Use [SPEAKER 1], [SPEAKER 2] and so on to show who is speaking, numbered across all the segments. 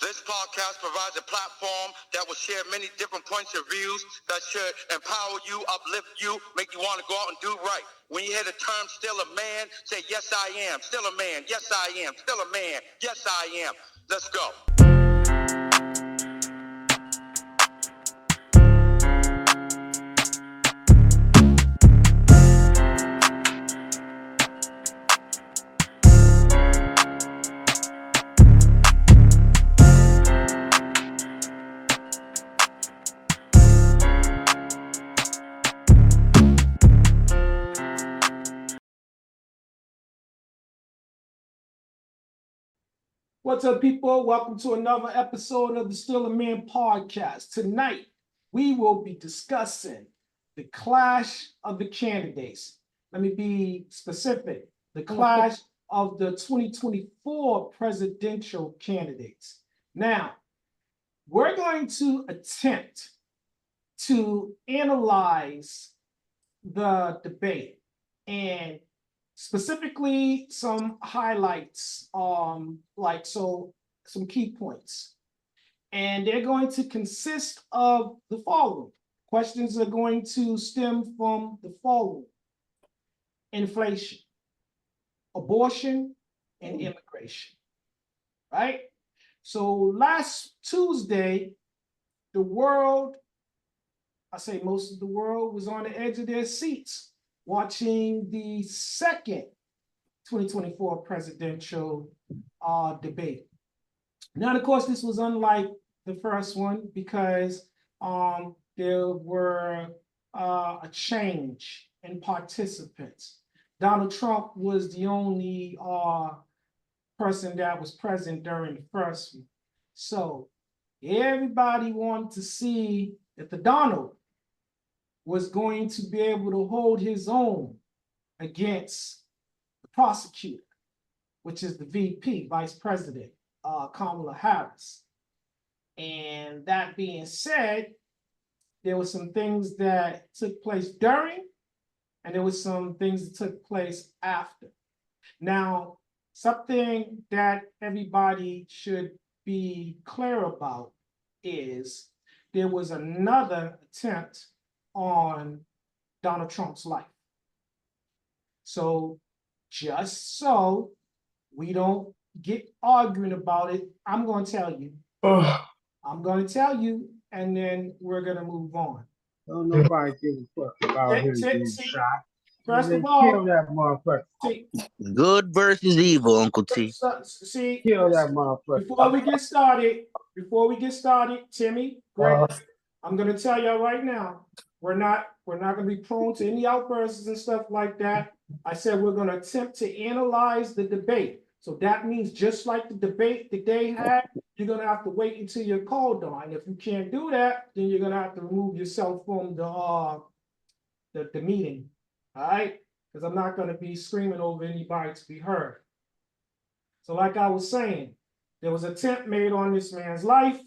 [SPEAKER 1] This podcast provides a platform that will share many different points of views that should empower you, uplift you, make you want to go out and do right. When you hear the term still a man, say, yes, I am. Still a man. Yes, I am. Still a man. Yes, I am. Let's go.
[SPEAKER 2] What's up, people? Welcome to another episode of the Still a Man podcast. Tonight, we will be discussing the clash of the candidates. Let me be specific. The clash of the 2024 presidential candidates. Now, we're going to attempt to analyze the debate and specifically some highlights, some key points. And they're going to consist of the following. Questions are going to stem from the following: inflation, abortion, and immigration, right? So last Tuesday, the world, I say most of the world, was on the edge of their seats watching the second 2024 presidential debate. Now, of course, this was unlike the first one because there were a change in participants. Donald Trump was the only person that was present during the first one. So everybody wanted to see if the Donald was going to be able to hold his own against the prosecutor, which is the VP, Vice President, Kamala Harris. And that being said, there were some things that took place during, and there were some things that took place after. Now, something that everybody should be clear about is there was another attempt on Donald Trump's life. So just so we don't get arguing about it, I'm going to tell you. I'm going to tell you, and then we're going to move on.
[SPEAKER 3] Don't nobody give a fuck about him being shot.
[SPEAKER 2] First of all,
[SPEAKER 3] kill that motherfucker.
[SPEAKER 4] Good versus evil, Uncle T.
[SPEAKER 2] See,
[SPEAKER 3] kill that motherfucker.
[SPEAKER 2] Before we get started, Timmy, Greg, I'm going to tell y'all right now, we're not going to be prone to any outbursts and stuff like that. I said we're going to attempt to analyze the debate. So that means just like the debate that they had, you're going to have to wait until you're called on. If you can't do that, then you're going to have to remove yourself from the meeting. All right? Because I'm not going to be screaming over anybody to be heard. So like I was saying, there was an attempt made on this man's life.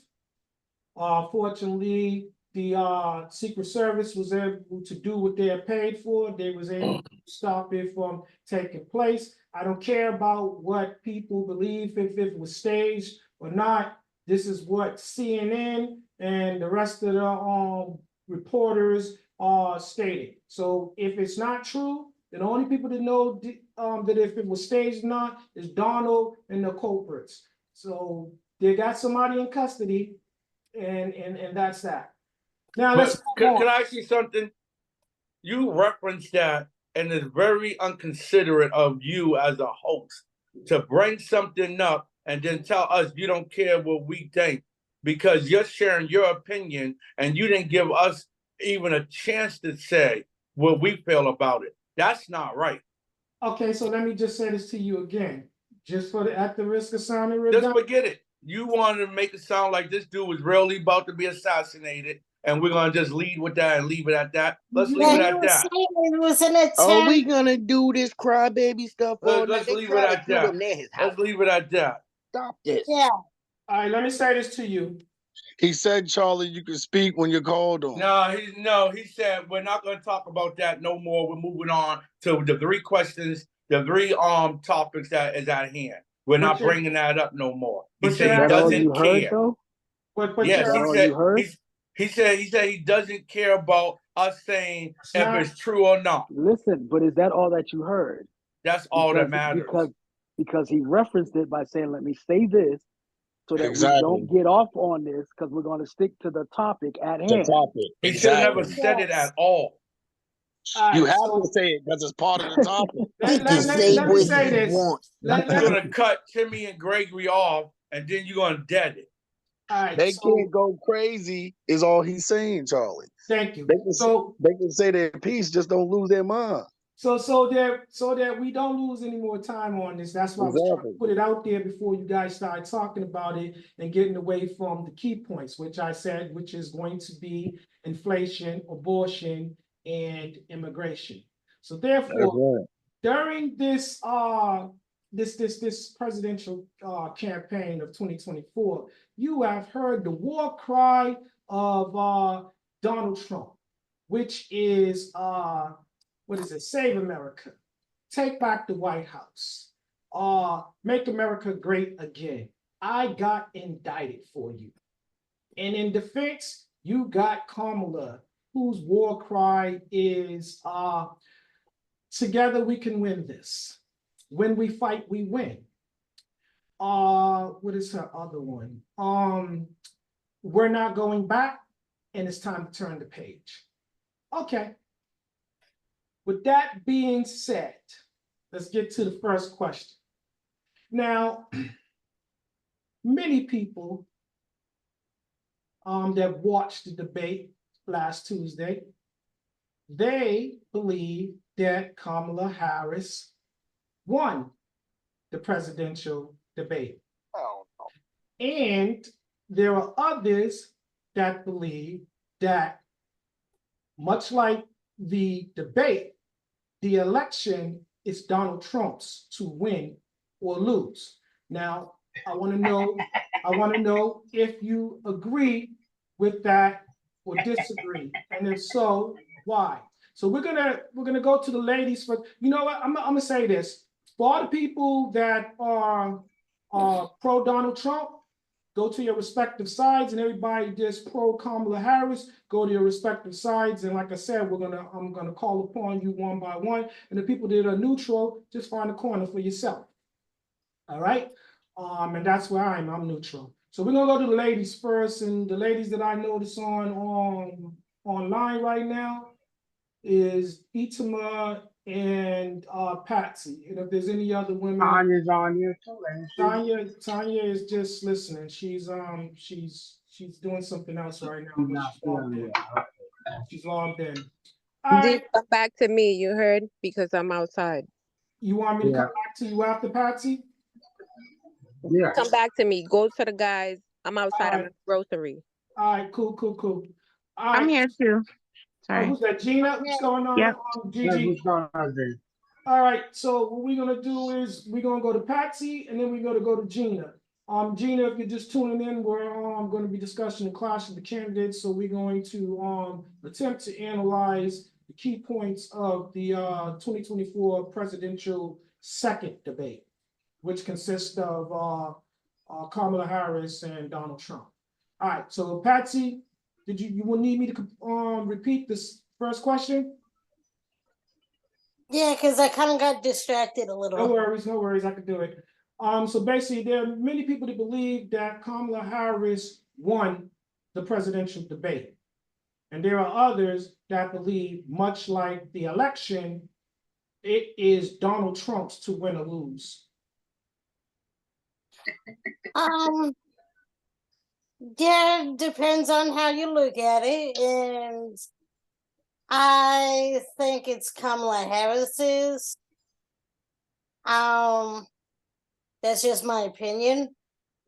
[SPEAKER 2] Fortunately, the Secret Service was able to do what they had paid for. They was able to stop it from taking place. I don't care about what people believe, if it was staged or not. This is what CNN and the rest of the reporters stated. So if it's not true, then the only people that know that if it was staged or not is Donald and the culprits. So they got somebody in custody, and that's that. Now
[SPEAKER 5] can I ask you something? You referenced that, and it's very inconsiderate of you as a host to bring something up and then tell us you don't care what we think because you're sharing your opinion and you didn't give us even a chance to say what we feel about it. That's not right.
[SPEAKER 2] Okay, so let me just say this to you again, just at the risk of sounding redundant.
[SPEAKER 5] Just forget it. You wanted to make it sound like this dude was really about to be assassinated, and we're gonna just lead with that and leave it at that. Let's leave it at that.
[SPEAKER 6] It was an attempt.
[SPEAKER 4] Are we gonna do this crybaby stuff?
[SPEAKER 5] Let's leave it at that. Let's leave it at that.
[SPEAKER 4] Stop this.
[SPEAKER 6] Yeah.
[SPEAKER 2] All right, let me say this to you.
[SPEAKER 7] He said, Charlie, you can speak when you're called on.
[SPEAKER 5] He said we're not gonna talk about that no more. We're moving on to the three questions, the three topics that is at hand. We're
[SPEAKER 2] But
[SPEAKER 5] not
[SPEAKER 2] you're-
[SPEAKER 5] bringing that up no more. He
[SPEAKER 2] but
[SPEAKER 5] said
[SPEAKER 2] you're
[SPEAKER 5] he
[SPEAKER 7] Is that all
[SPEAKER 2] asking-
[SPEAKER 7] you
[SPEAKER 5] doesn't
[SPEAKER 7] heard
[SPEAKER 5] care.
[SPEAKER 7] though?
[SPEAKER 2] But
[SPEAKER 5] Yes,
[SPEAKER 7] that
[SPEAKER 2] you're-
[SPEAKER 7] all you heard?
[SPEAKER 5] he said he doesn't care about us saying
[SPEAKER 2] It's
[SPEAKER 5] if
[SPEAKER 2] not-
[SPEAKER 5] it's true or not.
[SPEAKER 7] Listen, but is that all that you heard?
[SPEAKER 5] That's all that matters.
[SPEAKER 7] Because he referenced it by saying, "Let me say this," so that
[SPEAKER 3] Exactly.
[SPEAKER 7] we don't get off on this, because we're going to stick to the topic at
[SPEAKER 3] The
[SPEAKER 7] hand.
[SPEAKER 3] topic.
[SPEAKER 5] He should have never
[SPEAKER 3] Exactly.
[SPEAKER 5] said it at all.
[SPEAKER 2] All
[SPEAKER 3] You
[SPEAKER 2] right,
[SPEAKER 3] have
[SPEAKER 2] so-
[SPEAKER 3] to say it because it's part of the topic.
[SPEAKER 4] He can say
[SPEAKER 2] let me
[SPEAKER 4] what
[SPEAKER 2] say
[SPEAKER 4] he
[SPEAKER 2] this.
[SPEAKER 4] wants.
[SPEAKER 2] Let
[SPEAKER 5] You're
[SPEAKER 2] me-
[SPEAKER 5] gonna cut Timmy and Gregory off, and then you're gonna dead it.
[SPEAKER 2] all right,
[SPEAKER 7] They
[SPEAKER 2] so
[SPEAKER 7] can't go crazy, is all he's saying, Charlie.
[SPEAKER 2] thank you.
[SPEAKER 7] They can,
[SPEAKER 2] So
[SPEAKER 7] they can say their piece, just don't lose their mind.
[SPEAKER 2] so that we don't lose any more time on this. That's why I was trying to
[SPEAKER 7] Exactly.
[SPEAKER 2] put it out there before you guys started talking about it and getting away from the key points, which I said, which is going to be inflation, abortion, and immigration. So therefore,
[SPEAKER 7] right.
[SPEAKER 2] during this presidential campaign of 2024, you have heard the war cry of Donald Trump, which is what is it? Save America, take back the White House, make America great again. I got indicted for you. And in defense, you got Kamala, whose war cry is together we can win this. When we fight, we win. What is her other one? We're not going back, and it's time to turn the page. Okay. With that being said, let's get to the first question. Now, many people that watched the debate last Tuesday, they believe that Kamala Harris won the presidential debate.
[SPEAKER 7] Oh,
[SPEAKER 2] And there are others that believe that, much like the debate, the election is Donald Trump's to win or lose. Now, I want to know if you agree with that or disagree, and if so, why? So we're gonna go to the ladies first. You know what? I'm gonna say this. For all the people that are pro Donald Trump, go to your respective sides, and everybody just pro Kamala Harris, go to your respective sides. And like I said, I'm gonna call upon you one by one. And the people that are neutral, just find a corner for yourself. All right. And that's where I'm neutral. So we're gonna go to the ladies first, and the ladies that I notice online right now is Itama and Patsy. And if there's any other women,
[SPEAKER 3] Tanya's on here too, ain't she?
[SPEAKER 2] Tanya is just listening. She's doing something else right now.
[SPEAKER 3] She's
[SPEAKER 2] But
[SPEAKER 3] not
[SPEAKER 2] she's logged
[SPEAKER 3] feeling
[SPEAKER 2] in.
[SPEAKER 3] well.
[SPEAKER 2] She's logged in. All right.
[SPEAKER 6] Did come back to me, you heard? Because I'm outside.
[SPEAKER 2] You want me to
[SPEAKER 3] Yeah.
[SPEAKER 2] come back to you after Patsy?
[SPEAKER 3] Yeah.
[SPEAKER 6] Come back to me. Go to the guys. I'm outside. I'm
[SPEAKER 2] Alright.
[SPEAKER 6] at the grocery.
[SPEAKER 2] All right, cool. All
[SPEAKER 8] I'm
[SPEAKER 2] right.
[SPEAKER 8] here too.
[SPEAKER 2] Oh,
[SPEAKER 8] Sorry.
[SPEAKER 2] who's that? Gina? What's going on?
[SPEAKER 8] Yep.
[SPEAKER 3] Yeah,
[SPEAKER 2] Gigi?
[SPEAKER 3] what's going on, Jay?
[SPEAKER 2] All right, so what we're gonna do is we're gonna go to Patsy and then we're gonna go to Gina. Gina, if you're just tuning in, we're going to be discussing the clash of the candidates. So we're going to attempt to analyze the key points of the 2024 presidential second debate, which consists of Kamala Harris and Donald Trump. All right, so Patsy, you will need me to repeat this first question?
[SPEAKER 9] Yeah, because I kind of got distracted a
[SPEAKER 2] No
[SPEAKER 9] little.
[SPEAKER 2] worries, I can do it. So basically, there are many people that believe that Kamala Harris won the presidential debate. And there are others that believe, much like the election, it is Donald Trump's to win or lose.
[SPEAKER 9] Yeah, it depends on how you look at it, and I think it's Kamala Harris's. That's just my opinion.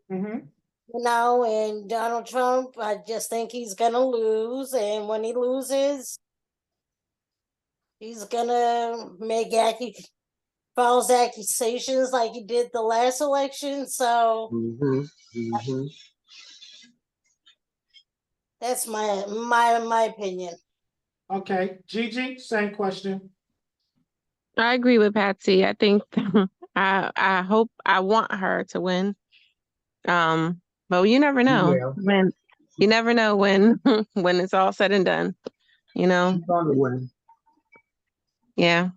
[SPEAKER 2] Mm-hmm.
[SPEAKER 9] You know, and Donald Trump, I just think he's gonna lose, and when he loses, he's gonna make false accusations like he did the last election. So that's my opinion.
[SPEAKER 2] Okay, Gigi, same question.
[SPEAKER 6] I agree with Patsy. I think I want her to win. But you never know
[SPEAKER 3] Well,
[SPEAKER 6] when you never know when when it's all said and done, you know?
[SPEAKER 3] she's gonna win.
[SPEAKER 6] Yeah.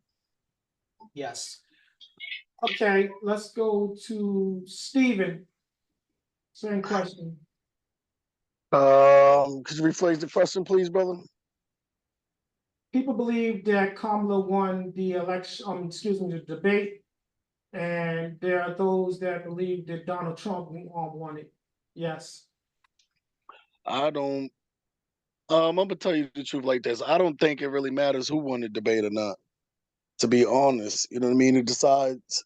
[SPEAKER 2] Yes. Okay, let's go to Stephen. Same question.
[SPEAKER 8] Could you rephrase the question, please, brother?
[SPEAKER 2] People believe that Kamala won the election, excuse me, the debate, and there are those that believe that Donald Trump won it. Yes.
[SPEAKER 8] I don't. I'm gonna tell you the truth like this. I don't think it really matters who won the debate or not. To be honest, you know what I mean. It decides.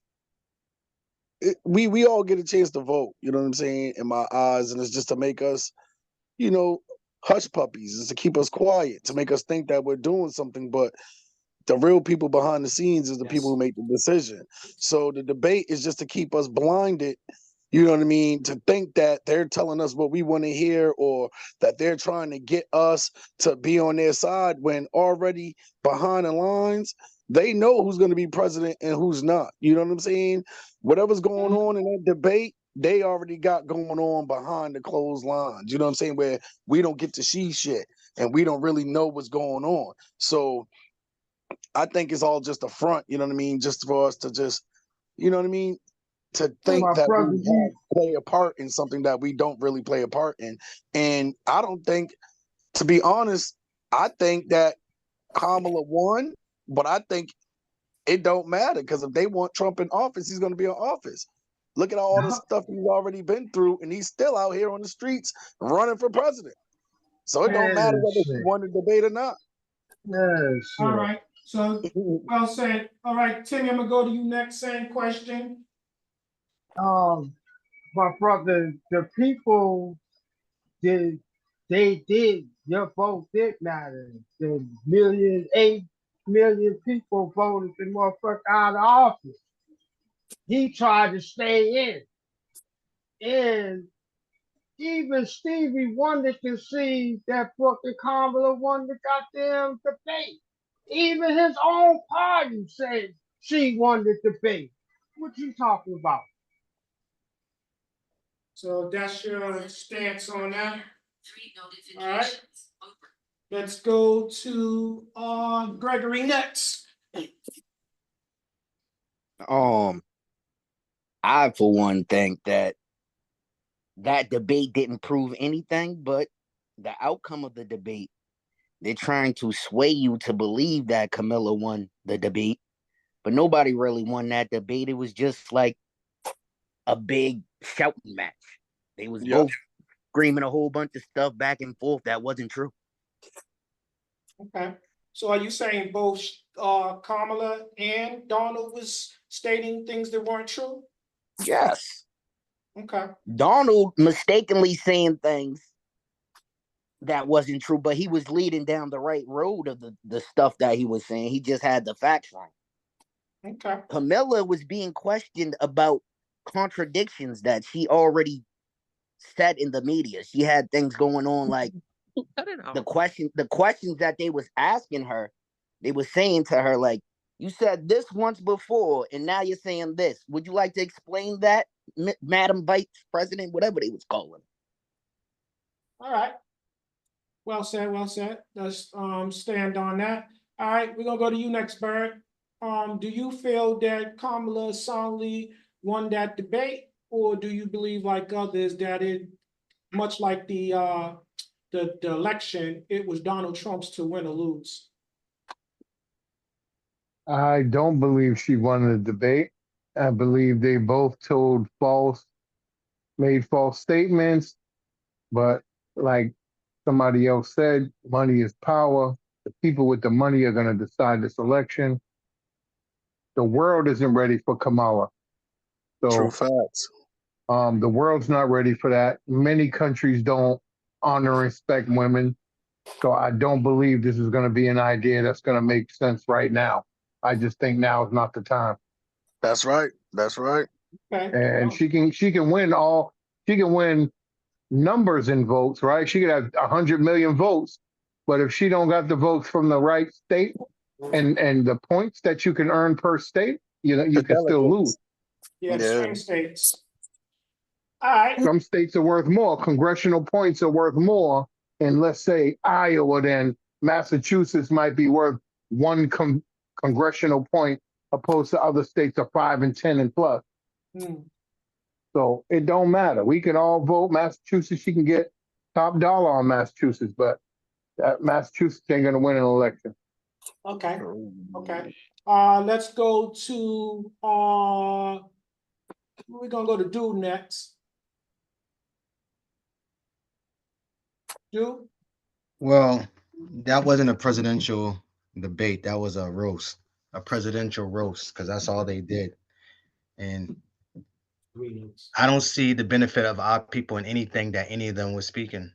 [SPEAKER 8] We all get a chance to vote. You know what I'm saying? In my eyes, and it's just to make us, you know, hush puppies. It's to keep us quiet, to make us think that we're doing something, but the real people behind the scenes is the people
[SPEAKER 2] Yes.
[SPEAKER 8] who make the decision. So the debate is just to keep us blinded, you know what I mean, to think that they're telling us what we want to hear or that they're trying to get us to be on their side when already behind the lines, they know who's going to be president and who's not. You know what I'm saying? Whatever's going on in that debate, they already got going on behind the closed lines. You know what I'm saying? Where we don't get to see shit and we don't really know what's going on. So I think it's all just a front, you know what I mean? Just for us to just, you know what I mean? To think
[SPEAKER 3] My
[SPEAKER 8] that we
[SPEAKER 3] brother,
[SPEAKER 8] have play a part in something that we don't really play a part in. And I don't think, to be honest, I think that Kamala won, but I think it don't matter because if they want Trump in office, he's going to be in office. Look at all the stuff he's already been through, and he's still out here on the streets running for president. So it don't matter
[SPEAKER 3] yeah,
[SPEAKER 8] whether he
[SPEAKER 3] shit.
[SPEAKER 8] won the debate or not.
[SPEAKER 3] Yeah,
[SPEAKER 2] All
[SPEAKER 3] shit.
[SPEAKER 2] right. So well said. All right, Timmy, I'm gonna go to you next. Same question.
[SPEAKER 3] My brother, the people did, they did, your vote did matter. The 8 million people voted the motherfucker out of office. He tried to stay in. And even Stevie Wonder can see that fucking Kamala won the goddamn debate. Even his own party said she won the debate. What you talking about?
[SPEAKER 2] So that's your stance on that. All right. Let's go to Gregory next.
[SPEAKER 4] I for one think that debate didn't prove anything, but the outcome of the debate, they're trying to sway you to believe that Camilla won the debate, but nobody really won that debate. It was just like a big shouting match. They was
[SPEAKER 8] Yep.
[SPEAKER 4] both screaming a whole bunch of stuff back and forth that wasn't true.
[SPEAKER 2] Okay. So are you saying both Kamala and Donald was stating things that weren't true?
[SPEAKER 4] Yes.
[SPEAKER 2] Okay.
[SPEAKER 4] Donald mistakenly saying things that wasn't true, but he was leading down the right road of the stuff that he was saying. He just had the facts wrong.
[SPEAKER 2] Okay.
[SPEAKER 4] Camilla was being questioned about contradictions that she already said in the media. She had things going on like the questions that they was asking her, they was saying to her like, you said this once before and now you're saying this. Would you like to explain that, Madam Vice President, whatever they was calling?
[SPEAKER 2] All right. Well said, well said. Let's stand on that. All right, we're gonna go to you next, Bird. Do you feel that Kamala soundly won that debate, or do you believe, like others, that it, much like the election, it was Donald Trump's to win or lose?
[SPEAKER 3] I don't believe she won the debate. I believe they both made false statements, but like somebody else said, money is power. The people with the money are going to decide this election. The world isn't ready for Kamala.
[SPEAKER 8] True
[SPEAKER 3] So
[SPEAKER 8] facts.
[SPEAKER 3] the world's not ready for that. Many countries don't honor and respect women. So I don't believe this is going to be an idea that's going to make sense right now. I just think now is not the time.
[SPEAKER 8] That's right. That's right.
[SPEAKER 2] Okay.
[SPEAKER 3] And she can win numbers in votes, right? She could have 100 million votes, but if she don't got the votes from the right state,
[SPEAKER 10] And the points that you can earn per state, you know, you
[SPEAKER 8] The
[SPEAKER 10] can still lose.
[SPEAKER 8] delegates.
[SPEAKER 2] Yeah, the
[SPEAKER 8] Yeah.
[SPEAKER 2] swing states. All right.
[SPEAKER 10] Some states are worth more. Congressional points are worth more. And let's say Iowa, then Massachusetts might be worth one congressional point opposed to other states are 5 and 10 and plus.
[SPEAKER 2] Hmm.
[SPEAKER 10] So it don't matter. We can all vote Massachusetts. She can get top dollar on Massachusetts, but that Massachusetts ain't gonna win an election.
[SPEAKER 2] Okay. Okay. Let's go to we're gonna go to Dude next. Dude?
[SPEAKER 11] Well, that wasn't a presidential debate. That was a roast, a presidential roast, because that's all they did. And I don't see the benefit of our people in anything that any of them was speaking.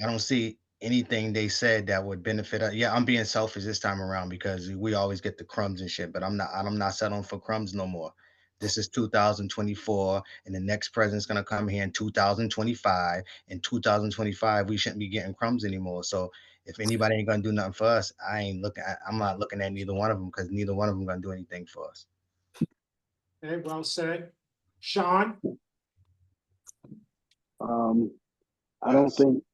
[SPEAKER 11] I don't see anything they said that would benefit us. Yeah, I'm being selfish this time around because we always get the crumbs and shit, but I'm not settling for crumbs no more. This is 2024, and the next president's gonna come here in 2025. In 2025, we shouldn't be getting crumbs anymore. So if anybody ain't gonna do nothing for us, I'm not looking at neither one of them because neither one of them gonna do anything for us.
[SPEAKER 2] Okay, well said. Sean?
[SPEAKER 7] I don't think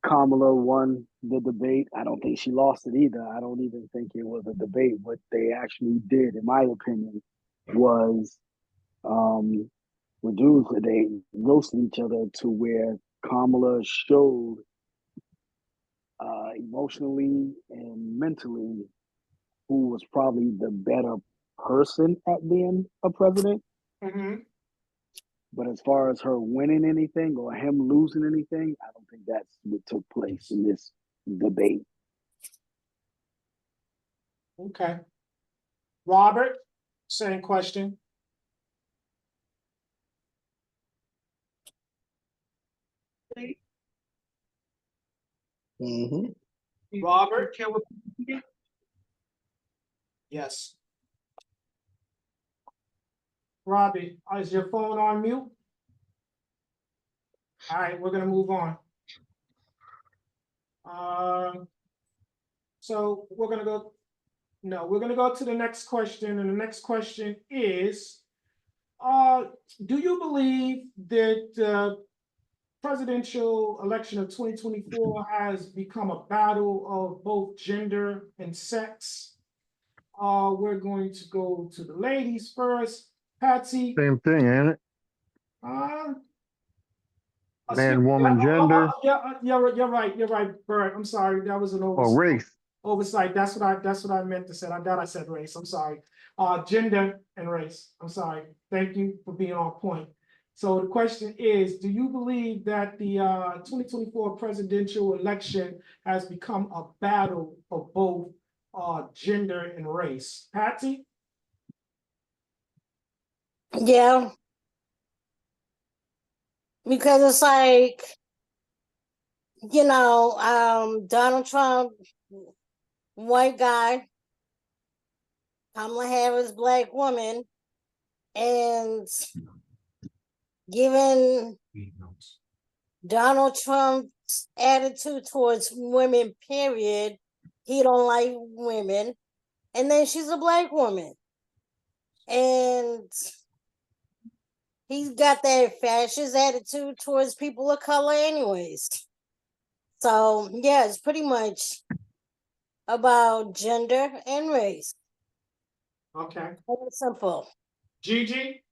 [SPEAKER 7] Kamala won the debate. I don't think she lost it either. I don't even think it was a debate. What they actually did, in my opinion, was reduced. They roasted each other to where Kamala showed emotionally and mentally who was probably the better person at being a president.
[SPEAKER 2] Mm-hmm.
[SPEAKER 7] But as far as her winning anything or him losing anything, I don't think that's what took place in this debate.
[SPEAKER 2] Okay. Robert, same question.
[SPEAKER 8] Mm-hmm.
[SPEAKER 2] Robert? Yes. Robbie, is your phone on mute? All right, we're gonna move on. So we're gonna go. No, we're gonna go to the next question, and the next question is, do you believe that the presidential election of 2024 has become a battle of both gender and sex? We're going to go to the ladies first. Patsy.
[SPEAKER 10] Same thing, ain't it?
[SPEAKER 2] Uh,
[SPEAKER 10] Man, woman, gender,
[SPEAKER 2] you're right, Bert. I'm sorry, that was an
[SPEAKER 10] or race.
[SPEAKER 2] oversight. That's what I meant to say. I said race. I'm sorry. Gender and race. I'm sorry. Thank you for being on point. So the question is, do you believe that the 2024 presidential election has become a battle of both gender and race? Patsy?
[SPEAKER 9] Yeah, because it's like, Donald Trump, white guy, Kamala Harris, black woman, and given Donald Trump's attitude towards women, period, he don't like women, and then she's a black woman, and he's got that fascist attitude towards people of color anyways. So yeah, it's pretty much about gender and race.
[SPEAKER 2] Okay.
[SPEAKER 9] Very simple.
[SPEAKER 2] Gigi?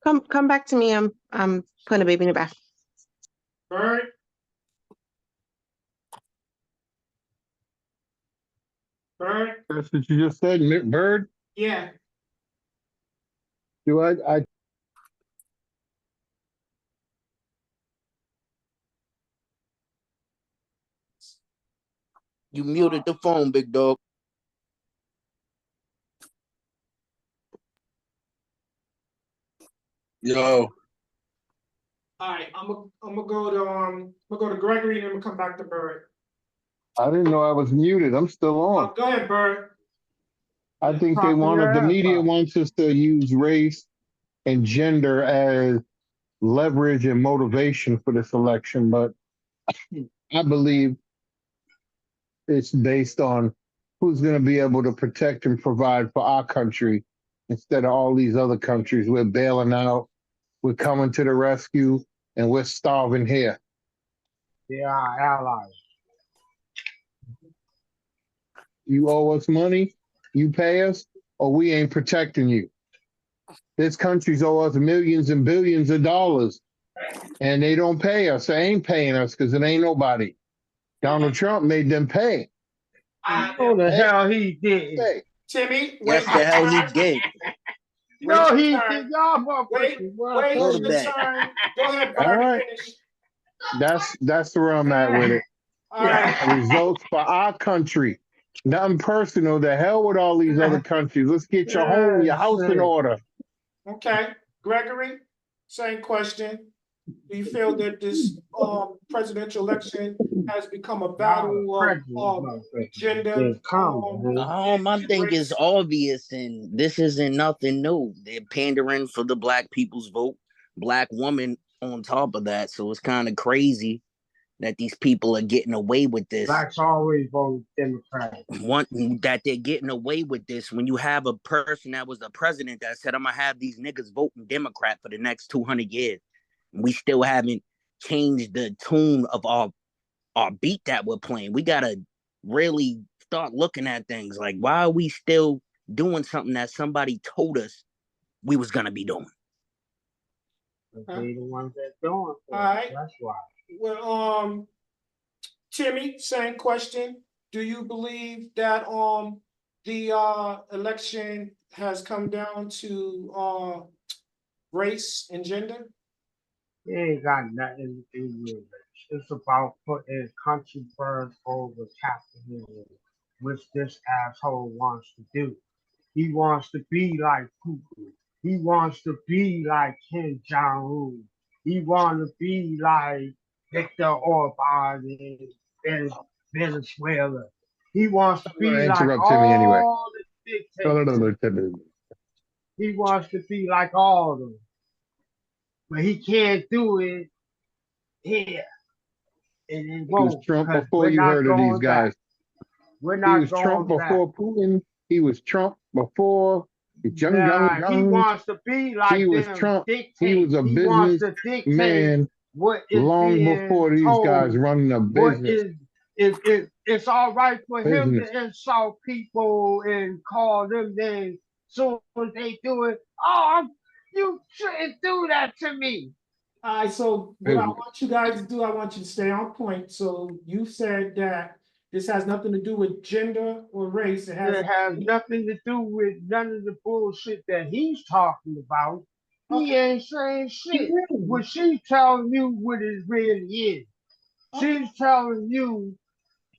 [SPEAKER 6] Come back to me. I'm putting a baby in the bath.
[SPEAKER 2] Bird? Bird?
[SPEAKER 10] That's what you just said, Bird.
[SPEAKER 2] Yeah.
[SPEAKER 10] Do I
[SPEAKER 4] You muted the phone, big dog.
[SPEAKER 8] Yo.
[SPEAKER 2] All right, I'm gonna go to Gregory and then we'll come back to Bird.
[SPEAKER 10] I didn't know I was muted. I'm still on.
[SPEAKER 2] Go ahead, Bird.
[SPEAKER 10] I think they the media wants us to use race and gender as leverage and motivation for this election, but I believe It's based on who's going to be able to protect and provide for our country instead of all these other countries. We're bailing out, we're coming to the rescue, and we're starving here.
[SPEAKER 3] They are our allies.
[SPEAKER 10] You owe us money, you pay us, or we ain't protecting you. This country's owe us millions and billions of dollars, and they don't pay us. They ain't paying us because it ain't nobody. Donald Trump made them pay.
[SPEAKER 3] No, the hell he didn't.
[SPEAKER 10] Pay.
[SPEAKER 2] Timmy,
[SPEAKER 4] Yes,
[SPEAKER 2] wait
[SPEAKER 4] the
[SPEAKER 2] your
[SPEAKER 4] hell he
[SPEAKER 2] turn.
[SPEAKER 4] did.
[SPEAKER 3] No,
[SPEAKER 2] Wait
[SPEAKER 3] he
[SPEAKER 2] your
[SPEAKER 3] did.
[SPEAKER 2] turn.
[SPEAKER 3] Y'all motherfuckers.
[SPEAKER 2] Wait
[SPEAKER 4] Go to
[SPEAKER 2] your
[SPEAKER 4] bed.
[SPEAKER 2] turn. Go ahead,
[SPEAKER 10] All
[SPEAKER 2] Barbie,
[SPEAKER 10] right.
[SPEAKER 2] finish.
[SPEAKER 10] That's where I'm at with it.
[SPEAKER 2] All right.
[SPEAKER 10] Results for our country. Nothing personal. The hell with all these other countries. Let's get your home, your house in order.
[SPEAKER 2] Okay. Gregory, same question. Do you feel that this presidential election has become a battle of gender?
[SPEAKER 4] I think it's obvious, and this isn't nothing new. They're pandering for the black people's vote, black woman on top of that. So it's kind of crazy that these people are getting away with this.
[SPEAKER 3] Blacks always vote Democrat.
[SPEAKER 4] That they're getting away with this when you have a person that was the president that said, I'm gonna have these niggas voting Democrat for the next 200 years. We still haven't changed the tune of our beat that we're playing. We gotta really start looking at things like, why are we still doing something that somebody told us we was gonna be doing?
[SPEAKER 3] They the ones that doing
[SPEAKER 2] All right.
[SPEAKER 3] That's why.
[SPEAKER 2] Well, Timmy, same question. Do you believe that the election has come down to race and gender?
[SPEAKER 3] It ain't got nothing to do with it. It's about putting country first over capitalism, which this asshole wants to do. He wants to be like Putin. He wants to be like Kim Jong-un. He wants to be like Victor Orban in Venezuela. He wants to be like
[SPEAKER 10] Interrupt Timmy anyway.
[SPEAKER 3] all the dictators. He wants to be like all of them. But he can't do it here. And it
[SPEAKER 10] He was
[SPEAKER 3] won't,
[SPEAKER 10] Trump
[SPEAKER 3] because
[SPEAKER 10] before
[SPEAKER 3] we're
[SPEAKER 10] you
[SPEAKER 3] not
[SPEAKER 10] heard of these
[SPEAKER 3] going back.
[SPEAKER 10] guys.
[SPEAKER 3] We're
[SPEAKER 10] He
[SPEAKER 3] not
[SPEAKER 10] was Trump
[SPEAKER 3] going back.
[SPEAKER 10] before Putin. He was Trump before Young
[SPEAKER 3] He
[SPEAKER 10] Guns.
[SPEAKER 3] wants to be like
[SPEAKER 10] He was
[SPEAKER 3] them.
[SPEAKER 10] Trump.
[SPEAKER 3] Dictate.
[SPEAKER 10] He was a
[SPEAKER 3] He wants
[SPEAKER 10] business
[SPEAKER 3] to dictate
[SPEAKER 10] man
[SPEAKER 3] what is
[SPEAKER 10] long
[SPEAKER 3] being
[SPEAKER 10] before these
[SPEAKER 3] told.
[SPEAKER 10] guys running a
[SPEAKER 3] What
[SPEAKER 10] business.
[SPEAKER 3] it's all right for him
[SPEAKER 10] Business.
[SPEAKER 3] to insult people and call them names. Soon as they do it, oh, you shouldn't do that to me.
[SPEAKER 2] All right, so what I want you guys to do, I want you to stay on point. So you said that this has nothing to do with gender or race.
[SPEAKER 3] It has nothing to do with none of the bullshit that he's talking about. He ain't saying shit. What she's telling you what it really is. She's telling you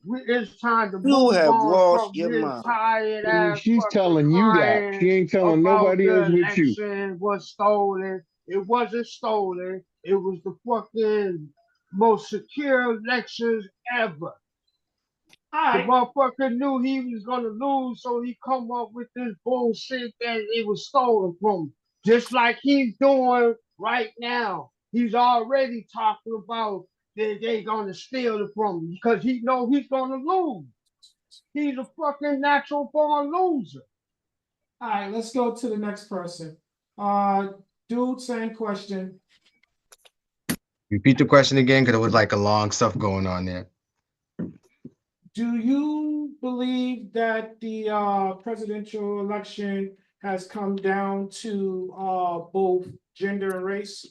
[SPEAKER 3] it's time to
[SPEAKER 4] You
[SPEAKER 3] move
[SPEAKER 4] have
[SPEAKER 3] on
[SPEAKER 4] lost
[SPEAKER 3] from
[SPEAKER 4] your
[SPEAKER 3] this
[SPEAKER 4] mind.
[SPEAKER 3] tired ass
[SPEAKER 10] She's
[SPEAKER 3] fucking
[SPEAKER 10] telling you that.
[SPEAKER 3] crying
[SPEAKER 10] She ain't telling
[SPEAKER 3] about
[SPEAKER 10] nobody
[SPEAKER 3] the
[SPEAKER 10] else with you.
[SPEAKER 3] election was stolen. It wasn't stolen. It was the fucking most secure elections ever. The motherfucker knew he was gonna lose, so he come up with this bullshit that it was stolen from him. Just like he's doing right now. He's already talking about that they gonna steal it from him because he know he's gonna lose. He's a fucking natural born loser.
[SPEAKER 2] All right, let's go to the next person. Dude, same question.
[SPEAKER 11] Repeat the question again, because it was like a long stuff going on there.
[SPEAKER 2] Do you believe that the presidential election has come down to both gender and race?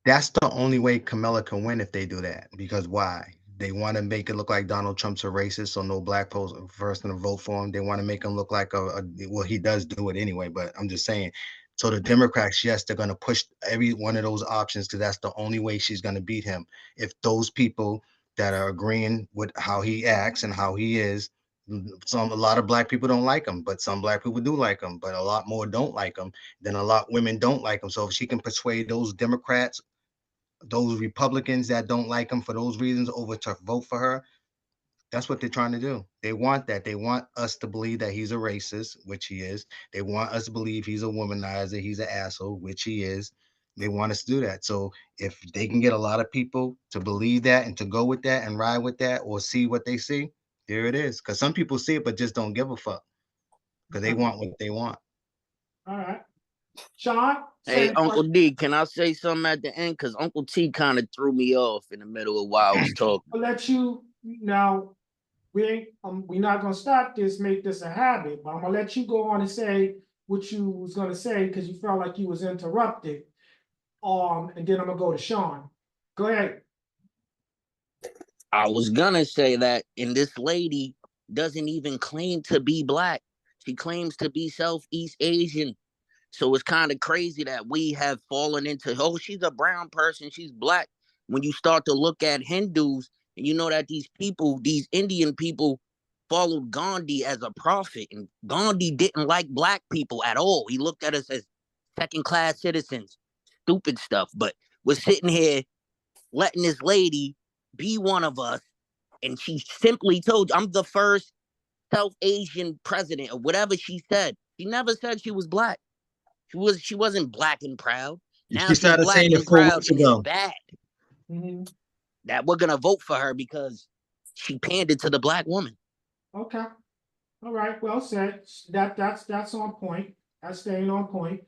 [SPEAKER 11] That's the only way Kamala can win if they do that. Because why? They want to make it look like Donald Trump's a racist, so no black person to vote for him. They want to make him look like well, he does do it anyway, but I'm just saying. So the Democrats, yes, they're going to push every one of those options because that's the only way she's going to beat him. If those people that are agreeing with how he acts and how he is, a lot of black people don't like him, but some black people do like him, but a lot more don't like him. Then a lot of women don't like him. So if she can persuade those Democrats, those Republicans that don't like him for those reasons over to vote for her, that's what they're trying to do. They want that. They want us to believe that he's a racist, which he is. They want us to believe he's a womanizer, he's an asshole, which he is. They want us to do that. So if they can get a lot of people to believe that and to go with that and ride with that or see what they see, there it is. Because some people see it but just don't give a fuck because they want what they want.
[SPEAKER 2] All right. Sean?
[SPEAKER 4] Hey,
[SPEAKER 2] Same
[SPEAKER 4] Uncle
[SPEAKER 2] question.
[SPEAKER 4] D, can I say something at the end? Because Uncle T kind of threw me off in the middle of while I was talking.
[SPEAKER 2] I'll let you, now, we're not gonna start this, make this a habit, but I'm gonna let you go on and say what you was gonna say, because you felt like you was interrupted. And then I'm gonna go to Sean. Go ahead.
[SPEAKER 4] I was gonna say that, and this lady doesn't even claim to be black. She claims to be Southeast Asian. So it's kind of crazy that we have fallen into, oh, she's a brown person, she's black. When you start to look at Hindus, and you know that these people, these Indian people, followed Gandhi as a prophet, and Gandhi didn't like black people at all. He looked at us as second-class citizens, stupid stuff. But we're sitting here letting this lady be one of us, and she simply told you, I'm the first South Asian president, or whatever she said. She never said she was black. She wasn't black and proud. Now
[SPEAKER 11] She
[SPEAKER 4] she's
[SPEAKER 11] started
[SPEAKER 4] black
[SPEAKER 11] saying it
[SPEAKER 4] and
[SPEAKER 11] 4
[SPEAKER 4] proud,
[SPEAKER 11] weeks
[SPEAKER 4] and it's
[SPEAKER 11] ago.
[SPEAKER 4] bad
[SPEAKER 2] Mhm.
[SPEAKER 4] that we're gonna vote for her because she pandered to the black woman.
[SPEAKER 2] Okay. All right, well said. That's on point. That's staying on point.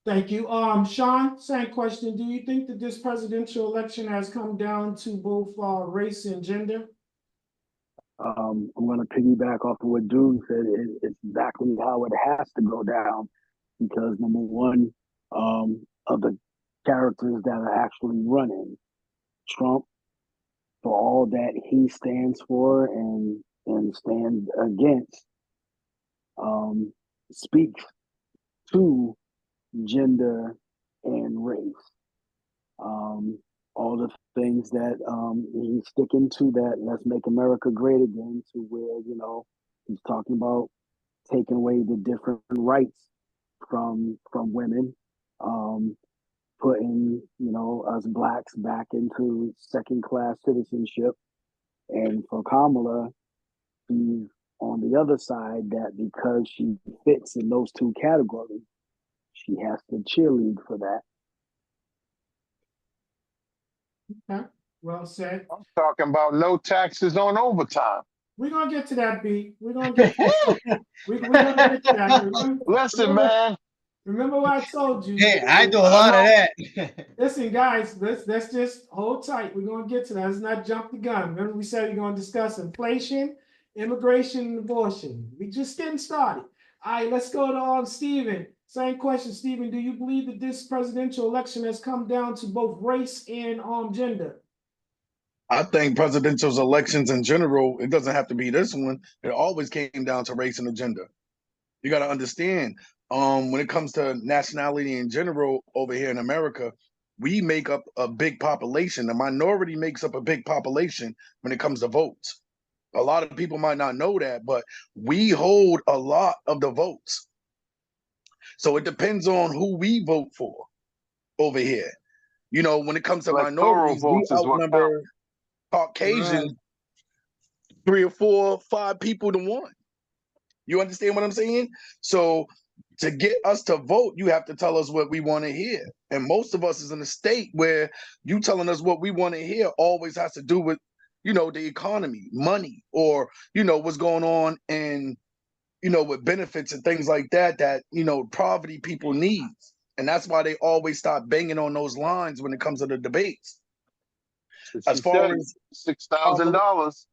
[SPEAKER 2] Thank you. Sean, same question. Do you think that this presidential election has come down to both race and gender?
[SPEAKER 7] I'm going to piggyback off of what Dude said. It's exactly how it has to go down because number one, of the characters that are actually running, Trump, for all that he stands for and stands against, speaks to gender and race. All the things that he's sticking to, that let's make America great again, to where, he's talking about taking away the different rights from women, putting, us blacks back into second class citizenship. And for Kamala, she's on the other side, that because she fits in those two categories, she has to cheerlead for that.
[SPEAKER 2] Okay, well said.
[SPEAKER 10] I'm talking about no taxes on overtime.
[SPEAKER 2] We're gonna get to that, B. We're gonna get to that. We're gonna get to that.
[SPEAKER 10] Listen, man.
[SPEAKER 2] Remember what I told you.
[SPEAKER 11] Hey, I do a
[SPEAKER 10] I
[SPEAKER 11] lot of
[SPEAKER 10] know.
[SPEAKER 11] that.
[SPEAKER 2] Listen, guys, let's just hold tight. We're gonna get to that. Let's not jump the gun. Remember, we said we're gonna discuss inflation, immigration, and abortion. We just getting started. All right, let's go to Stephen. Same question, Stephen. Do you believe that this presidential election has come down to both race and gender?
[SPEAKER 8] I think presidential elections in general, it doesn't have to be this one. It always came down to race and agenda. You got to understand, when it comes to nationality in general over here in America, we make up a big population. The minority makes up a big population when it comes to votes. A lot of people might not know that, but we hold a lot of the votes. So it depends on who we vote for over here. When it comes to
[SPEAKER 10] Electoral
[SPEAKER 8] minorities, we
[SPEAKER 10] votes is what counts.
[SPEAKER 8] outnumber Caucasians 3 or 4, 5 people to 1. You understand what I'm saying? So to get us to vote, you have to tell us what we want to hear. And most of us is in a state where you telling us what we want to hear always has to do with, the economy, money, or, what's going on in, with benefits and things like that, poverty people need. And that's why they always stop banging on those lines when it comes to the debates. As
[SPEAKER 10] She
[SPEAKER 8] far
[SPEAKER 10] said
[SPEAKER 8] as
[SPEAKER 10] $6,000.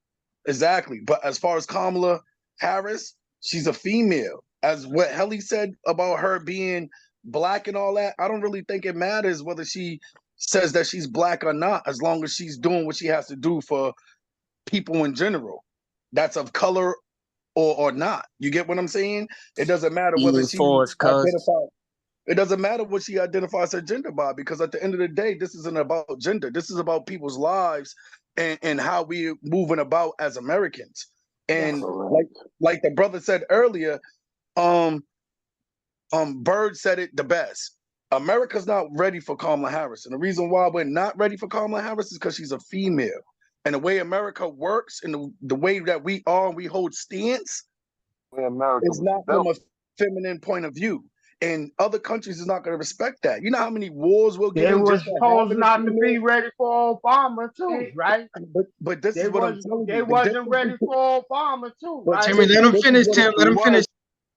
[SPEAKER 8] Exactly. But as far as Kamala Harris, she's a female. As what Helly said about her being black and all that, I don't really think it matters whether she says that she's black or not, as long as she's doing what she has to do for people in general, that's of color or not. You get what I'm saying? It doesn't matter whether
[SPEAKER 4] Even
[SPEAKER 8] she
[SPEAKER 4] for us, cuz.
[SPEAKER 8] identifies. It doesn't matter what she identifies her gender by, because at the end of the day, this isn't about gender. This is about people's lives and how we're moving about as Americans. And like the brother said earlier, Bird said it the best. America's not ready for Kamala Harris. And the reason why we're not ready for Kamala Harris is because she's a female. And the way America works and the way that we hold stance is not from a feminine point of view. And other countries is not going to respect that. You know how many wars we'll get
[SPEAKER 3] They
[SPEAKER 8] in
[SPEAKER 3] was
[SPEAKER 8] just for
[SPEAKER 3] supposed
[SPEAKER 8] having a
[SPEAKER 3] not to be
[SPEAKER 8] female?
[SPEAKER 3] ready for Obama too, right?
[SPEAKER 8] But this is what I'm telling
[SPEAKER 3] They
[SPEAKER 8] you. The
[SPEAKER 3] wasn't
[SPEAKER 8] difference
[SPEAKER 3] ready
[SPEAKER 8] between,
[SPEAKER 3] for Obama too,
[SPEAKER 8] but
[SPEAKER 3] right?
[SPEAKER 11] Timmy,
[SPEAKER 8] Timmy,
[SPEAKER 11] let him
[SPEAKER 8] this is
[SPEAKER 11] finish,
[SPEAKER 8] what
[SPEAKER 11] Tim. Let him finish.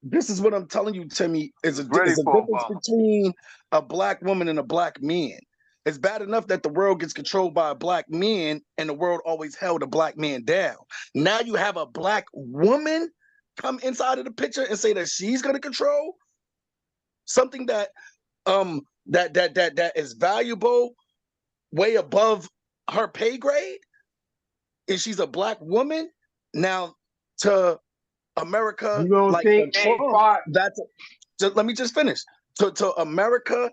[SPEAKER 8] this is what I'm telling you, Timmy, is
[SPEAKER 10] He's ready
[SPEAKER 8] is a
[SPEAKER 10] for
[SPEAKER 8] difference
[SPEAKER 10] Obama.
[SPEAKER 8] between a black woman and a black man. It's bad enough that the world gets controlled by a black man and the world always held a black man down. Now you have a black woman come inside of the picture and say that she's going to control something that that is valuable, way above her pay grade, and she's a black woman. Now to America,
[SPEAKER 3] You don't
[SPEAKER 8] like
[SPEAKER 3] think they
[SPEAKER 8] Trump,
[SPEAKER 3] fought?
[SPEAKER 8] let me just finish. To America,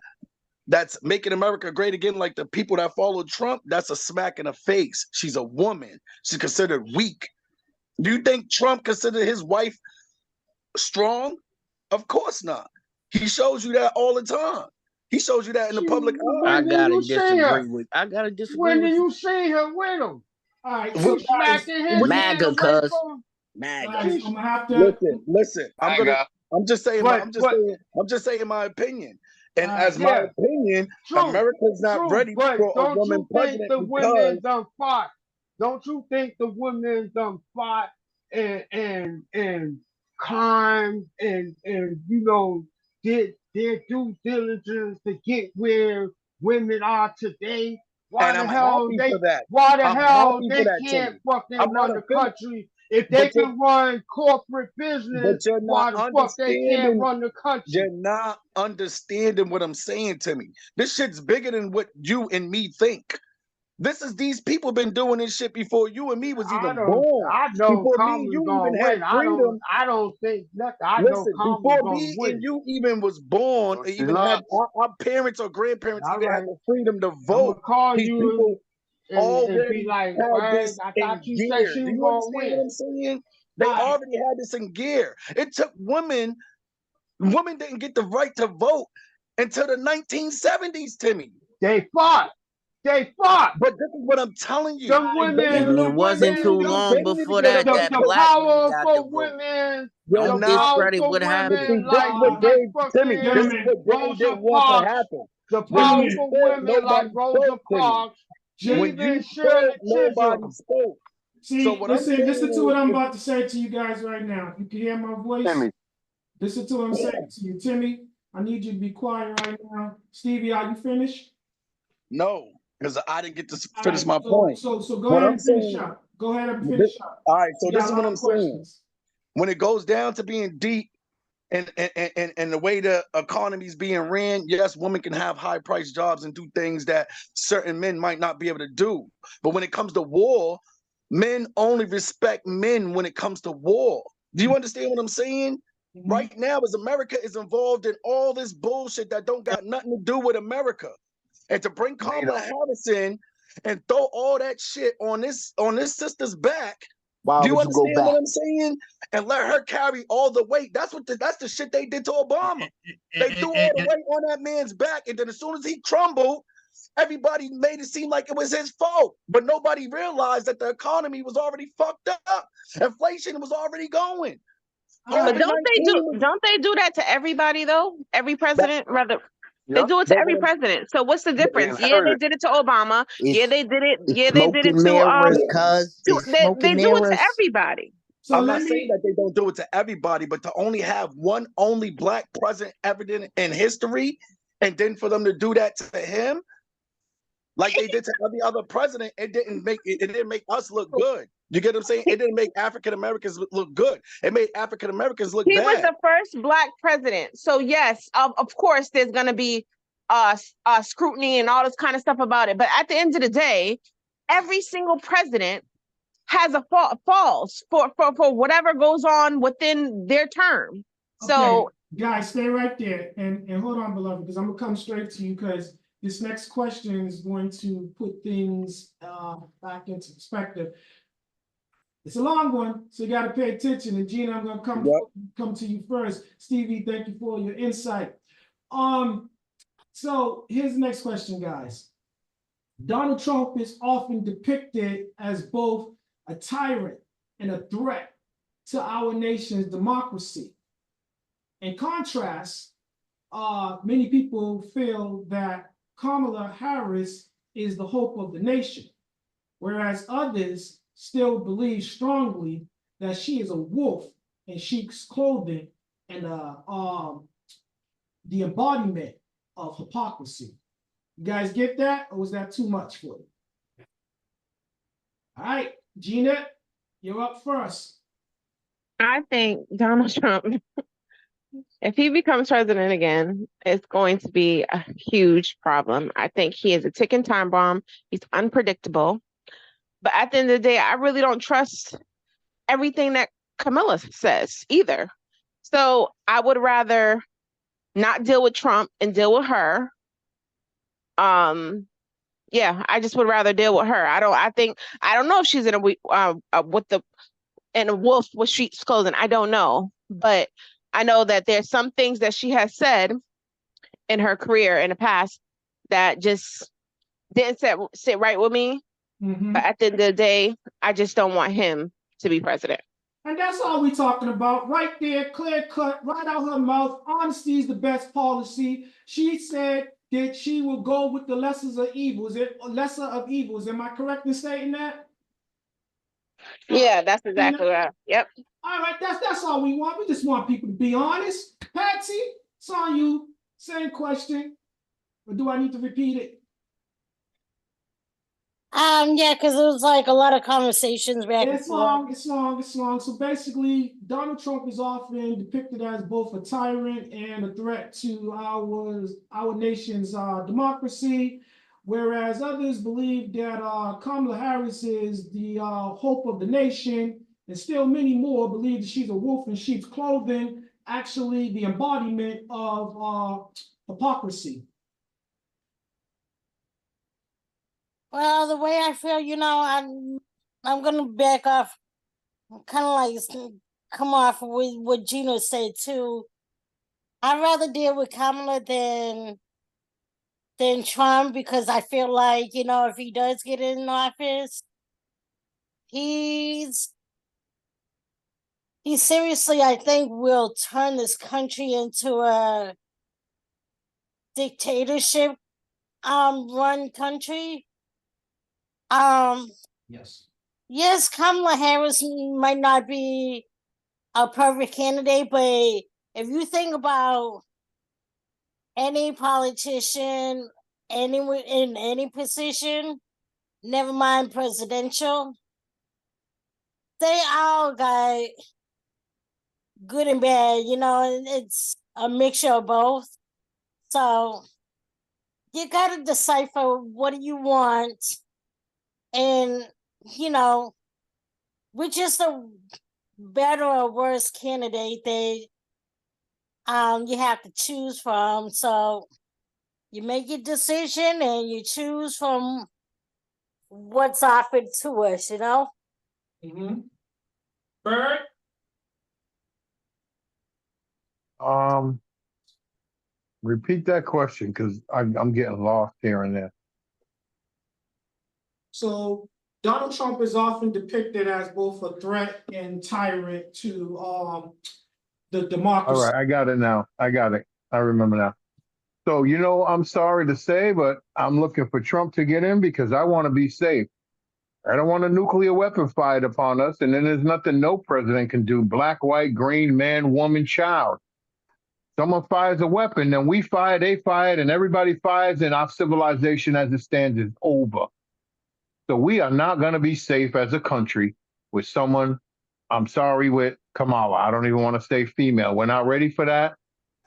[SPEAKER 8] that's making America great again, like the people that follow Trump, that's a smack in the face. She's a woman. She's considered weak. Do you think Trump considered his wife strong? Of course not. He shows you that all the time. He shows you that in the public eye.
[SPEAKER 4] I
[SPEAKER 3] When did
[SPEAKER 4] gotta
[SPEAKER 3] you see her?
[SPEAKER 4] disagree with. I gotta disagree
[SPEAKER 3] When did
[SPEAKER 4] with you.
[SPEAKER 3] you see her with him?
[SPEAKER 2] All right,
[SPEAKER 8] Well,
[SPEAKER 2] so
[SPEAKER 3] She
[SPEAKER 2] guys,
[SPEAKER 3] smacking his hand
[SPEAKER 4] MAGA,
[SPEAKER 3] away
[SPEAKER 4] cuz.
[SPEAKER 3] from him.
[SPEAKER 4] MAGA.
[SPEAKER 2] guys,
[SPEAKER 3] She's,
[SPEAKER 2] I'm gonna have to.
[SPEAKER 8] listen. I'm just saying
[SPEAKER 3] but
[SPEAKER 8] I'm just saying my opinion. And
[SPEAKER 2] All
[SPEAKER 8] as
[SPEAKER 2] right,
[SPEAKER 8] my
[SPEAKER 3] yeah,
[SPEAKER 8] opinion,
[SPEAKER 3] true,
[SPEAKER 8] America's not
[SPEAKER 3] true.
[SPEAKER 8] ready
[SPEAKER 3] But
[SPEAKER 8] for a
[SPEAKER 3] don't
[SPEAKER 8] woman
[SPEAKER 3] you think
[SPEAKER 8] president
[SPEAKER 3] the women
[SPEAKER 8] because
[SPEAKER 3] done fought? Don't you think the women done fought and climbed and you know did their due diligence to get where women are today?
[SPEAKER 8] and I'm happy for that.
[SPEAKER 3] Why the
[SPEAKER 8] I'm
[SPEAKER 3] hell
[SPEAKER 8] happy for
[SPEAKER 3] they
[SPEAKER 8] that,
[SPEAKER 3] can't
[SPEAKER 8] Timmy.
[SPEAKER 3] fucking
[SPEAKER 8] I'm not
[SPEAKER 3] run the
[SPEAKER 8] offended,
[SPEAKER 3] country? If
[SPEAKER 8] but
[SPEAKER 3] they can run corporate business,
[SPEAKER 8] you're not
[SPEAKER 3] why the fuck they can't
[SPEAKER 8] understanding.
[SPEAKER 3] run the country?
[SPEAKER 8] You're not understanding what I'm saying, Timmy. This shit's bigger than what you and me think. These people been doing this shit before you and me was even born.
[SPEAKER 3] I know
[SPEAKER 8] Before me and
[SPEAKER 3] Kamala's
[SPEAKER 8] you
[SPEAKER 3] gonna
[SPEAKER 8] even had
[SPEAKER 3] win.
[SPEAKER 8] freedom.
[SPEAKER 3] I don't think nothing. I know
[SPEAKER 8] Listen,
[SPEAKER 3] Kamala's
[SPEAKER 8] before
[SPEAKER 3] gonna
[SPEAKER 8] me and
[SPEAKER 3] win.
[SPEAKER 8] you even was born,
[SPEAKER 10] So
[SPEAKER 8] or
[SPEAKER 10] she
[SPEAKER 8] even had
[SPEAKER 10] lost.
[SPEAKER 8] our parents or grandparents
[SPEAKER 3] All
[SPEAKER 8] even had
[SPEAKER 3] right.
[SPEAKER 8] the freedom to
[SPEAKER 3] I'm gonna
[SPEAKER 8] vote,
[SPEAKER 3] call
[SPEAKER 8] these
[SPEAKER 3] you
[SPEAKER 8] people
[SPEAKER 3] and be
[SPEAKER 8] already
[SPEAKER 3] like,
[SPEAKER 8] had
[SPEAKER 3] what?
[SPEAKER 8] this
[SPEAKER 3] I
[SPEAKER 8] in
[SPEAKER 3] thought you said
[SPEAKER 8] gear.
[SPEAKER 3] she
[SPEAKER 8] Do
[SPEAKER 3] was
[SPEAKER 8] you
[SPEAKER 3] gonna
[SPEAKER 8] understand what
[SPEAKER 3] win.
[SPEAKER 8] I'm saying?
[SPEAKER 2] all
[SPEAKER 8] They
[SPEAKER 2] right.
[SPEAKER 8] already had this in gear. It took women didn't get the right to vote until the 1970s, Timmy.
[SPEAKER 3] They fought. They fought.
[SPEAKER 8] But this is what I'm telling you.
[SPEAKER 3] Them
[SPEAKER 2] Give it
[SPEAKER 4] And
[SPEAKER 3] women,
[SPEAKER 4] it
[SPEAKER 2] up.
[SPEAKER 4] wasn't too
[SPEAKER 8] They
[SPEAKER 4] long
[SPEAKER 8] need to
[SPEAKER 4] before
[SPEAKER 8] get a
[SPEAKER 4] that
[SPEAKER 8] right
[SPEAKER 4] that
[SPEAKER 3] the
[SPEAKER 8] to.
[SPEAKER 4] black men got the
[SPEAKER 3] powerful
[SPEAKER 4] vote.
[SPEAKER 3] women,
[SPEAKER 8] You're
[SPEAKER 3] the
[SPEAKER 4] Don't
[SPEAKER 8] not.
[SPEAKER 4] discredit
[SPEAKER 3] powerful
[SPEAKER 4] what
[SPEAKER 8] But
[SPEAKER 4] happened.
[SPEAKER 8] see,
[SPEAKER 3] women
[SPEAKER 8] this is what
[SPEAKER 3] like
[SPEAKER 8] Timmy,
[SPEAKER 2] Give
[SPEAKER 8] this
[SPEAKER 2] a
[SPEAKER 3] fucking
[SPEAKER 8] is
[SPEAKER 2] minute.
[SPEAKER 8] what Dave
[SPEAKER 3] Rosa
[SPEAKER 8] didn't want to
[SPEAKER 3] Parks,
[SPEAKER 8] happen.
[SPEAKER 3] the
[SPEAKER 8] When
[SPEAKER 2] Give a
[SPEAKER 8] you
[SPEAKER 2] minute.
[SPEAKER 3] powerful
[SPEAKER 8] spoke,
[SPEAKER 3] women like
[SPEAKER 8] nobody
[SPEAKER 3] Rosa
[SPEAKER 8] spoke, Timmy.
[SPEAKER 3] Parks,
[SPEAKER 8] When
[SPEAKER 3] even
[SPEAKER 8] you spoke,
[SPEAKER 3] Shirley
[SPEAKER 8] nobody
[SPEAKER 3] Chisholm.
[SPEAKER 8] spoke. So
[SPEAKER 2] See,
[SPEAKER 8] what I'm
[SPEAKER 2] listen to
[SPEAKER 8] saying
[SPEAKER 2] what I'm
[SPEAKER 8] is,
[SPEAKER 2] about to say to you guys right now. You can hear my voice.
[SPEAKER 10] Timmy.
[SPEAKER 2] Listen to what I'm saying to you, Timmy. I need you to be quiet right now. Stevie, are you finished?
[SPEAKER 8] no, because I didn't get to
[SPEAKER 2] All
[SPEAKER 8] finish
[SPEAKER 2] right.
[SPEAKER 8] my point.
[SPEAKER 2] So go
[SPEAKER 8] What
[SPEAKER 2] ahead
[SPEAKER 8] I'm
[SPEAKER 2] and finish
[SPEAKER 8] saying,
[SPEAKER 2] up. Go ahead and finish up.
[SPEAKER 8] all right, so
[SPEAKER 2] You
[SPEAKER 8] this
[SPEAKER 2] got
[SPEAKER 8] is
[SPEAKER 2] a
[SPEAKER 8] what
[SPEAKER 2] lot
[SPEAKER 8] I'm
[SPEAKER 2] of
[SPEAKER 8] saying.
[SPEAKER 2] questions.
[SPEAKER 8] When it goes down to being deep and the way the economy's being ran, yes, women can have high priced jobs and do things that certain men might not be able to do. But when it comes to war, men only respect men when it comes to war. Do you understand what I'm saying? Right now, as America is involved in all this bullshit that don't got nothing to do with America. And to bring Kamala Harris in and throw all that shit on this sister's back.
[SPEAKER 4] Why
[SPEAKER 8] Do you
[SPEAKER 4] would you go
[SPEAKER 8] understand what
[SPEAKER 4] back?
[SPEAKER 8] I'm saying? And let her carry all the weight. That's the shit they did to Obama. They threw all the weight on that man's back, and then as soon as he crumbled, everybody made it seem like it was his fault. But nobody realized that the economy was already fucked up. Inflation was already going.
[SPEAKER 6] But
[SPEAKER 8] COVID-19
[SPEAKER 6] don't they do that to everybody though? Every president, rather they
[SPEAKER 10] Yep.
[SPEAKER 6] do it to
[SPEAKER 8] but
[SPEAKER 6] every president. So what's the
[SPEAKER 10] They
[SPEAKER 6] difference? Yeah, they
[SPEAKER 10] inherited.
[SPEAKER 6] did it to Obama. Yeah,
[SPEAKER 4] It's
[SPEAKER 6] they did it.
[SPEAKER 4] it's
[SPEAKER 6] Yeah, they
[SPEAKER 4] smoke
[SPEAKER 6] did it
[SPEAKER 4] and mirrors, cuz.
[SPEAKER 6] to
[SPEAKER 4] It's smoke
[SPEAKER 6] they
[SPEAKER 4] and
[SPEAKER 6] do it to
[SPEAKER 4] mirrors.
[SPEAKER 6] everybody.
[SPEAKER 2] So
[SPEAKER 8] I'm
[SPEAKER 2] let
[SPEAKER 8] not saying
[SPEAKER 2] me.
[SPEAKER 8] that they don't do it to everybody, but to only have one only black president ever in history, and then for them to do that to him, like they did to every other president, it didn't make us look good. You get what I'm saying? It didn't make African Americans look good. It made African Americans look
[SPEAKER 6] He was
[SPEAKER 8] bad.
[SPEAKER 6] the first black president. So yes, of course, there's gonna be scrutiny and all this kind of stuff about it. But at the end of the day, every single president has a falls for whatever goes on within their term.
[SPEAKER 2] Okay,
[SPEAKER 6] So
[SPEAKER 2] guys, stay right there and hold on, beloved, because I'm gonna come straight to you because this next question is going to put things back into perspective. It's a long one, so you got to pay attention. And Gina, I'm gonna come to you first. Stevie, thank you for your insight. So here's the next question, guys. Donald Trump is often depicted as both a tyrant and a threat to our nation's democracy. In contrast, many people feel that Kamala Harris is the hope of the nation, whereas others still believe strongly that she is a wolf in sheep's clothing and the embodiment of hypocrisy. You guys get that, or was that too much for you? All right, Gina, you're up first.
[SPEAKER 6] I think Donald Trump, if he becomes president again, it's going to be a huge problem. I think he is a ticking time bomb. He's unpredictable. But at the end of the day, I really don't trust everything that Camilla says either. So I would rather not deal with Trump and deal with her. Yeah, I just would rather deal with her. I don't know if she's in a wolf with sheep's clothing. I don't know, but I know that there's some things that she has said in her career in the past that just didn't sit right with me.
[SPEAKER 2] Mm-hmm.
[SPEAKER 6] But at the end of the day, I just don't want him to be president.
[SPEAKER 2] And that's all we're talking about. Right there, clear cut, right out her mouth. Honesty is the best policy. She said that she will go with the lesser of evils. Lesser of evils. Am I correct in stating that?
[SPEAKER 6] Yeah, that's exactly right. Yep.
[SPEAKER 2] All right, that's all we want. We just want people to be honest. Patsy, it's on you. Same question. Or do I need to repeat it?
[SPEAKER 9] Yeah, because it was like a lot of conversations back and
[SPEAKER 2] It's
[SPEAKER 9] forth.
[SPEAKER 2] long. So basically, Donald Trump is often depicted as both a tyrant and a threat to our nation's democracy, whereas others believe that Kamala Harris is the hope of the nation, and still many more believe that she's a wolf in sheep's clothing, actually the embodiment of hypocrisy.
[SPEAKER 9] Well, the way I feel, I'm gonna back off, kind of like come off with what Gino said too. I'd rather deal with Kamala than Trump, because I feel like, if he does get in office, he seriously, I think, will turn this country into a dictatorship run country.
[SPEAKER 2] Yes.
[SPEAKER 9] Yes, Kamala Harris might not be a perfect candidate, but if you think about any politician, in any position, never mind presidential, they all got good and bad. It's a mixture of both. So you got to decipher what do you want, and which is the better or worse candidate that you have to choose from. So you make your decision and you choose from what's offered to us,
[SPEAKER 2] Mm-hmm. Bird?
[SPEAKER 10] Repeat that question, because I'm getting lost here and there.
[SPEAKER 2] So Donald Trump is often depicted as both a threat and tyrant to the
[SPEAKER 10] All
[SPEAKER 2] democracy.
[SPEAKER 10] right, I got it now. I got it. I remember now. So, I'm sorry to say, but I'm looking for Trump to get in because I want to be safe. I don't want a nuclear weapon fired upon us, and then there's nothing no president can do. Black, white, green, man, woman, child. Someone fires a weapon, then we fire, they fire, and everybody fires, and our civilization as it stands is over. So we are not going to be safe as a country with someone, I'm sorry, with Kamala. I don't even want to say female. We're not ready for that.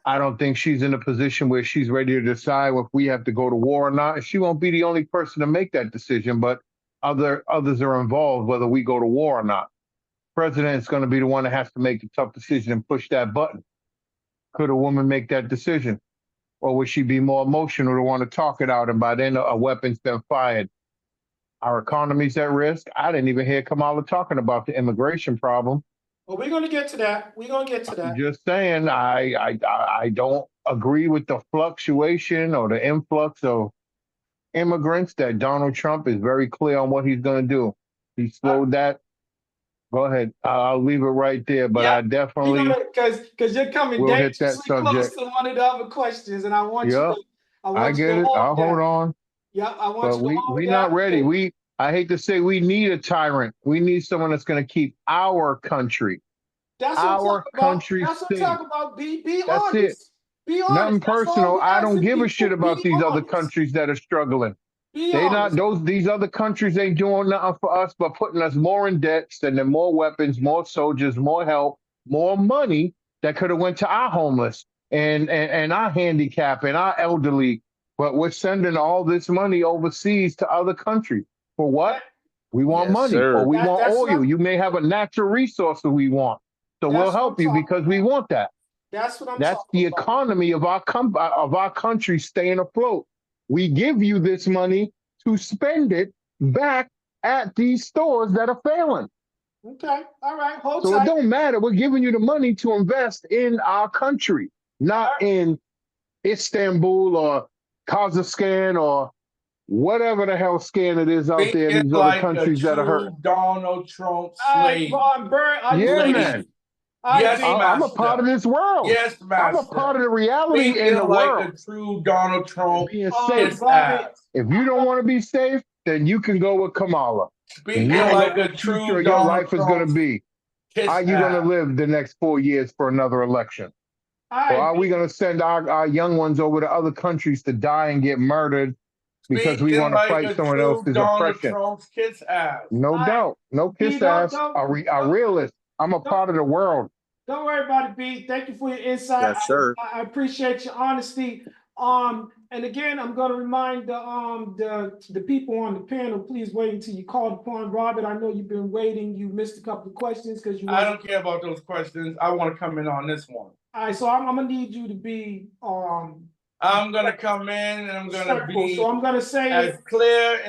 [SPEAKER 10] I don't think she's in a position where she's ready to decide if we have to go to war or not. And she won't be the only person to make that decision, but others are involved, whether we go to war or not. President is going to be the one that has to make the tough decision and push that button. Could a woman make that decision? Or would she be more emotional to want to talk it out, and by then a weapon's been fired? Our economy's at risk. I didn't even hear Kamala talking about the immigration problem.
[SPEAKER 2] Well, we're going to get to that.
[SPEAKER 10] I'm just saying, I don't agree with the fluctuation or the influx of immigrants that Donald Trump is very clear on what he's going to do. He slowed that Go ahead. I'll leave it right there, but I definitely
[SPEAKER 2] because you're coming
[SPEAKER 10] will hit that
[SPEAKER 2] dangerously close
[SPEAKER 10] subject.
[SPEAKER 2] to one of the other questions, and I want you
[SPEAKER 10] Yeah,
[SPEAKER 2] to, I
[SPEAKER 10] I
[SPEAKER 2] want you
[SPEAKER 10] get
[SPEAKER 2] to
[SPEAKER 10] it.
[SPEAKER 2] hold
[SPEAKER 10] I'll hold
[SPEAKER 2] that.
[SPEAKER 10] on.
[SPEAKER 2] Yeah, I want
[SPEAKER 10] But
[SPEAKER 2] you to hold
[SPEAKER 10] we not
[SPEAKER 2] that.
[SPEAKER 10] ready. I hate to say we need a tyrant. We need someone that's going to keep our country,
[SPEAKER 2] That's what I'm
[SPEAKER 10] our
[SPEAKER 2] talking about.
[SPEAKER 10] country
[SPEAKER 2] That's what I'm
[SPEAKER 10] safe.
[SPEAKER 2] talking about. Be
[SPEAKER 10] That's it.
[SPEAKER 2] honest. Be
[SPEAKER 10] Nothing
[SPEAKER 2] honest. That's all
[SPEAKER 10] personal.
[SPEAKER 2] we
[SPEAKER 10] I don't
[SPEAKER 2] asking
[SPEAKER 10] give a shit
[SPEAKER 2] people.
[SPEAKER 10] about
[SPEAKER 2] Be
[SPEAKER 10] these other
[SPEAKER 2] honest.
[SPEAKER 10] countries that are struggling.
[SPEAKER 2] Be
[SPEAKER 10] They not
[SPEAKER 2] honest.
[SPEAKER 10] these other countries ain't doing nothing for us but putting us more in debt, sending more weapons, more soldiers, more help, more money that could have went to our homeless and our handicap and our elderly. But we're sending all this money overseas to other countries. For what? We want
[SPEAKER 8] Yes,
[SPEAKER 10] money or
[SPEAKER 8] sir.
[SPEAKER 10] we want
[SPEAKER 2] That's
[SPEAKER 10] oil.
[SPEAKER 2] what
[SPEAKER 10] You may have a natural resource that we want. So we'll
[SPEAKER 2] I'm
[SPEAKER 10] help you
[SPEAKER 2] talking
[SPEAKER 10] because we
[SPEAKER 2] about.
[SPEAKER 10] want that.
[SPEAKER 2] That's what I'm
[SPEAKER 10] That's
[SPEAKER 2] talking
[SPEAKER 10] the
[SPEAKER 2] about.
[SPEAKER 10] economy of our country staying afloat. We give you this money to spend it back at these stores that are failing.
[SPEAKER 2] Okay. All right. Hold
[SPEAKER 10] So it
[SPEAKER 2] tight.
[SPEAKER 10] don't matter. We're giving you the money to invest in our country, not in Istanbul or Kazakhstan or whatever the hell scan it is out there in
[SPEAKER 5] Speaking
[SPEAKER 10] these other
[SPEAKER 5] like a
[SPEAKER 10] countries that are hurting.
[SPEAKER 5] true Donald Trump
[SPEAKER 2] All right,
[SPEAKER 5] slave.
[SPEAKER 2] Bert, are you
[SPEAKER 10] Yeah,
[SPEAKER 2] finished?
[SPEAKER 5] Slave.
[SPEAKER 10] man.
[SPEAKER 2] All right,
[SPEAKER 5] Yes,
[SPEAKER 2] B.
[SPEAKER 10] I'm a part
[SPEAKER 5] master.
[SPEAKER 10] of this world.
[SPEAKER 5] Yes,
[SPEAKER 10] I'm a
[SPEAKER 5] master.
[SPEAKER 10] part of the reality in
[SPEAKER 5] Speaking
[SPEAKER 10] the
[SPEAKER 5] like
[SPEAKER 10] world.
[SPEAKER 5] a true Donald Trump,
[SPEAKER 10] Being safe.
[SPEAKER 5] his
[SPEAKER 2] Bobby,
[SPEAKER 5] ass.
[SPEAKER 10] If you don't want to be safe, then you can go with Kamala. And you
[SPEAKER 5] Speaking
[SPEAKER 10] don't know
[SPEAKER 5] like
[SPEAKER 10] what
[SPEAKER 5] a
[SPEAKER 10] the future
[SPEAKER 5] true
[SPEAKER 10] of your
[SPEAKER 5] Donald
[SPEAKER 10] life is going
[SPEAKER 5] Trump,
[SPEAKER 10] to be. How
[SPEAKER 5] his
[SPEAKER 10] are you going to
[SPEAKER 5] ass.
[SPEAKER 10] live the next 4 years for another election?
[SPEAKER 2] all
[SPEAKER 10] Or
[SPEAKER 2] right,
[SPEAKER 10] are we
[SPEAKER 2] B.
[SPEAKER 10] going to send our young ones over to other countries to die and get murdered because we
[SPEAKER 5] Speaking
[SPEAKER 10] want to
[SPEAKER 5] like
[SPEAKER 10] fight
[SPEAKER 5] a
[SPEAKER 10] someone
[SPEAKER 5] true
[SPEAKER 10] else's
[SPEAKER 5] Donald
[SPEAKER 10] oppression?
[SPEAKER 5] Trump's kiss ass.
[SPEAKER 10] No
[SPEAKER 2] All right,
[SPEAKER 10] doubt. No
[SPEAKER 2] B.
[SPEAKER 10] kiss ass. A realist. I'm a part of the world.
[SPEAKER 2] Don't worry about it, B. Thank you for your insight.
[SPEAKER 8] Yes, sir.
[SPEAKER 2] I appreciate your honesty. And again, I'm going to remind the people on the panel, please wait until you call upon Robert. I know you've been waiting. You missed a couple of questions because you.
[SPEAKER 5] I don't care about those questions. I want to come in on this one.
[SPEAKER 2] All right, so I'm gonna need you to be
[SPEAKER 5] I'm gonna come in and I'm gonna
[SPEAKER 2] respectful.
[SPEAKER 5] be
[SPEAKER 2] So I'm gonna say
[SPEAKER 5] as clear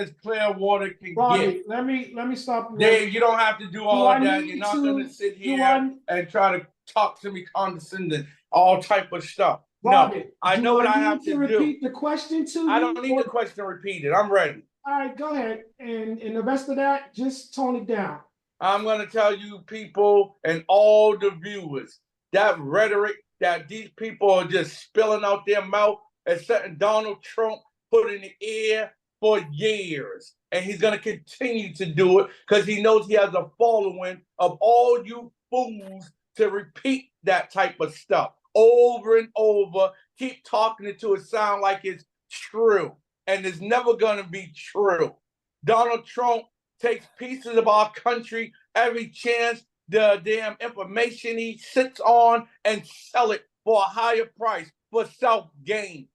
[SPEAKER 5] water can
[SPEAKER 2] Robbie,
[SPEAKER 5] get.
[SPEAKER 2] let me stop you.
[SPEAKER 5] Dave, you don't have to do all
[SPEAKER 2] I
[SPEAKER 5] of that.
[SPEAKER 2] need
[SPEAKER 5] You're not
[SPEAKER 2] to-
[SPEAKER 5] gonna sit
[SPEAKER 2] do
[SPEAKER 5] here
[SPEAKER 2] I-
[SPEAKER 5] and try to talk to me condescending, all type of stuff.
[SPEAKER 2] Robbie,
[SPEAKER 5] No, I know what I have
[SPEAKER 2] need
[SPEAKER 5] to
[SPEAKER 2] repeat
[SPEAKER 5] do.
[SPEAKER 2] the question to you?
[SPEAKER 5] I don't need the question repeated. I'm ready.
[SPEAKER 2] All right, go ahead. And the rest of that, just tone it down.
[SPEAKER 5] I'm going to tell you people and all the viewers that rhetoric that these people are just spilling out their mouth and setting Donald Trump put in the air for years. And he's going to continue to do it because he knows he has a following of all you fools to repeat that type of stuff over and over. Keep talking it to it sound like it's true. And it's never going to be true. Donald Trump takes pieces of our country every chance the damn information he sits on and sell it for a higher price for self-gain.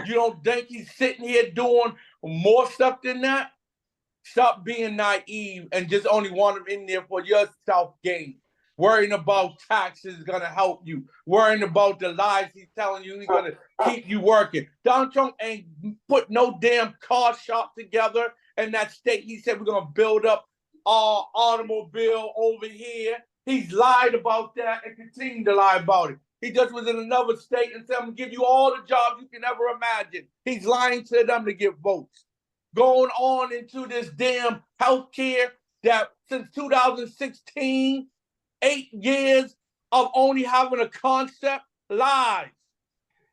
[SPEAKER 5] You don't think he's sitting here doing more stuff than that? Stop being naive and just only want him in there for your self-gain. Worrying about taxes is going to help you. Worrying about the lies he's telling you he's going to keep you working. Donald Trump ain't put no damn car shop together in that state. He said we're going to build up our automobile over here. He's lied about that and continued to lie about it. He just was in another state and said, I'm going to give you all the jobs you can ever imagine. He's lying to them to get votes. Going on into this damn healthcare that since 2016, 8 years of only having a concept, lies.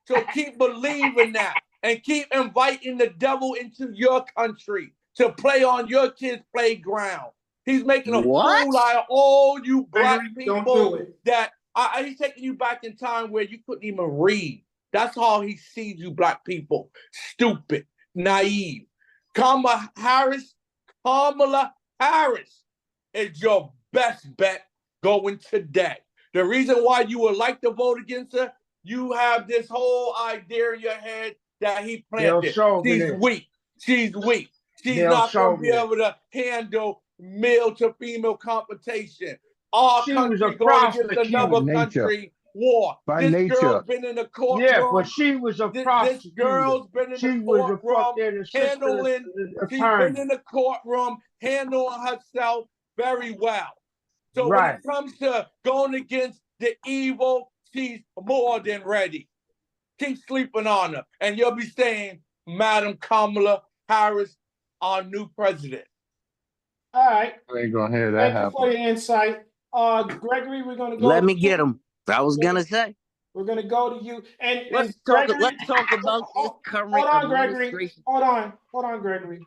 [SPEAKER 5] So keep believing that and keep inviting the devil into your country to play on your kids' playground. He's making a fool out of all you black people that he's taking you back in time where you couldn't even read. That's how he sees you black people. Stupid, naive. Kamala Harris is your best bet going today. The reason why you would like to vote against her, you have this whole idea in your head that he planted. She's weak. She's weak. She's not going to be able to handle male to female competition. Our country going against another country war. This girl's been in the courtroom.
[SPEAKER 3] Yeah, but she was a prostitute.
[SPEAKER 5] This girl's been in the courtroom handling. She's been in the courtroom handling herself very well. So when it comes to going against the evil, she's more than ready. Keep sleeping on her, and you'll be saying, Madam Kamala Harris, our new president.
[SPEAKER 2] All right.
[SPEAKER 10] I ain't gonna hear that
[SPEAKER 2] Thank you
[SPEAKER 10] happen.
[SPEAKER 2] for your insight. Gregory, we're gonna go.
[SPEAKER 4] Let me get him. I was gonna say.
[SPEAKER 2] We're gonna go to you. And
[SPEAKER 4] Let's
[SPEAKER 2] Gregory,
[SPEAKER 4] talk about this current
[SPEAKER 2] hold on, Gregory.
[SPEAKER 4] administration.
[SPEAKER 2] Hold on, Gregory.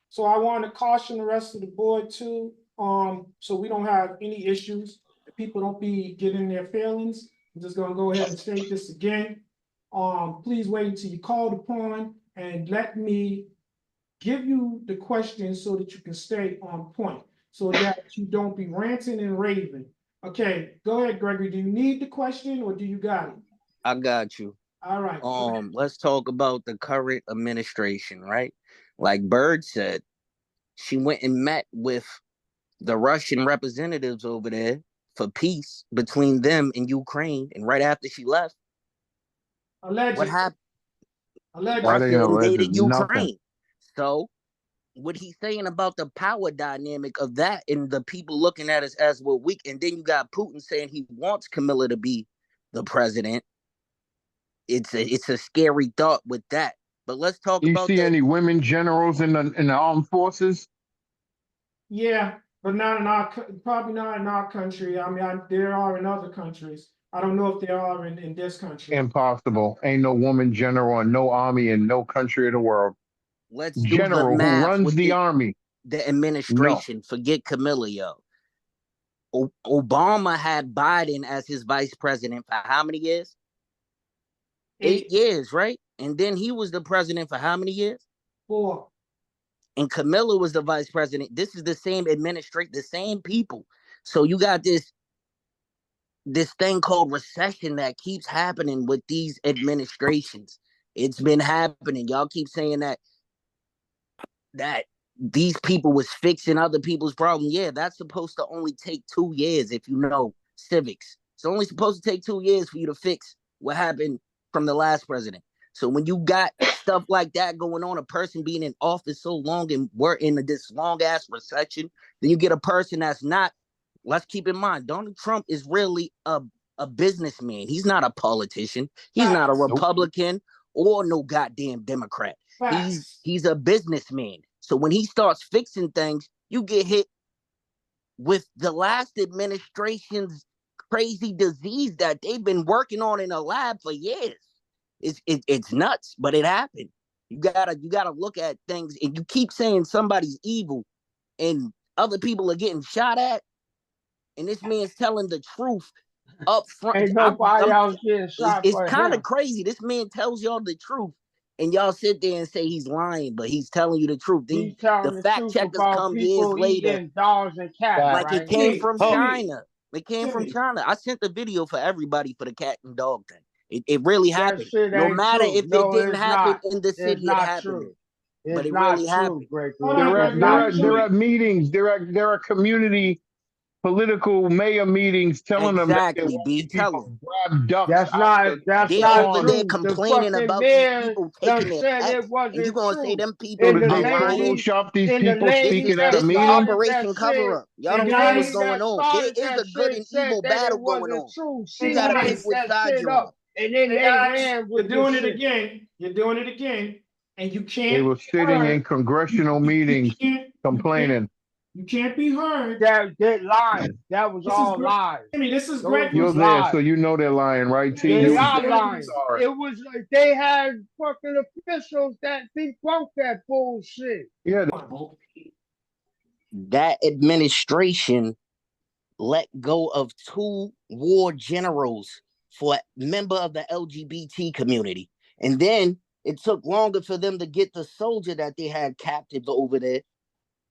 [SPEAKER 2] So I want to caution the rest of the board too, so we don't have any issues. People don't be getting their feelings. I'm just gonna go ahead and state this again. Please wait until you're called upon and let me give you the questions so that you can stay on point, so that you don't be ranting and raving. Okay, go ahead, Gregory. Do you need the question or do you got it?
[SPEAKER 4] I got you.
[SPEAKER 2] All right.
[SPEAKER 4] Let's talk about the current administration, right? Like Bird said, she went and met with the Russian representatives over there for peace between them and Ukraine. And right after she left, what happened?
[SPEAKER 10] That ain't
[SPEAKER 4] Russia
[SPEAKER 10] alleged
[SPEAKER 4] invaded
[SPEAKER 10] nothing.
[SPEAKER 4] Ukraine. So what he's saying about the power dynamic of that and the people looking at us as we're weak, and then you got Putin saying he wants Camilla to be the president. It's a scary thought with that. But let's talk
[SPEAKER 10] You
[SPEAKER 4] about
[SPEAKER 10] see any women generals in the armed forces?
[SPEAKER 2] Yeah, but not in our, probably not in our country. I mean, there are in other countries. I don't know if there are in this country.
[SPEAKER 10] Impossible. Ain't no woman general and no army in no country of the world.
[SPEAKER 4] Let's do the
[SPEAKER 10] General who
[SPEAKER 4] math
[SPEAKER 10] runs
[SPEAKER 4] with
[SPEAKER 10] the army.
[SPEAKER 4] the administration. Forget Camilla, yo. Obama had Biden as his vice president for how many years? 8 years, right? And then he was the president for how many years?
[SPEAKER 2] 4.
[SPEAKER 4] And Camilla was the vice president. This is the same administration, the same people. So you got this thing called recession that keeps happening with these administrations. It's been happening. Y'all keep saying that these people was fixing other people's problems. Yeah, that's supposed to only take 2 years if you know civics. It's only supposed to take 2 years for you to fix what happened from the last president. So when you got stuff like that going on, a person being in office so long and we're in this long ass recession, then you get a person that's not. Let's keep in mind, Donald Trump is really a businessman. He's not a politician. He's not a Republican or no goddamn Democrat. He's a businessman. So when he starts fixing things, you get hit with the last administration's crazy disease that they've been working on in a lab for years. It's nuts, but it happened. You gotta look at things, and you keep saying somebody's evil, and other people are getting shot at, and this man's telling the truth up front.
[SPEAKER 3] Ain't nobody else getting shot
[SPEAKER 4] It's
[SPEAKER 3] for
[SPEAKER 4] kind of
[SPEAKER 3] him.
[SPEAKER 4] crazy. This man tells y'all the truth, and y'all sit there and say he's lying, but he's telling you the truth.
[SPEAKER 3] He's
[SPEAKER 4] Then the
[SPEAKER 3] telling the
[SPEAKER 4] fact
[SPEAKER 3] truth
[SPEAKER 4] checkers
[SPEAKER 3] about
[SPEAKER 4] come years
[SPEAKER 3] people
[SPEAKER 4] later,
[SPEAKER 3] eating dogs and cats,
[SPEAKER 4] like
[SPEAKER 3] right?
[SPEAKER 4] it came from
[SPEAKER 2] Timmy.
[SPEAKER 4] China. It came from China. I sent the video for everybody for the cat and dog thing. It really
[SPEAKER 3] That
[SPEAKER 4] happened.
[SPEAKER 3] shit
[SPEAKER 4] No
[SPEAKER 3] ain't
[SPEAKER 4] matter
[SPEAKER 3] true.
[SPEAKER 4] if it
[SPEAKER 3] No,
[SPEAKER 4] didn't
[SPEAKER 3] it's
[SPEAKER 4] happen
[SPEAKER 3] not.
[SPEAKER 4] in the
[SPEAKER 3] It's
[SPEAKER 4] city, it
[SPEAKER 3] not
[SPEAKER 4] happened
[SPEAKER 3] true.
[SPEAKER 4] there. But
[SPEAKER 3] It's
[SPEAKER 4] it
[SPEAKER 3] not
[SPEAKER 4] really
[SPEAKER 3] true,
[SPEAKER 4] happened.
[SPEAKER 3] Gregory.
[SPEAKER 10] They're at meetings. They're at community political mayor meetings telling them that they
[SPEAKER 4] Exactly,
[SPEAKER 10] want
[SPEAKER 4] B. Tell
[SPEAKER 10] people
[SPEAKER 4] them.
[SPEAKER 10] to grab ducks
[SPEAKER 3] That's
[SPEAKER 10] out
[SPEAKER 3] not
[SPEAKER 10] the
[SPEAKER 4] They're over
[SPEAKER 10] pond.
[SPEAKER 4] there
[SPEAKER 3] true. The
[SPEAKER 4] complaining
[SPEAKER 3] fucking
[SPEAKER 4] about these
[SPEAKER 3] mayor
[SPEAKER 4] people
[SPEAKER 3] done
[SPEAKER 4] taking their
[SPEAKER 3] said it
[SPEAKER 4] pets, and you
[SPEAKER 3] wasn't
[SPEAKER 4] gonna say
[SPEAKER 3] true.
[SPEAKER 4] them people
[SPEAKER 10] So
[SPEAKER 3] And
[SPEAKER 10] did
[SPEAKER 3] the
[SPEAKER 10] they
[SPEAKER 4] are lying?
[SPEAKER 3] lady,
[SPEAKER 10] Photoshop these
[SPEAKER 3] and the
[SPEAKER 10] people
[SPEAKER 3] lady
[SPEAKER 10] speaking at a
[SPEAKER 3] that
[SPEAKER 4] This is
[SPEAKER 10] meeting?
[SPEAKER 3] started that
[SPEAKER 4] Operation
[SPEAKER 3] shit,
[SPEAKER 4] Cover Up. Y'all
[SPEAKER 3] the
[SPEAKER 4] don't see what's
[SPEAKER 3] lady
[SPEAKER 4] going
[SPEAKER 3] that
[SPEAKER 4] on. There
[SPEAKER 3] started
[SPEAKER 4] is
[SPEAKER 3] that
[SPEAKER 4] a good
[SPEAKER 3] shit
[SPEAKER 4] and
[SPEAKER 3] said
[SPEAKER 4] evil
[SPEAKER 3] that it
[SPEAKER 4] battle going
[SPEAKER 3] wasn't
[SPEAKER 4] on.
[SPEAKER 3] true.
[SPEAKER 4] You
[SPEAKER 3] She
[SPEAKER 4] gotta
[SPEAKER 3] made
[SPEAKER 4] pick which
[SPEAKER 3] that
[SPEAKER 4] side
[SPEAKER 3] shit
[SPEAKER 4] you're on.
[SPEAKER 3] up, and then
[SPEAKER 2] Hey
[SPEAKER 3] they
[SPEAKER 2] guys,
[SPEAKER 3] ran
[SPEAKER 2] you're
[SPEAKER 3] with the
[SPEAKER 2] doing it
[SPEAKER 3] shit.
[SPEAKER 2] again. You're doing it again, and you
[SPEAKER 10] They
[SPEAKER 2] can't
[SPEAKER 10] were
[SPEAKER 2] be
[SPEAKER 10] sitting in
[SPEAKER 2] heard.
[SPEAKER 10] congressional meetings complaining.
[SPEAKER 2] You can't be heard.
[SPEAKER 3] That lies. That was
[SPEAKER 2] This is
[SPEAKER 3] all lies.
[SPEAKER 2] Timmy. This is
[SPEAKER 3] Those
[SPEAKER 2] Gregory.
[SPEAKER 3] was
[SPEAKER 10] You're there, so
[SPEAKER 3] lies.
[SPEAKER 10] you know they're lying, right, T?
[SPEAKER 2] Timmy,
[SPEAKER 3] They
[SPEAKER 10] You
[SPEAKER 2] this
[SPEAKER 10] was
[SPEAKER 2] is
[SPEAKER 3] are
[SPEAKER 10] there, you
[SPEAKER 3] lying.
[SPEAKER 2] Gregory's.
[SPEAKER 10] saw it.
[SPEAKER 3] It was like they had fucking officials that debunked that bullshit.
[SPEAKER 10] Yeah,
[SPEAKER 4] That administration let go of 2 war generals for a member of the LGBT community. And then it took longer for them to get the soldier that they had captive over there.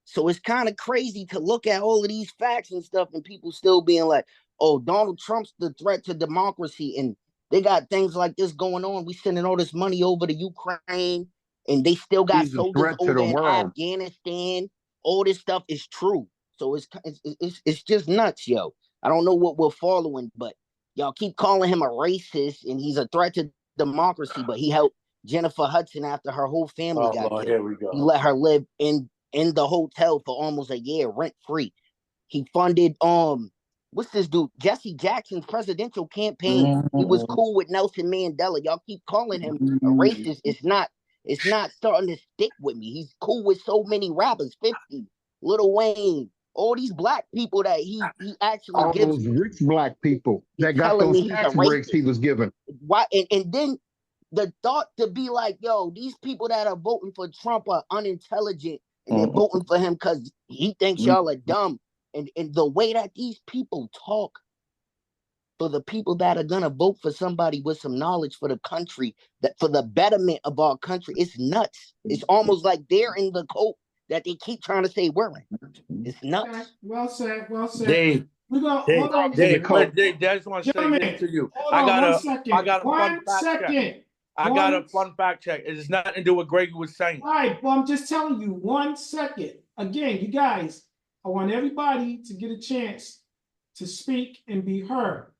[SPEAKER 4] So it's kind of crazy to look at all of these facts and stuff and people still being like, oh, Donald Trump's the threat to democracy. And they got things like this going on. We sending all this money over to Ukraine and they still got
[SPEAKER 10] he's a
[SPEAKER 4] soldiers
[SPEAKER 10] threat to
[SPEAKER 4] over
[SPEAKER 10] the
[SPEAKER 4] in
[SPEAKER 10] world.
[SPEAKER 4] Afghanistan. All this stuff is true. So it's just nuts, yo. I don't know what we're following, but y'all keep calling him a racist and he's a threat to democracy, but he helped Jennifer Hudson after her whole family got killed.
[SPEAKER 5] Here we go.
[SPEAKER 4] He let her live in the hotel for almost a year, rent free. He funded what's this dude? Jesse Jackson's presidential campaign. He was cool with Nelson Mandela. Y'all keep calling him a racist. It's not starting to stick with me. He's cool with so many rappers, 50. Lil Wayne, all these black people that he actually
[SPEAKER 10] All
[SPEAKER 4] gives
[SPEAKER 10] those rich black people
[SPEAKER 4] he
[SPEAKER 10] that got
[SPEAKER 4] telling me
[SPEAKER 10] those
[SPEAKER 4] he's a
[SPEAKER 10] tax breaks he
[SPEAKER 4] racist.
[SPEAKER 10] was given.
[SPEAKER 4] Why? And then the thought to be like, yo, these people that are voting for Trump are unintelligent and they're voting for him because he thinks y'all are dumb. And the way that these people talk for the people that are gonna vote for somebody with some knowledge for the country, that for the betterment of our country, it's nuts. It's almost like they're in the coat that they keep trying to say we're in. It's nuts.
[SPEAKER 2] Okay, well said, well said.
[SPEAKER 5] Dave,
[SPEAKER 2] We're gonna
[SPEAKER 5] Dave,
[SPEAKER 2] hold on,
[SPEAKER 5] Dave, I just want to say this
[SPEAKER 2] gentlemen.
[SPEAKER 5] to you.
[SPEAKER 2] Hold
[SPEAKER 5] I
[SPEAKER 2] on
[SPEAKER 5] got
[SPEAKER 2] 1 second.
[SPEAKER 5] a fun fact check. I got a fun fact check. It has nothing to do with Greg was saying.
[SPEAKER 2] All right, well, I'm just telling you, 1 second. Again, you guys, I want everybody to get a chance to speak and be heard.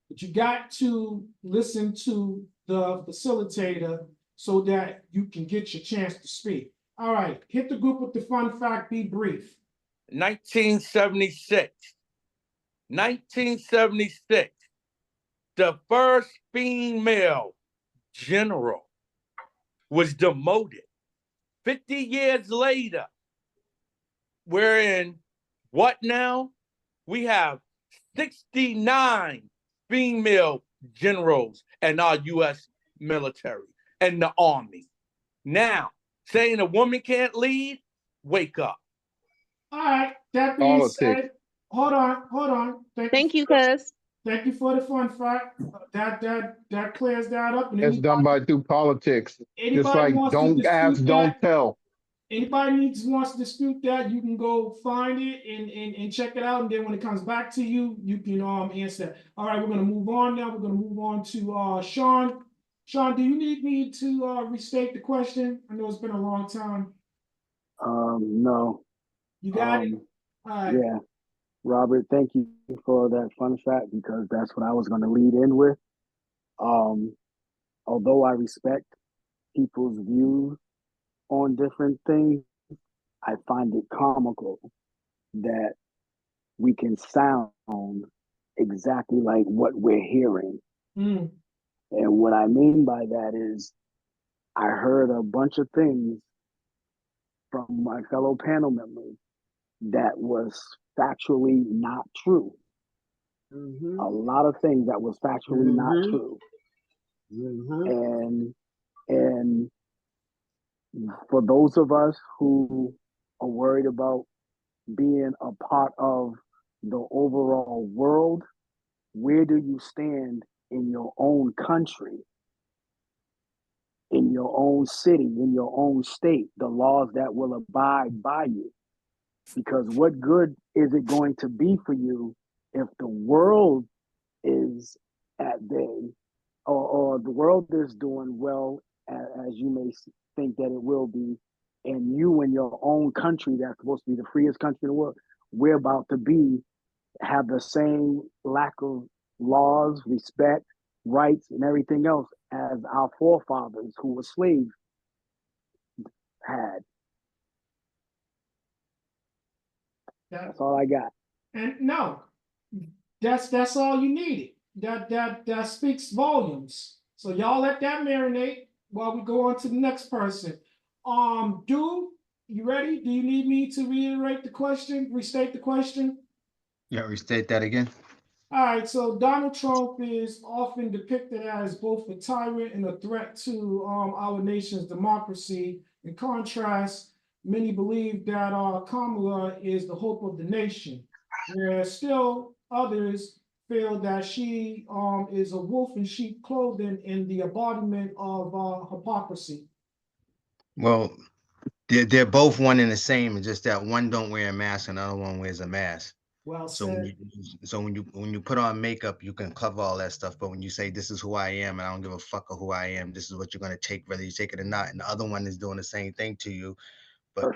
[SPEAKER 2] But you got to listen to the facilitator so that you can get your chance to speak. All right, hit the group with the fun fact, be brief.
[SPEAKER 5] 1976. 1976. The first female general was demoted. 50 years later, we're in what now? We have 69 female generals in our U.S. military and the Army. Now, saying a woman can't lead, wake up.
[SPEAKER 2] All right, that being
[SPEAKER 10] Politics.
[SPEAKER 2] said, hold on.
[SPEAKER 6] Thank you, cuz.
[SPEAKER 2] Thank you for the fun fact. That clears that up. And
[SPEAKER 10] That's done by through politics. Just
[SPEAKER 2] anybody
[SPEAKER 10] like
[SPEAKER 2] wants to
[SPEAKER 10] don't
[SPEAKER 2] dispute
[SPEAKER 10] ask, don't
[SPEAKER 2] that,
[SPEAKER 10] tell.
[SPEAKER 2] anybody wants to dispute that, you can go find it and check it out. And then when it comes back to you, you can answer that. All right, we're gonna move on now. We're gonna move on to Sean. Sean, do you need me to restate the question? I know it's been a long time.
[SPEAKER 7] No.
[SPEAKER 2] You got it? All right.
[SPEAKER 7] Yeah. Robert, thank you for that fun fact because that's what I was going to lead in with. Although I respect people's views on different things, I find it comical that we can sound exactly like what we're hearing.
[SPEAKER 2] Mm.
[SPEAKER 7] And what I mean by that is I heard a bunch of things from my fellow panel members that was factually not true. A lot of things that was factually not true. And for those of us who are worried about being a part of the overall world, where do you stand in your own country, in your own city, in your own state, the laws that will abide by you? Because what good is it going to be for you if the world is at bay or the world is doing well as you may think that it will be, and you in your own country that's supposed to be the freest country in the world, we're about to have the same lack of laws, respect, rights, and everything else as our forefathers who were slaves had. That's all I got.
[SPEAKER 2] And no, that's all you needed. That speaks volumes. So y'all let that marinate while we go on to the next person. Dude, you ready? Do you need me to reiterate the question, restate the question?
[SPEAKER 11] Yeah, restate that again.
[SPEAKER 2] All right, so Donald Trump is often depicted as both a tyrant and a threat to our nation's democracy. In contrast, many believe that Kamala is the hope of the nation, whereas still others feel that she is a wolf in sheep clothing in the embodiment of hypocrisy.
[SPEAKER 11] Well, they're both one and the same. It's just that one don't wear a mask and the other one wears a mask.
[SPEAKER 2] Well
[SPEAKER 11] So
[SPEAKER 2] said.
[SPEAKER 11] when you put on makeup, you can cover all that stuff. But when you say this is who I am and I don't give a fuck of who I am, this is what you're gonna take, whether you take it or not. And the other one is doing the same thing to you, but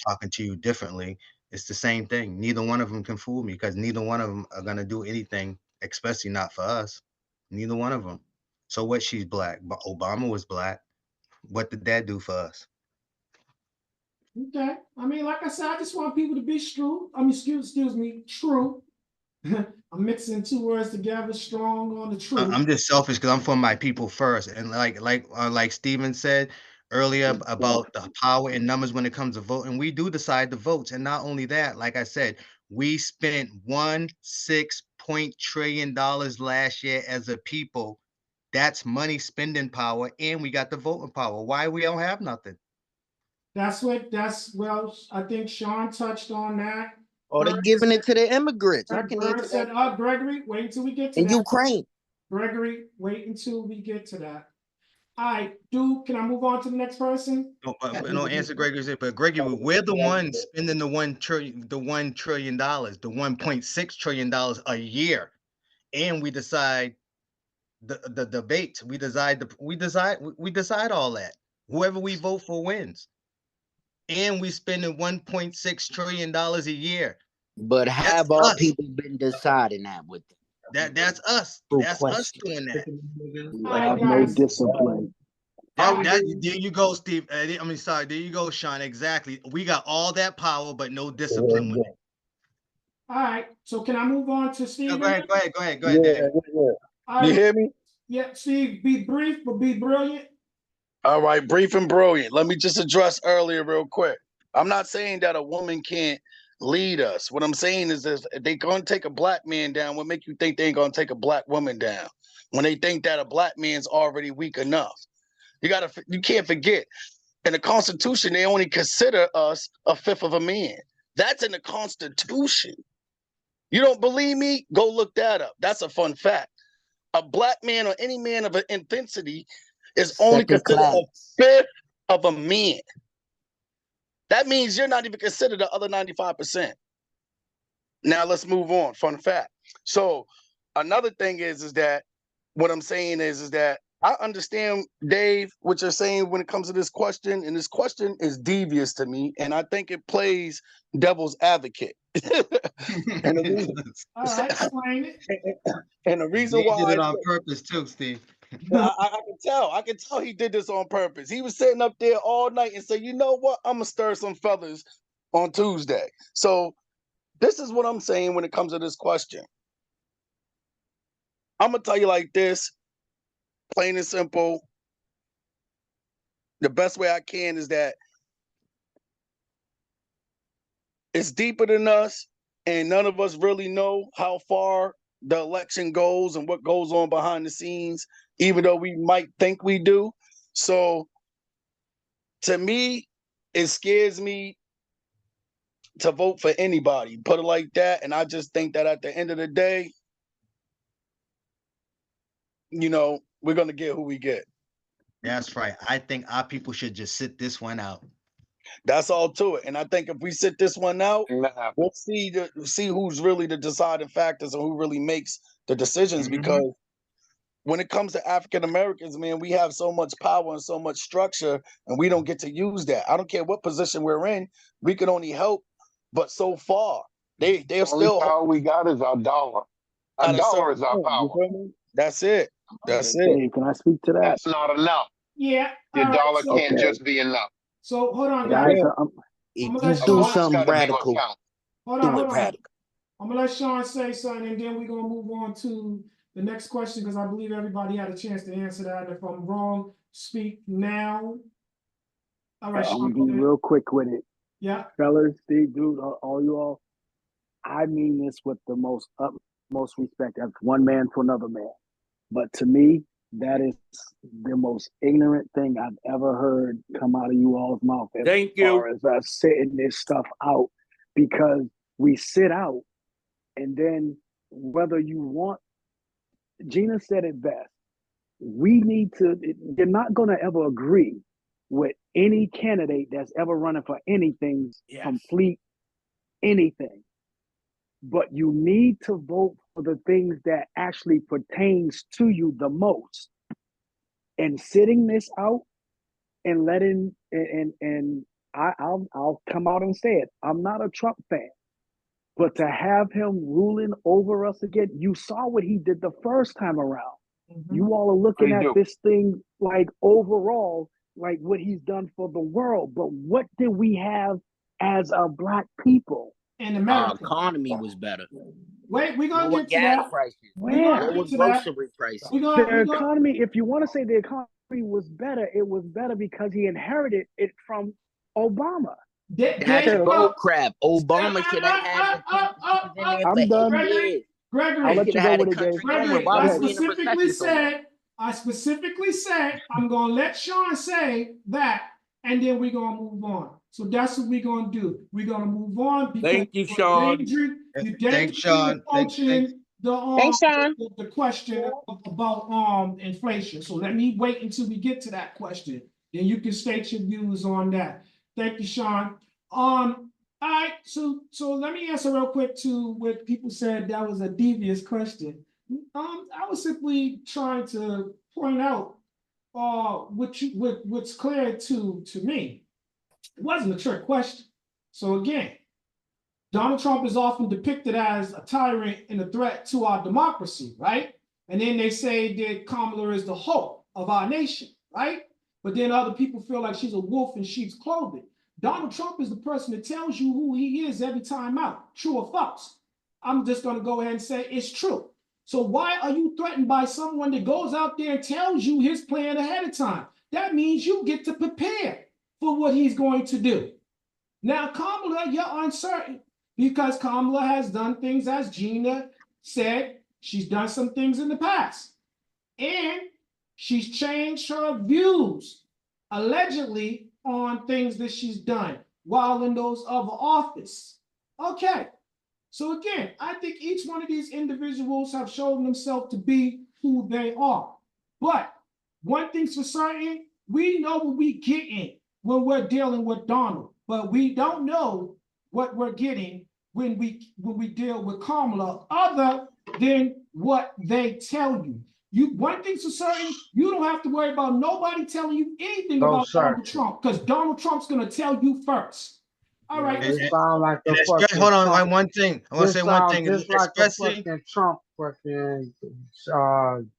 [SPEAKER 11] talking to you differently. It's the same thing. Neither one of them can fool me because neither one of them are gonna do anything, especially not for us. Neither one of them. So what? She's black, but Obama was black. What did that do for us?
[SPEAKER 2] Okay. I mean, like I said, I just want people to be true. I mean, excuse me, true. I'm mixing two words together, strong on the truth.
[SPEAKER 11] I'm just selfish because I'm for my people first, and like Steven said, earlier about the power and numbers when it comes to voting. We do decide the votes. And not only that, like I said, we spent $1.6 trillion last year as a people. That's money spending power, and we got the voting power. Why we don't have nothing?
[SPEAKER 2] Well, I think Sean touched on that.
[SPEAKER 4] Or they giving it to the immigrants. I can
[SPEAKER 2] Bird
[SPEAKER 4] answer
[SPEAKER 2] said,
[SPEAKER 4] that.
[SPEAKER 2] Gregory, wait until we get to
[SPEAKER 4] In
[SPEAKER 2] that.
[SPEAKER 4] Ukraine.
[SPEAKER 2] Gregory, wait until we get to that. All right, can I move on to the next person?
[SPEAKER 11] No, answer Gregory. But Gregory, we're the ones spending the $1 trillion, the $1.6 trillion a year, and we decide the debates. We decide all that. Whoever we vote for wins, and we spending $1.6 trillion a year.
[SPEAKER 4] But have all people been deciding that with them?
[SPEAKER 11] That's us. That's us doing that.
[SPEAKER 7] You have no discipline.
[SPEAKER 11] There you go, Steve. I mean, sorry. There you go, Sean. Exactly. We got all that power, but no discipline with it.
[SPEAKER 2] All right. So can I move on to Steve?
[SPEAKER 11] No, go ahead, David.
[SPEAKER 8] You hear me?
[SPEAKER 2] Yeah, Steve, be brief, but be brilliant.
[SPEAKER 8] All right, brief and brilliant. Let me just address earlier real quick. I'm not saying that a woman can't lead us. What I'm saying is if they're going to take a black man down, what make you think they ain't going to take a black woman down when they think that a black man's already weak enough? You can't forget, in the Constitution, they only consider us a fifth of a man. That's in the Constitution. You don't believe me? Go look that up. That's a fun fact. A black man or any man of an intensity is only considered a fifth of a man. That means you're not even considered the other 95%. Now let's move on. Fun fact. So another thing is that what I'm saying is that I understand, Dave, what you're saying when it comes to this question, and this question is devious to me, and I think it plays devil's advocate. And the reason why
[SPEAKER 11] did it on purpose too, Steve.
[SPEAKER 8] I can tell he did this on purpose. He was sitting up there all night and said, you know what? I'm gonna stir some feathers on Tuesday. So this is what I'm saying when it comes to this question. I'm gonna tell you like this, plain and simple. The best way I can is that it's deeper than us, and none of us really know how far the election goes and what goes on behind the scenes, even though we might think we do. So to me, it scares me to vote for anybody, put it like that. And I just think that at the end of the day, we're going to get who we get.
[SPEAKER 11] That's right. I think our people should just sit this one out.
[SPEAKER 8] That's all to it. And I think if we sit this one out, we'll see who's really the deciding factors and who really makes the decisions. Because when it comes to African Americans, man, we have so much power and so much structure, and we don't get to use that. I don't care what position we're in. We can only help, but so far, they're still.
[SPEAKER 10] Only power we got is our dollar. Our dollar is our power.
[SPEAKER 8] That's it. That's it.
[SPEAKER 7] Dave, can I speak to that?
[SPEAKER 10] That's not enough.
[SPEAKER 2] Yeah.
[SPEAKER 10] Your dollar can't just be enough.
[SPEAKER 2] So hold on, guys.
[SPEAKER 4] If you do something radical, do it radical.
[SPEAKER 2] I'm gonna let Sean say something, and then we're gonna move on to the next question because I believe everybody had a chance to answer that. If I'm wrong, speak now. All right, Sean,
[SPEAKER 7] I'm gonna be real quick with it.
[SPEAKER 2] Yeah,
[SPEAKER 7] fellas, Steve, dude, all you all. I mean this with the utmost respect. That's one man to another man. But to me, that is the most ignorant thing I've ever heard come out of you all's mouth.
[SPEAKER 5] Thank you.
[SPEAKER 7] As far as us sitting this stuff out, because we sit out, and then whether you want, Gina said it best. We need to. You're not going to ever agree with any candidate that's ever running for anything, complete anything. But you need to vote for the things that actually pertains to you the most. And sitting this out and letting and I'll come out and say it. I'm not a Trump fan, but to have him ruling over us again, you saw what he did the first time around. You all are looking at this thing like overall, like what he's done for the world. But what did we have as a black people?
[SPEAKER 2] In America,
[SPEAKER 4] our economy was better.
[SPEAKER 2] Wait, we're gonna get to
[SPEAKER 4] gas
[SPEAKER 2] that.
[SPEAKER 4] prices.
[SPEAKER 7] Where?
[SPEAKER 4] Grocery prices.
[SPEAKER 7] The economy, if you want to say the economy was better. It was better because he inherited it from Obama.
[SPEAKER 2] There
[SPEAKER 4] That's
[SPEAKER 2] you
[SPEAKER 4] bull
[SPEAKER 2] go.
[SPEAKER 4] crap. Obama should have had the Canidates in there for
[SPEAKER 7] I'm
[SPEAKER 4] 8
[SPEAKER 7] done.
[SPEAKER 4] years.
[SPEAKER 7] I'll
[SPEAKER 4] He
[SPEAKER 7] let
[SPEAKER 4] should
[SPEAKER 7] you
[SPEAKER 4] have
[SPEAKER 7] go
[SPEAKER 4] had the
[SPEAKER 7] with it, Dave.
[SPEAKER 4] country going.
[SPEAKER 2] Gregory,
[SPEAKER 4] Why
[SPEAKER 2] I
[SPEAKER 4] was we in a
[SPEAKER 2] specifically
[SPEAKER 4] recession so long?
[SPEAKER 2] said, I'm gonna let Sean say that, and then we're gonna move on. So that's what we're gonna do. We're gonna move on because
[SPEAKER 5] Thank you,
[SPEAKER 2] you're
[SPEAKER 5] Sean.
[SPEAKER 11] Thanks,
[SPEAKER 2] dangerously
[SPEAKER 11] Sean.
[SPEAKER 2] approaching
[SPEAKER 6] Thanks, Sean.
[SPEAKER 2] the question about inflation. So let me wait until we get to that question. Then you can state your views on that. Thank you, Sean. All right, so let me answer real quick to what people said that was a devious question. I was simply trying to point out what's clear to me. It wasn't a trick question. So again, Donald Trump is often depicted as a tyrant and a threat to our democracy, right? And then they say that Kamala is the hope of our nation, right? But then other people feel like she's a wolf in sheep's clothing. Donald Trump is the person that tells you who he is every time out, true or false. I'm just going to go ahead and say it's true. So why are you threatened by someone that goes out there and tells you his plan ahead of time? That means you get to prepare for what he's going to do. Now, Kamala, you're uncertain because Kamala has done things, as Gina said, she's done some things in the past. And she's changed her views, allegedly, on things that she's done while in those other office. Okay, so again, I think each one of these individuals have shown themselves to be who they are. But one thing's for certain, we know what we get in when we're dealing with Donald, but we don't know what we're getting when we deal with Kamala, other than what they tell you. One thing's for certain, you don't have to worry about nobody telling you anything about Donald Trump, because Donald Trump's gonna tell you first. All right.
[SPEAKER 3] This sound like the
[SPEAKER 11] And
[SPEAKER 3] fucking
[SPEAKER 11] hold on,
[SPEAKER 3] Trump.
[SPEAKER 11] one thing. I want to say one thing,
[SPEAKER 3] Just like the
[SPEAKER 11] especially.
[SPEAKER 3] fucking Trump fucking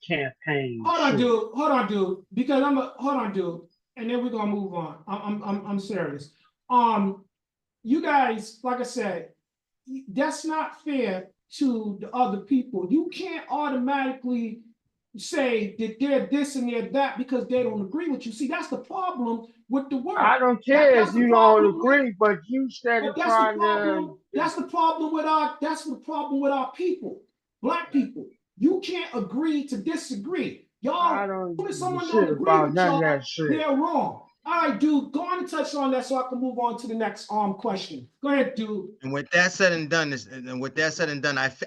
[SPEAKER 3] campaign.
[SPEAKER 2] Hold on,
[SPEAKER 3] shit.
[SPEAKER 2] dude. Hold on, dude. Because hold on, dude. And then we're gonna move on. I'm serious. You guys, like I said, that's not fair to the other people. You can't automatically say that they're this and they're that because they don't agree with you. See, that's the problem with the world.
[SPEAKER 3] I don't care
[SPEAKER 2] That's
[SPEAKER 3] if
[SPEAKER 2] the
[SPEAKER 3] you
[SPEAKER 2] problem
[SPEAKER 3] don't agree, but you started
[SPEAKER 2] But that's the
[SPEAKER 3] trying
[SPEAKER 2] problem.
[SPEAKER 3] to.
[SPEAKER 2] That's the problem with our people, Black people. You can't agree to disagree.
[SPEAKER 3] I
[SPEAKER 2] Y'all,
[SPEAKER 3] don't
[SPEAKER 2] when
[SPEAKER 3] give a
[SPEAKER 2] someone
[SPEAKER 3] shit
[SPEAKER 2] don't agree
[SPEAKER 3] about
[SPEAKER 2] with
[SPEAKER 3] none of
[SPEAKER 2] y'all,
[SPEAKER 3] that shit.
[SPEAKER 2] they're wrong. All right, dude, go on and touch on that so I can move on to the next question. Go ahead, dude.
[SPEAKER 11] And with that said and done,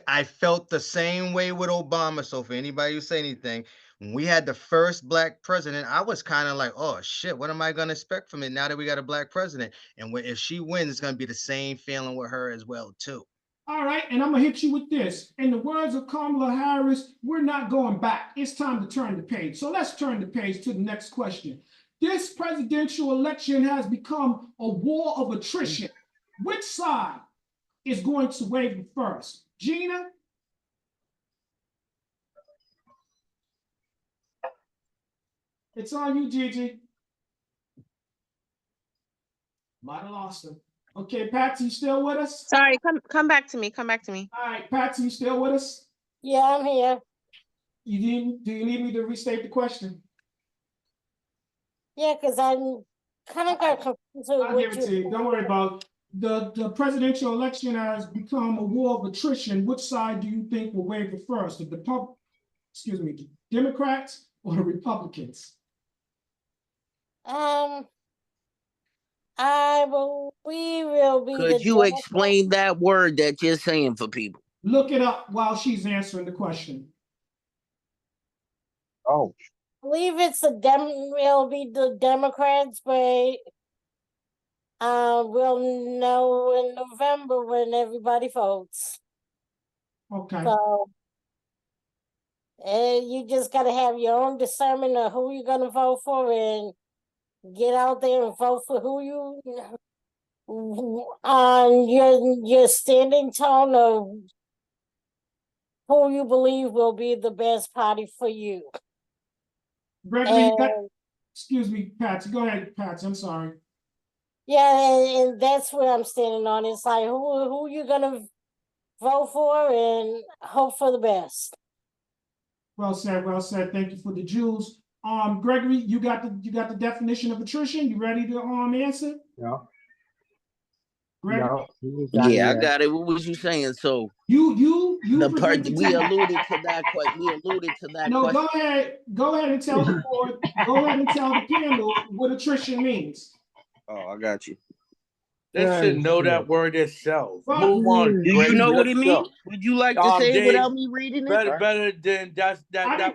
[SPEAKER 11] I felt the same way with Obama. So for anybody who say anything, when we had the first Black president, I was kind of like, oh shit, what am I gonna expect from it now that we got a Black president? And if she wins, it's gonna be the same feeling with her as well too.
[SPEAKER 2] All right, and I'm gonna hit you with this. In the words of Kamala Harris, we're not going back. It's time to turn the page. So let's turn the page to the next question. This presidential election has become a war of attrition. Which side is going to waver first? Gina? It's on you, Gigi. Might have lost him. Okay, Patsy, you still with us?
[SPEAKER 6] Sorry, come back to me. Come back to me.
[SPEAKER 2] All right, Patsy, you still with us?
[SPEAKER 9] Yeah, I'm here.
[SPEAKER 2] Do you need me to restate the question?
[SPEAKER 9] Yeah, because I'm kind of got confused with
[SPEAKER 2] I'll give it to you. Don't worry about it. The presidential election has become a war of attrition. Which side do you think will waver first? The Democrats or the Republicans?
[SPEAKER 9] I believe will be
[SPEAKER 4] Could you explain that word that you're saying for people?
[SPEAKER 2] Look it up while she's answering the question.
[SPEAKER 10] Oh,
[SPEAKER 9] I believe will be the Democrats, but we'll know in November when everybody votes.
[SPEAKER 2] Okay.
[SPEAKER 9] So you just got to have your own discernment of who you're going to vote for and get out there and vote for who you on your standing tone of who you believe will be the best party for you.
[SPEAKER 2] Gregory, excuse me, Patsy. Go ahead, Patsy. I'm sorry.
[SPEAKER 9] Yeah, and that's where I'm standing on. It's like who you're gonna vote for and hope for the best.
[SPEAKER 2] Well said, well said. Thank you for the Jews. Gregory, you got the definition of attrition. You ready to answer?
[SPEAKER 3] Yeah.
[SPEAKER 2] Gregory?
[SPEAKER 3] No, he was
[SPEAKER 4] Yeah, I
[SPEAKER 3] yet.
[SPEAKER 4] got it. What was you saying? So
[SPEAKER 2] You presented
[SPEAKER 4] we
[SPEAKER 2] to
[SPEAKER 4] alluded to that we alluded to that
[SPEAKER 2] No,
[SPEAKER 4] question.
[SPEAKER 2] go ahead and tell the board, go ahead and tell the panel what attrition means.
[SPEAKER 4] Oh, I got you.
[SPEAKER 5] They should know that word itself.
[SPEAKER 2] Well,
[SPEAKER 5] Move on,
[SPEAKER 4] Do you
[SPEAKER 5] Greg.
[SPEAKER 4] know what
[SPEAKER 5] Let's
[SPEAKER 4] it
[SPEAKER 5] go.
[SPEAKER 4] means? Would you like to say it
[SPEAKER 5] Dave,
[SPEAKER 4] without me reading it?
[SPEAKER 5] better than that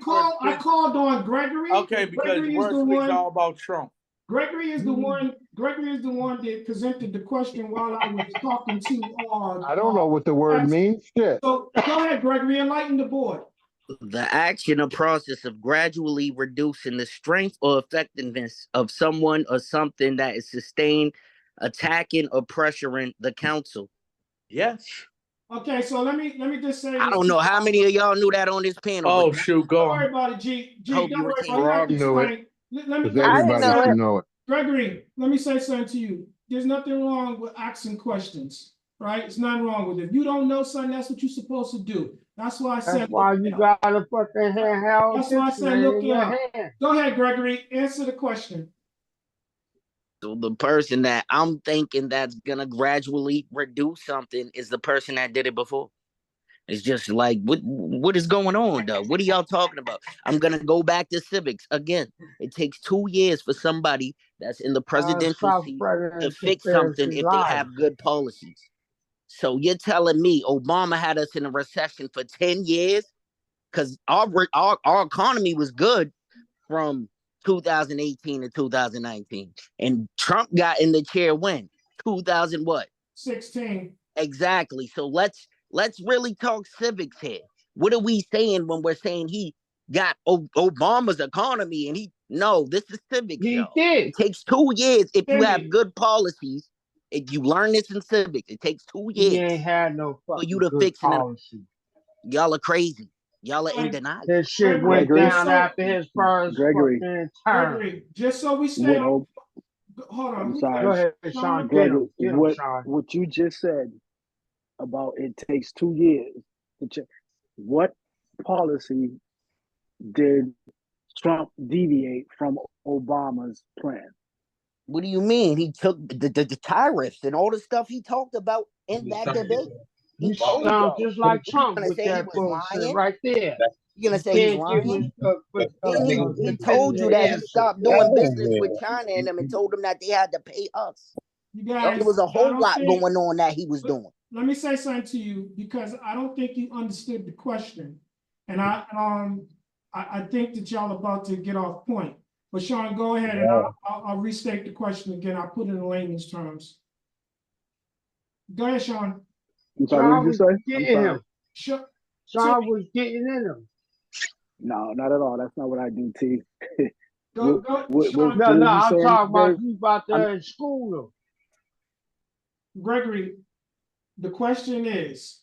[SPEAKER 5] word.
[SPEAKER 2] I called on Gregory.
[SPEAKER 5] Okay, because
[SPEAKER 2] Gregory is
[SPEAKER 5] word
[SPEAKER 2] the
[SPEAKER 5] speaks
[SPEAKER 2] one.
[SPEAKER 5] all about Trump.
[SPEAKER 2] Gregory is the one that presented the question while I was talking to
[SPEAKER 10] I don't know what the word means. Shit.
[SPEAKER 2] So go ahead, Gregory, enlighten the board.
[SPEAKER 4] The action or process of gradually reducing the strength or effectiveness of someone or something that is sustained, attacking or pressuring the council.
[SPEAKER 5] Yes.
[SPEAKER 2] Okay, so let me just say this.
[SPEAKER 4] I don't know how many of y'all knew that on this panel.
[SPEAKER 5] Oh shoot, go
[SPEAKER 2] Don't
[SPEAKER 5] on.
[SPEAKER 2] worry about it, G.
[SPEAKER 4] Hope
[SPEAKER 2] Don't
[SPEAKER 4] you
[SPEAKER 2] worry
[SPEAKER 4] retain
[SPEAKER 2] about it.
[SPEAKER 10] Rob knew it.
[SPEAKER 2] Let me
[SPEAKER 10] Because everybody
[SPEAKER 6] know
[SPEAKER 10] should
[SPEAKER 6] it.
[SPEAKER 10] know it.
[SPEAKER 2] Gregory, let me say something to you. There's nothing wrong with asking questions, right? It's nothing wrong with it. If you don't know something, that's what you're supposed to do. That's why I said.
[SPEAKER 3] That's why you got a fucking handheld.
[SPEAKER 2] That's why I said look
[SPEAKER 3] in
[SPEAKER 2] it
[SPEAKER 3] your
[SPEAKER 2] up.
[SPEAKER 3] hand.
[SPEAKER 2] Go ahead, Gregory. Answer the question.
[SPEAKER 4] So the person that I'm thinking that's gonna gradually reduce something is the person that did it before. It's just like what is going on though? What are y'all talking about? I'm gonna go back to civics again. It takes 2 years for somebody that's in the presidential
[SPEAKER 3] South
[SPEAKER 4] seat to
[SPEAKER 3] President
[SPEAKER 4] fix something
[SPEAKER 3] conspiracy
[SPEAKER 4] if they
[SPEAKER 3] lies.
[SPEAKER 4] have good policies. So you're telling me Obama had us in a recession for 10 years because our economy was good from 2018 to 2019, and Trump got in the chair when 2000 what
[SPEAKER 2] 16.
[SPEAKER 4] exactly. So let's really talk civics here. What are we saying when we're saying he got Obama's economy and this is civics,
[SPEAKER 3] He
[SPEAKER 4] y'all.
[SPEAKER 3] did.
[SPEAKER 4] It takes 2 years if you have
[SPEAKER 2] Timmy.
[SPEAKER 4] good policies. If you learn this in civics, it takes 2
[SPEAKER 3] He
[SPEAKER 4] years
[SPEAKER 3] ain't had no
[SPEAKER 4] for you
[SPEAKER 3] fucking
[SPEAKER 4] to
[SPEAKER 3] good
[SPEAKER 4] fix it.
[SPEAKER 3] policy.
[SPEAKER 4] Y'all are crazy. Y'all are in
[SPEAKER 2] Like,
[SPEAKER 4] denial.
[SPEAKER 3] His shit went
[SPEAKER 7] Gregory.
[SPEAKER 3] down after his first
[SPEAKER 7] Gregory.
[SPEAKER 3] fucking term.
[SPEAKER 2] Gregory, just so we stay on. Hold on.
[SPEAKER 7] I'm
[SPEAKER 2] Who's
[SPEAKER 7] sorry.
[SPEAKER 3] Go
[SPEAKER 2] that?
[SPEAKER 3] ahead, Sean.
[SPEAKER 7] Gregory,
[SPEAKER 3] Get him, Sean.
[SPEAKER 7] what you just said about it takes 2 years to check. What policy did Trump deviate from Obama's plan?
[SPEAKER 4] What do you mean? He took the tariffs and all the stuff he talked about in that debate.
[SPEAKER 3] You
[SPEAKER 4] He told
[SPEAKER 3] sound
[SPEAKER 4] y'all.
[SPEAKER 3] just like Trump
[SPEAKER 4] Gonna
[SPEAKER 3] with
[SPEAKER 4] say he
[SPEAKER 3] that
[SPEAKER 4] was
[SPEAKER 3] bullshit
[SPEAKER 4] lying?
[SPEAKER 3] right there.
[SPEAKER 4] You gonna
[SPEAKER 3] You
[SPEAKER 4] say he's
[SPEAKER 3] can't give
[SPEAKER 4] lying? He told you
[SPEAKER 3] definitive
[SPEAKER 4] that he
[SPEAKER 3] answer.
[SPEAKER 4] stopped doing business with China and them and told them that they had to pay us.
[SPEAKER 2] You guys,
[SPEAKER 4] There was a
[SPEAKER 2] I
[SPEAKER 4] whole
[SPEAKER 2] don't
[SPEAKER 4] lot
[SPEAKER 2] think-
[SPEAKER 4] going on that he was doing.
[SPEAKER 2] Let me say something to you because I don't think you understood the question, and I think that y'all about to get off point. But Sean, go ahead and I'll restate the question again. I'll put it in layman's terms. Go ahead, Sean.
[SPEAKER 7] I'm sorry, what did you say?
[SPEAKER 3] Getting him.
[SPEAKER 2] Sean
[SPEAKER 3] was getting in him.
[SPEAKER 7] No, not at all. That's not what I do, T.
[SPEAKER 2] Go, Sean.
[SPEAKER 3] No, I'm talking about you about to school him.
[SPEAKER 2] Gregory, the question is,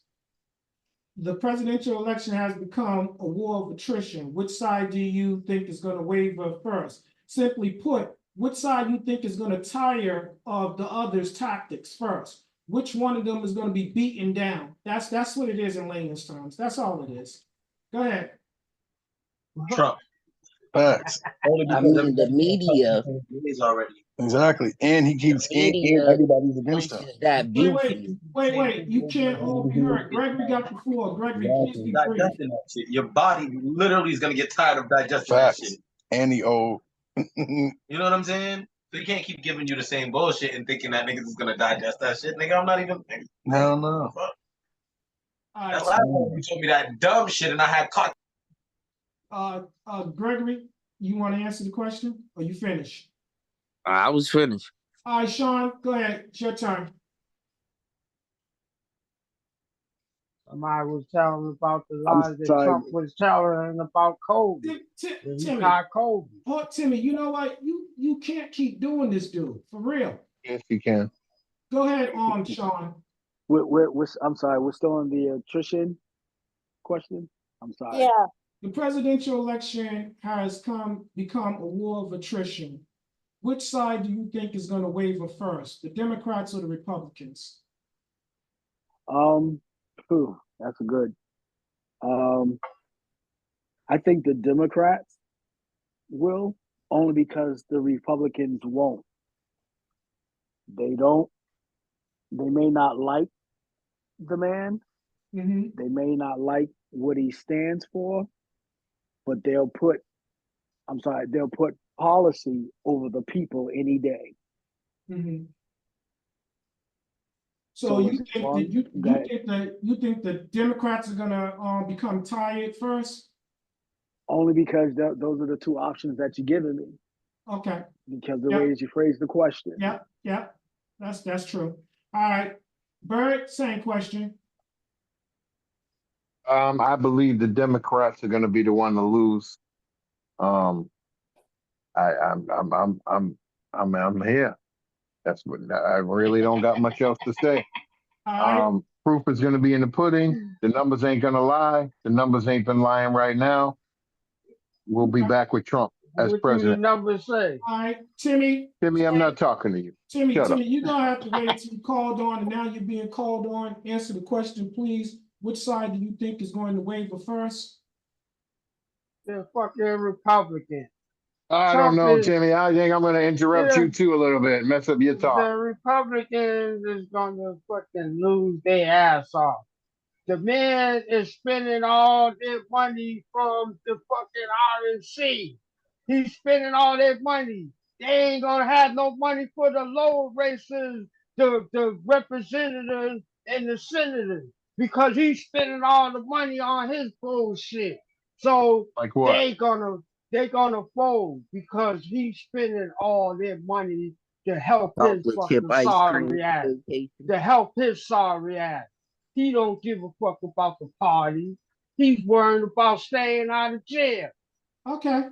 [SPEAKER 2] the presidential election has become a war of attrition. Which side do you think is going to waver first? Simply put, which side you think is going to tire of the other's tactics first? Which one of them is going to be beaten down? That's what it is in layman's terms. That's all it is. Go ahead.
[SPEAKER 12] Trump.
[SPEAKER 8] Facts.
[SPEAKER 4] I mean, the media
[SPEAKER 12] He's already.
[SPEAKER 8] Exactly. And he keeps and everybody's against him.
[SPEAKER 4] pushes that view for you.
[SPEAKER 2] Wait. You can't all be heard. Gregory got the floor. Gregory, please be brief.
[SPEAKER 12] Digesting that shit. Your body literally is gonna get tired of digesting
[SPEAKER 8] Facts.
[SPEAKER 12] that shit.
[SPEAKER 8] And the old.
[SPEAKER 12] You know what I'm saying? So you can't keep giving you the same bullshit and thinking that niggas is gonna digest that shit. Nigga, I'm not even.
[SPEAKER 8] No.
[SPEAKER 12] That last time you told me that dumb shit and I had caught.
[SPEAKER 2] Gregory, you want to answer the question or you finished?
[SPEAKER 4] I was finished.
[SPEAKER 2] All right, Sean, go ahead. It's your turn.
[SPEAKER 3] Somebody was telling about the lies that Trump was telling about Kobe. He caught Kobe.
[SPEAKER 2] Oh, Timmy, you know what? You can't keep doing this, dude. For real.
[SPEAKER 10] Yes, you can.
[SPEAKER 2] Go ahead, Sean.
[SPEAKER 7] I'm sorry, we're still on the attrition question. I'm sorry.
[SPEAKER 9] Yeah.
[SPEAKER 2] The presidential election has become a war of attrition. Which side do you think is going to waver first, the Democrats or the Republicans?
[SPEAKER 7] That's good. I think the Democrats, will, only because the Republicans won't. They don't. They may not like the man.
[SPEAKER 2] Mm-hmm.
[SPEAKER 7] They may not like what he stands for, but they'll put policy over the people any day.
[SPEAKER 2] Mm-hmm. So
[SPEAKER 7] So
[SPEAKER 2] you
[SPEAKER 7] as
[SPEAKER 2] think that
[SPEAKER 7] long that
[SPEAKER 2] you think the Democrats are gonna become tired first?
[SPEAKER 7] only because those are the two options that you're giving me.
[SPEAKER 2] Okay.
[SPEAKER 7] Because the way
[SPEAKER 2] Yep.
[SPEAKER 7] that you phrase the question.
[SPEAKER 2] Yep. Yep. That's true. All right. Bird, same question.
[SPEAKER 10] I believe the Democrats are going to be the one to lose. Um, I'm here. That's what I really don't got much else to say.
[SPEAKER 2] All right.
[SPEAKER 10] Proof is going to be in the pudding. The numbers ain't going to lie. The numbers ain't been lying right now. We'll be back with Trump as
[SPEAKER 3] What do the
[SPEAKER 10] president.
[SPEAKER 3] numbers say?
[SPEAKER 2] All right, Timmy.
[SPEAKER 10] Timmy, I'm not talking to you.
[SPEAKER 2] Timmy,
[SPEAKER 10] Shut up.
[SPEAKER 2] you're gonna have to wait until you called on, and now you're being called on. Answer the question, please. Which side do you think is going to waver first?
[SPEAKER 3] The fucking Republican.
[SPEAKER 10] I don't know, Timmy. I think I'm going to interrupt you too a little bit, mess up your talk.
[SPEAKER 3] The Republicans is gonna fucking lose their ass off. The man is spending all their money from the fucking RNC. He's spending all their money. They ain't gonna have no money for the lower races, the representatives and the senators, because he's spending all the money on his bullshit. So
[SPEAKER 10] like what?
[SPEAKER 3] they're gonna fold because he's spending all their money to help his
[SPEAKER 4] Chocolate chip
[SPEAKER 3] fucking
[SPEAKER 4] ice cream
[SPEAKER 3] sorry ass.
[SPEAKER 4] vacation.
[SPEAKER 3] To help his sorry ass. He don't give a fuck about the party. He's worried about staying out of jail.
[SPEAKER 2] Okay,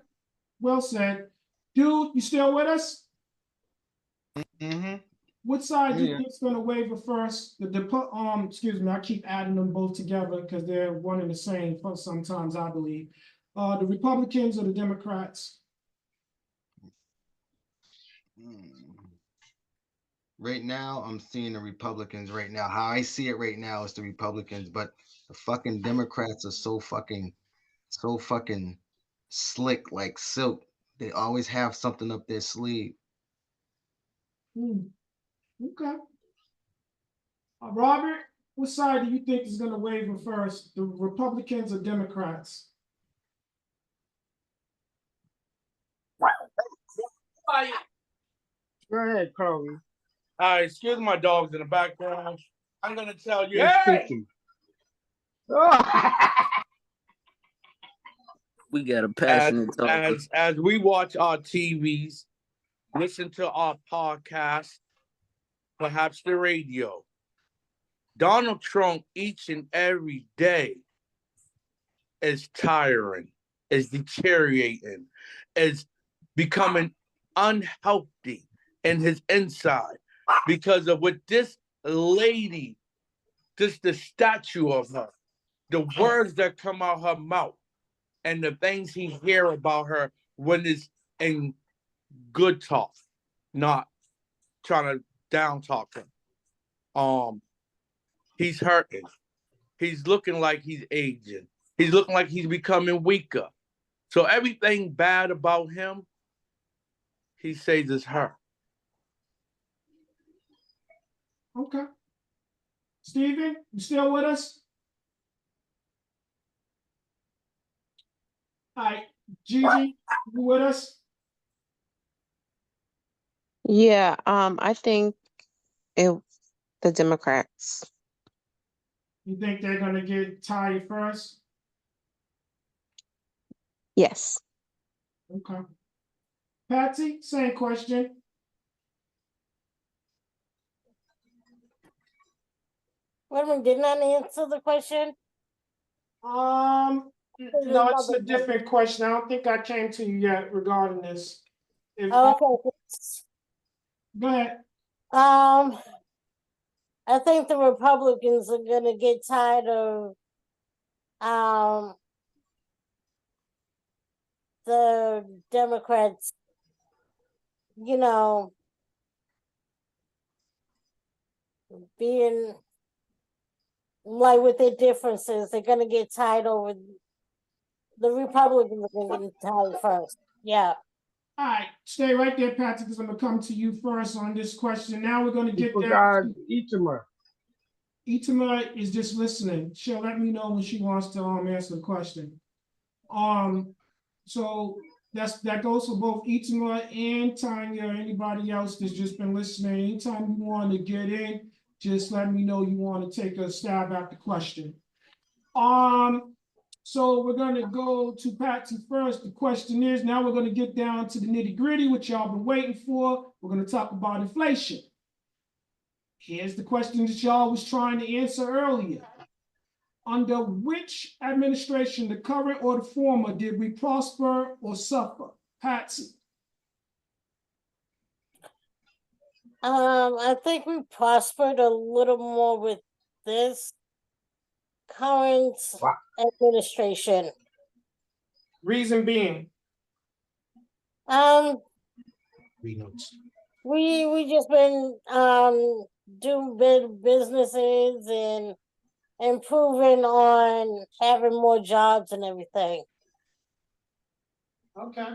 [SPEAKER 2] well said. Dude, you still with us?
[SPEAKER 11] Mm-hmm.
[SPEAKER 2] Which side do you
[SPEAKER 11] Yeah.
[SPEAKER 2] think is going to waver first? Excuse me, I keep adding them both together because they're one and the same. Sometimes I believe, the Republicans or the Democrats.
[SPEAKER 11] Right now, I'm seeing the Republicans right now. How I see it right now is the Republicans, but the fucking Democrats are so fucking slick like silk. They always have something up their sleeve.
[SPEAKER 2] Okay. Robert, what side do you think is going to waver first, the Republicans or Democrats?
[SPEAKER 3] Go ahead, Chloe.
[SPEAKER 5] All right, excuse my dogs in the background. I'm gonna tell you,
[SPEAKER 3] They're
[SPEAKER 5] hey!
[SPEAKER 3] speaking.
[SPEAKER 4] We got a passionate talker.
[SPEAKER 5] As we watch our TVs, listen to our podcast, perhaps the radio, Donald Trump each and every day is tiring, is deteriorating, is becoming unhealthy in his inside because of what this lady, just the statue of her, the words that come out her mouth, and the things he hear about her when it's in good talk, not trying to down talk him. He's hurting. He's looking like he's aging. He's looking like he's becoming weaker. So everything bad about him, he says is her.
[SPEAKER 2] Okay. Steven, you still with us? All right. Gigi, you with us?
[SPEAKER 6] Yeah, I think the Democrats.
[SPEAKER 2] You think they're going to get tired first?
[SPEAKER 6] Yes.
[SPEAKER 2] Okay. Patsy, same question.
[SPEAKER 9] Wait a minute, didn't I answer the question?
[SPEAKER 2] No, it's a different question. I don't think I came to you yet regarding this.
[SPEAKER 9] Okay.
[SPEAKER 2] Go ahead.
[SPEAKER 9] I think the Republicans are gonna get tired of the Democrats, you know, being like with their differences. They're gonna get tired over the Republicans are gonna get tired first. Yeah.
[SPEAKER 2] All right, stay right there, Patrick, because I'm gonna come to you first on this question. Now we're gonna
[SPEAKER 3] You
[SPEAKER 2] get down
[SPEAKER 3] forgot
[SPEAKER 2] to
[SPEAKER 3] Itama.
[SPEAKER 2] Itama is just listening. She'll let me know when she wants to answer the question. So that goes for both Itama and Tanya, anybody else that's just been listening. Anytime you want to get in, just let me know you want to take a stab at the question. So we're gonna go to Patsy first. The question is, now we're gonna get down to the nitty-gritty, which y'all been waiting for. We're gonna talk about inflation. Here's the question that y'all was trying to answer earlier. Under which administration, the current or the former, did we prosper or suffer? Patsy.
[SPEAKER 9] I think we prospered a little more with this current administration.
[SPEAKER 2] Reason being?
[SPEAKER 9] We just been doing big businesses and improving on having more jobs and everything.
[SPEAKER 2] Okay.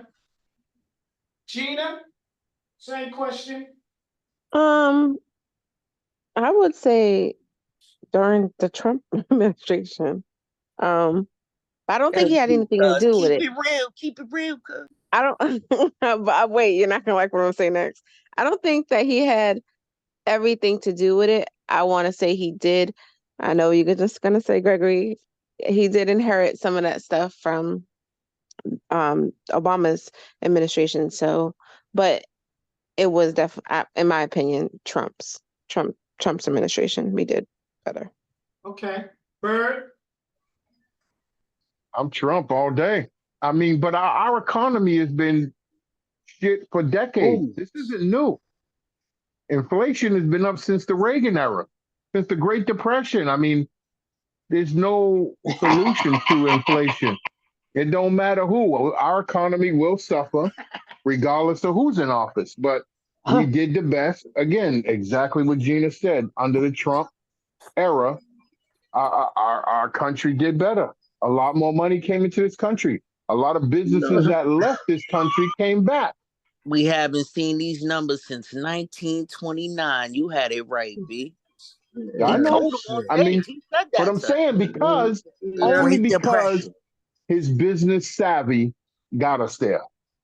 [SPEAKER 2] Gina, same question.
[SPEAKER 6] I would say during the Trump administration. I don't think he had anything to do with it.
[SPEAKER 4] Keep it real, cuz.
[SPEAKER 6] I don't. But wait, you're not gonna like what I'm saying next. I don't think that he had everything to do with it. I want to say he did. I know you're just gonna say Gregory. He did inherit some of that stuff from Obama's administration. So, but it was definitely, in my opinion, Trump's administration. We did better.
[SPEAKER 2] Okay. Bird.
[SPEAKER 10] I'm Trump all day. I mean, but our economy has been shit for decades.
[SPEAKER 3] Ooh.
[SPEAKER 10] This isn't new. Inflation has been up since the Reagan era, since the Great Depression. I mean, there's no solution to inflation. It don't matter who. Our economy will suffer regardless of who's in office. But we did the best. Again, exactly what Gina said. Under the Trump era, our country did better. A lot more money came into this country. A lot of businesses that left this country came back.
[SPEAKER 4] We haven't seen these numbers since 1929. You had it right, B.
[SPEAKER 10] I
[SPEAKER 4] He
[SPEAKER 10] know.
[SPEAKER 4] told him on
[SPEAKER 10] I
[SPEAKER 4] stage.
[SPEAKER 10] mean,
[SPEAKER 4] He said
[SPEAKER 10] but
[SPEAKER 4] that,
[SPEAKER 10] I'm
[SPEAKER 4] sir.
[SPEAKER 10] saying because
[SPEAKER 4] The
[SPEAKER 10] only
[SPEAKER 4] Great
[SPEAKER 10] because
[SPEAKER 4] Depression.
[SPEAKER 10] his business savvy got us there.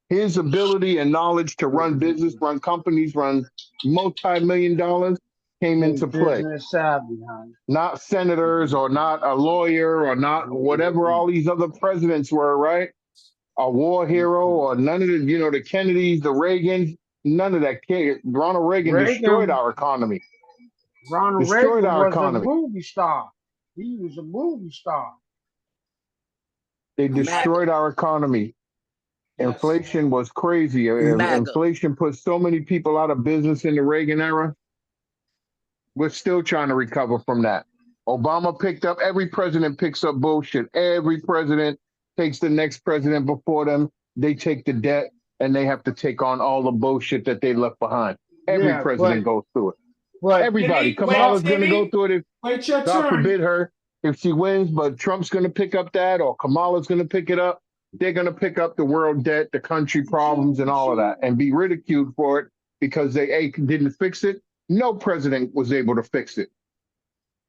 [SPEAKER 10] His ability and knowledge to run business, run companies, run multi-million dollars came into play.
[SPEAKER 3] Business savvy, honey.
[SPEAKER 10] Not senators or not a lawyer or not whatever all these other presidents were, right? A war hero or none of the, the Kennedys, the Reagans, none of that. Ronald Reagan destroyed our economy.
[SPEAKER 3] Ronald
[SPEAKER 10] Destroyed
[SPEAKER 3] Reagan
[SPEAKER 10] our
[SPEAKER 3] was
[SPEAKER 10] economy.
[SPEAKER 3] a movie star. He was a movie star.
[SPEAKER 10] They destroyed our economy.
[SPEAKER 2] Yes.
[SPEAKER 10] Inflation was crazy.
[SPEAKER 4] MAGA.
[SPEAKER 10] Inflation put so many people out of business in the Reagan era. We're still trying to recover from that. Obama picked up, every president picks up bullshit. Every president takes the next president before them. They take the debt and they have to take on all the bullshit that they left behind. Every president goes through it.
[SPEAKER 3] But
[SPEAKER 10] Everybody.
[SPEAKER 2] Timmy,
[SPEAKER 10] Kamala's
[SPEAKER 2] wait,
[SPEAKER 10] going to go
[SPEAKER 2] Timmy.
[SPEAKER 10] through it if,
[SPEAKER 2] Wait your
[SPEAKER 10] God
[SPEAKER 2] turn.
[SPEAKER 10] forbid her, if she wins, but Trump's going to pick up that or Kamala's going to pick it up. They're going to pick up the world debt, the country problems and all of that and be ridiculed for it because they didn't fix it. No president was able to fix it.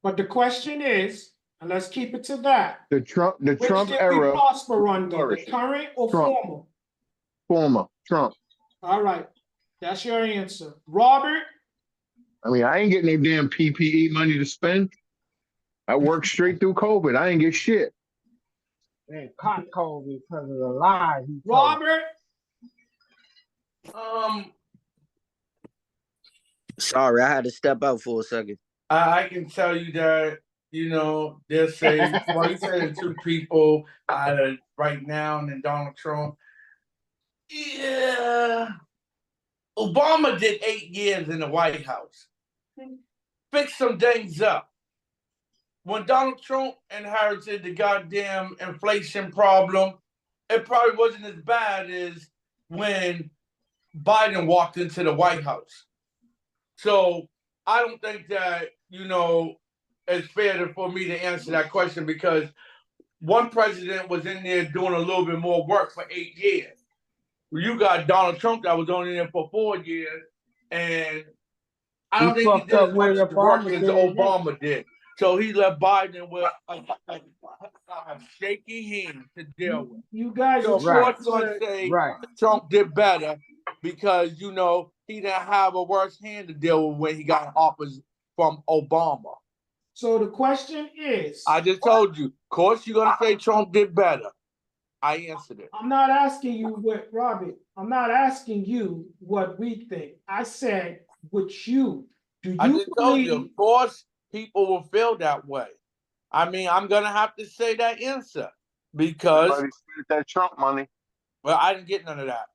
[SPEAKER 2] But the question is, and let's keep it to that.
[SPEAKER 10] The Trump
[SPEAKER 2] Which did
[SPEAKER 10] era.
[SPEAKER 2] we prosper under, the
[SPEAKER 10] flourished.
[SPEAKER 2] current or
[SPEAKER 10] Trump.
[SPEAKER 2] former?
[SPEAKER 10] Former Trump.
[SPEAKER 2] All right, that's your answer. Robert?
[SPEAKER 10] I mean, I ain't getting no damn PPE money to spend. I worked straight through COVID. I ain't get shit.
[SPEAKER 3] they caught COVID because of the lie he told.
[SPEAKER 2] Robert?
[SPEAKER 4] Sorry, I had to step out for a second.
[SPEAKER 5] I can tell you that, they'll say 2 people out of right now and then Donald Trump. Yeah. Obama did 8 years in the White House. Fixed some things up. When Donald Trump inherited the goddamn inflation problem, it probably wasn't as bad as when Biden walked into the White House. So I don't think that, it's fair for me to answer that question because one president was in there doing a little bit more work for 8 years. You got Donald Trump that was only there for 4 years, and I
[SPEAKER 3] He
[SPEAKER 5] don't think he
[SPEAKER 3] fucked
[SPEAKER 5] did
[SPEAKER 3] up
[SPEAKER 5] as
[SPEAKER 3] where
[SPEAKER 5] much work
[SPEAKER 3] Obama
[SPEAKER 5] as
[SPEAKER 3] did.
[SPEAKER 5] Obama did. So he left Biden with a shaky hand to deal with.
[SPEAKER 2] You guys
[SPEAKER 5] So
[SPEAKER 2] are
[SPEAKER 5] of
[SPEAKER 2] trying
[SPEAKER 5] course you're gonna say
[SPEAKER 3] Right.
[SPEAKER 5] Trump did better because he didn't have a worse hand to deal with when he got offers from Obama.
[SPEAKER 2] So the question is,
[SPEAKER 5] I just told you. Of course you're gonna say Trump did better. I answered it.
[SPEAKER 2] I'm not asking you what, Robert, I'm not asking you what we think. I said, what you, do
[SPEAKER 5] I
[SPEAKER 2] you
[SPEAKER 5] just told you,
[SPEAKER 2] believe?
[SPEAKER 5] of course, people will feel that way. I mean, I'm gonna have to say that answer because
[SPEAKER 10] Everybody spent that Trump money.
[SPEAKER 5] well, I didn't get none of that.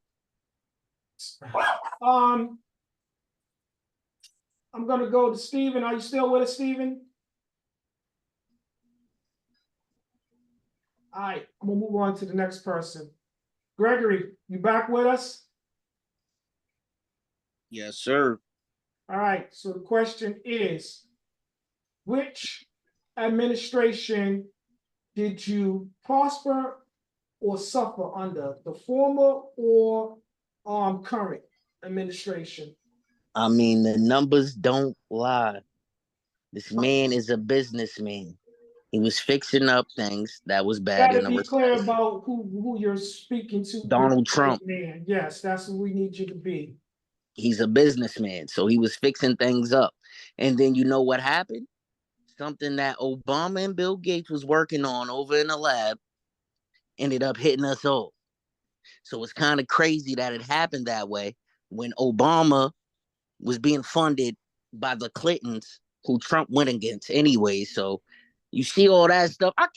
[SPEAKER 2] I'm gonna go to Stephen. Are you still with us, Stephen? All right, I'm gonna move on to the next person. Gregory, you back with us?
[SPEAKER 4] Yes, sir.
[SPEAKER 2] All right, so the question is, which administration did you prosper or suffer under, the former or current administration?
[SPEAKER 4] I mean, the numbers don't lie. This man is a businessman. He was fixing up things that was bad
[SPEAKER 2] Got
[SPEAKER 4] in
[SPEAKER 2] to
[SPEAKER 4] a
[SPEAKER 2] be clear
[SPEAKER 4] recession.
[SPEAKER 2] about who you're speaking to.
[SPEAKER 4] Donald Trump.
[SPEAKER 2] Man, yes, that's what we need you to be.
[SPEAKER 4] He's a businessman, so he was fixing things up. And then you know what happened? Something that Obama and Bill Gates was working on over in the lab ended up hitting us all. So it's kind of crazy that it happened that way when Obama was being funded by the Clintons, who Trump went against anyway. So you see all that stuff. I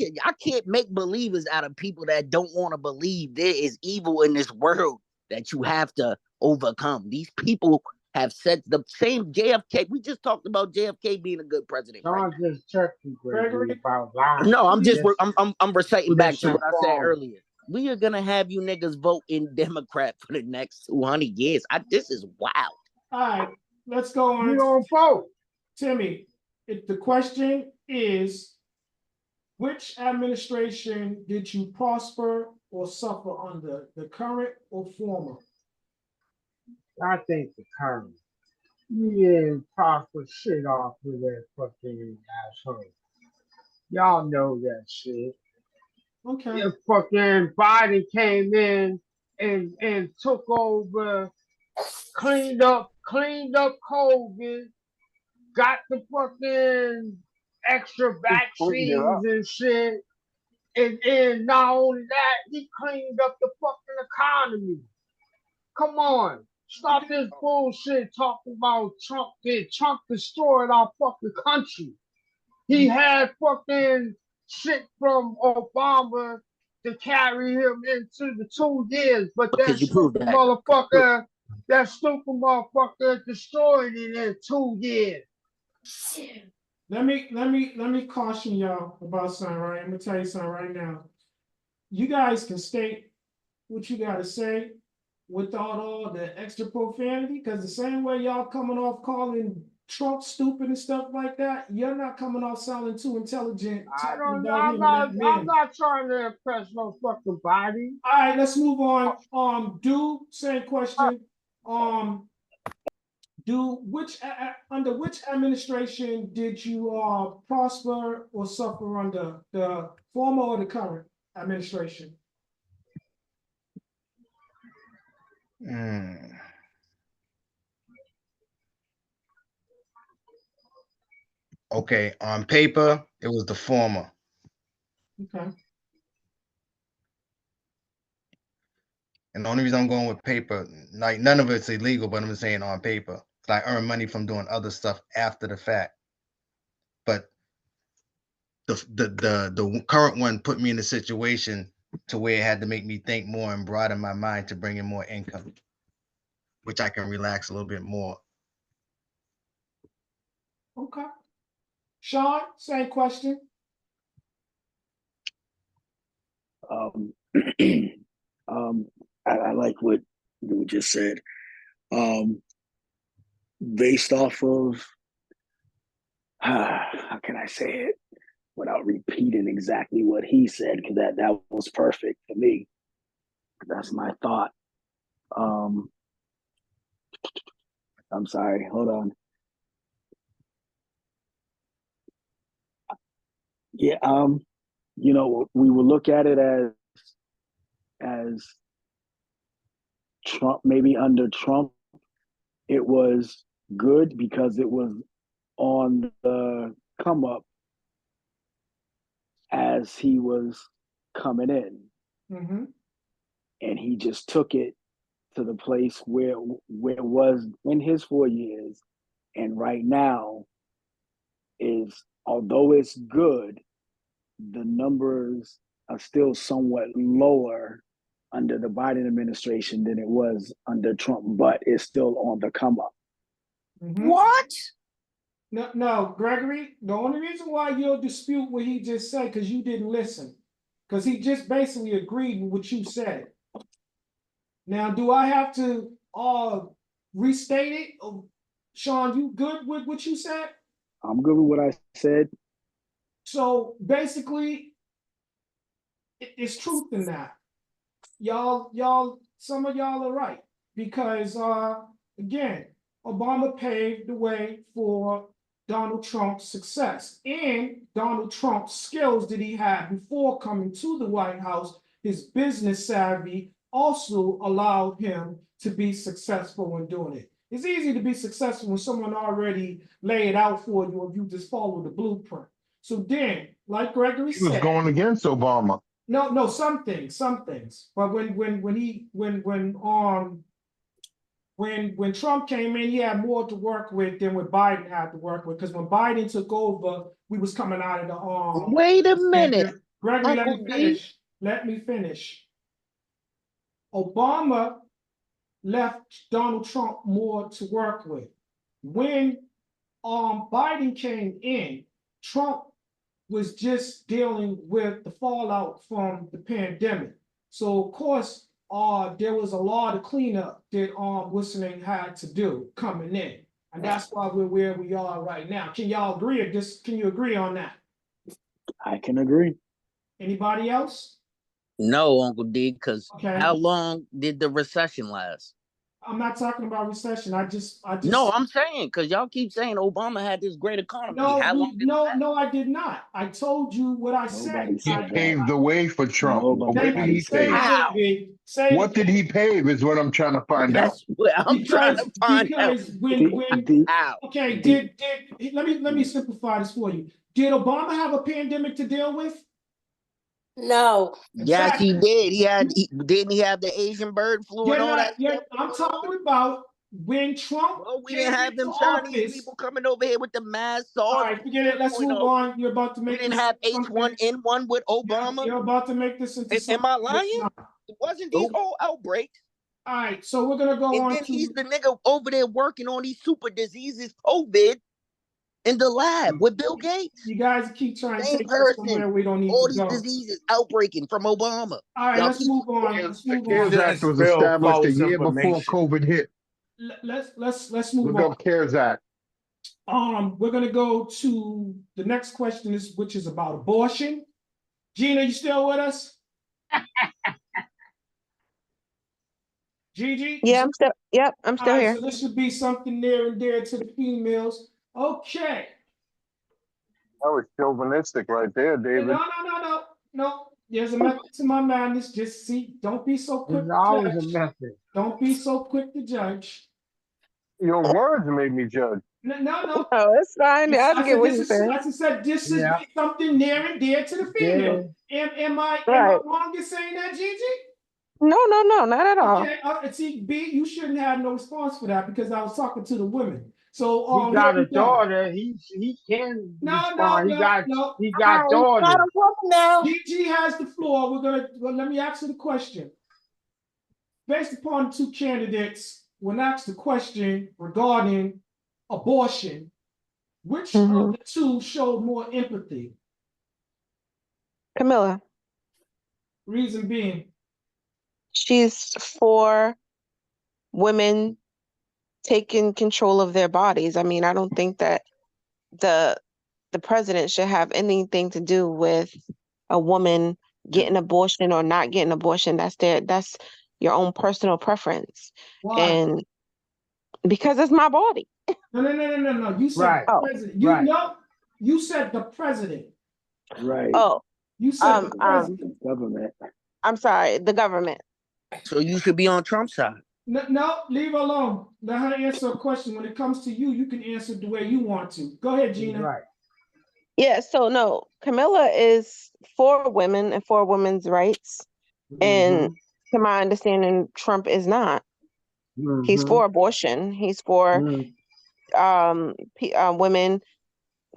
[SPEAKER 4] can't make believers out of people that don't want to believe there is evil in this world that you have to overcome. These people have said the same. JFK. We just talked about JFK being a good president, right?
[SPEAKER 3] John just checked you, Gregory, about lying.
[SPEAKER 4] No, I'm reciting back to what I said
[SPEAKER 3] misinformed.
[SPEAKER 4] earlier. We are gonna have you niggas vote in Democrat for the next 200 years. This is wild.
[SPEAKER 2] All right, let's go on.
[SPEAKER 3] You don't vote.
[SPEAKER 2] Timmy, if the question is, which administration did you prosper or suffer under, the current or former?
[SPEAKER 3] I think the current. You didn't prosper shit off of that fucking asshole. Y'all know that shit.
[SPEAKER 2] Okay.
[SPEAKER 3] If fucking Biden came in and took over, cleaned up COVID, got the fucking extra
[SPEAKER 10] Cleaned it up.
[SPEAKER 3] vaccines and shit. And not only that, he cleaned up the fucking economy. Come on. Stop this bullshit talking about Trump. Trump destroyed our fucking country. He had fucking shit from Obama to carry him into the 2 years, but that stupid motherfucker destroyed it in 2 years.
[SPEAKER 2] Let me caution y'all about something, right? I'm gonna tell you something right now. You guys can state what you gotta say without all the extra profanity, because the same way y'all coming off calling Trump stupid and stuff like that, you're not coming off sounding too intelligent.
[SPEAKER 3] I'm not trying to impress no fucking body.
[SPEAKER 2] All right, let's move on. Same question. Under which administration did you prosper or suffer under, the former or the current administration?
[SPEAKER 11] Okay, on paper, it was the former.
[SPEAKER 2] Okay.
[SPEAKER 11] And the only reason I'm going with paper, like none of it's illegal, but I'm saying on paper. I earn money from doing other stuff after the fact. But the current one put me in a situation to where it had to make me think more and broaden my mind to bring in more income, which I can relax a little bit more.
[SPEAKER 2] Okay. Sean, same question.
[SPEAKER 7] I like what you just said. Based off of how can I say it without repeating exactly what he said, because that was perfect for me. That's my thought. Um, I'm sorry. Hold on. Yeah. We will look at it as Trump. Maybe under Trump, it was good because it was on the come up as he was coming in, and he just took it to the place where it was in his 4 years, and right now is, although it's good, the numbers are still somewhat lower under the Biden administration than it was under Trump, but it's still on the come up.
[SPEAKER 4] What?
[SPEAKER 2] No, Gregory, the only reason why you'll dispute what he just said, because you didn't listen. Because he just basically agreed with what you said. Now, do I have to restate it? Sean, you good with what you said?
[SPEAKER 7] I'm good with what I said.
[SPEAKER 2] So basically, it's truth in that. Some of y'all are right. Because again, Obama paved the way for Donald Trump's success and Donald Trump's skills that he had before coming to the White House. His business savvy also allowed him to be successful in doing it. It's easy to be successful when someone already laid it out for you if you just follow the blueprint. So then, like Gregory
[SPEAKER 10] He was
[SPEAKER 2] said,
[SPEAKER 10] going against Obama.
[SPEAKER 2] no, some things. But when Trump came in, he had more to work with than what Biden had to work with. Because when Biden took over, we was coming out of the
[SPEAKER 4] Wait a minute,
[SPEAKER 2] Gregory,
[SPEAKER 4] Uncle D.
[SPEAKER 2] Let me finish. Obama left Donald Trump more to work with. When Biden came in, Trump was just dealing with the fallout from the pandemic. So of course, there was a lot of cleanup that Whistling had to do coming in. And that's why we're where we are right now. Can y'all agree or can you agree on that?
[SPEAKER 7] I can agree.
[SPEAKER 2] Anybody else?
[SPEAKER 4] No, Uncle D, because
[SPEAKER 2] Okay.
[SPEAKER 4] how long did the recession last?
[SPEAKER 2] I'm not talking about recession. I just
[SPEAKER 4] No, I'm saying, because y'all keep saying Obama had this great economy. How long did
[SPEAKER 2] no, I did not. I told you what I said.
[SPEAKER 7] Nobody
[SPEAKER 10] He
[SPEAKER 7] said that.
[SPEAKER 10] paved the way for Trump. What did he
[SPEAKER 2] Say it
[SPEAKER 10] pave?
[SPEAKER 2] again, B. Say it
[SPEAKER 10] What did he pave is what I'm trying to find out.
[SPEAKER 4] That's what I'm trying to find out.
[SPEAKER 2] Let me simplify this for you. Did Obama have a pandemic to deal with?
[SPEAKER 9] No.
[SPEAKER 4] Yes, he did. Didn't he have the Asian bird flu and all that stuff?
[SPEAKER 2] I'm talking about when Trump.
[SPEAKER 4] Well, we didn't have them Chinese people coming over here with the masks.
[SPEAKER 2] All right, forget it. Let's move on. You're about to make.
[SPEAKER 4] We didn't have H1N1 with Obama.
[SPEAKER 2] You're about to make this into something.
[SPEAKER 4] Am I lying? It wasn't these whole outbreaks.
[SPEAKER 2] All right, so we're gonna go on.
[SPEAKER 4] And then he's the nigga over there working on these super diseases, COVID, in the lab with Bill Gates.
[SPEAKER 2] You guys keep trying to
[SPEAKER 4] Same
[SPEAKER 2] take
[SPEAKER 4] person.
[SPEAKER 2] somewhere we don't need
[SPEAKER 4] all
[SPEAKER 2] to
[SPEAKER 4] these
[SPEAKER 2] go.
[SPEAKER 4] diseases outbreaking from Obama.
[SPEAKER 2] All right, let's move on.
[SPEAKER 10] The CARES Act was established a year before COVID hit.
[SPEAKER 2] Let's move on.
[SPEAKER 10] Look up CARES Act.
[SPEAKER 2] We're gonna go to the next question, which is about abortion. Gina, you still with us? Gigi?
[SPEAKER 6] Yeah, I'm still here.
[SPEAKER 2] So this should be something near and dear to the females. Okay.
[SPEAKER 10] That was chauvinistic right there, David.
[SPEAKER 2] No. There's a method to my madness. Just don't be so quick.
[SPEAKER 3] There's always a method.
[SPEAKER 2] Don't be so quick to judge.
[SPEAKER 10] Your words made me judge.
[SPEAKER 2] No.
[SPEAKER 6] Oh, it's fine. I get what you're saying.
[SPEAKER 2] Like I said, this is something near and dear to the female. Am I wrong in saying that, Gigi?
[SPEAKER 6] No, not at all.
[SPEAKER 2] Okay, see, B, you shouldn't have no response for that because I was talking to the women. So
[SPEAKER 3] he got a daughter. He can respond. He got daughters.
[SPEAKER 2] Gigi has the floor. Let me ask you the question. Based upon the two candidates, when asked the question regarding abortion, which of the two showed more empathy?
[SPEAKER 6] Camilla.
[SPEAKER 2] Reason being?
[SPEAKER 6] She's for women taking control of their bodies. I mean, I don't think that the president should have anything to do with a woman getting abortion or not getting abortion. That's your own personal preference.
[SPEAKER 2] Why?
[SPEAKER 6] And because it's my body.
[SPEAKER 2] No. You said
[SPEAKER 3] Right.
[SPEAKER 6] Oh,
[SPEAKER 2] president.
[SPEAKER 3] Right.
[SPEAKER 2] You said the president.
[SPEAKER 7] Right.
[SPEAKER 6] oh,
[SPEAKER 2] You said the president.
[SPEAKER 7] It's government.
[SPEAKER 6] I'm sorry, the government.
[SPEAKER 4] So you should be on Trump's side.
[SPEAKER 2] No, leave her alone. Let her answer a question. When it comes to you, you can answer the way you want to. Go ahead, Gina.
[SPEAKER 3] Right.
[SPEAKER 6] Yeah, so no, Camilla is for women and for women's rights. And to my understanding, Trump is not. He's for abortion. He's for women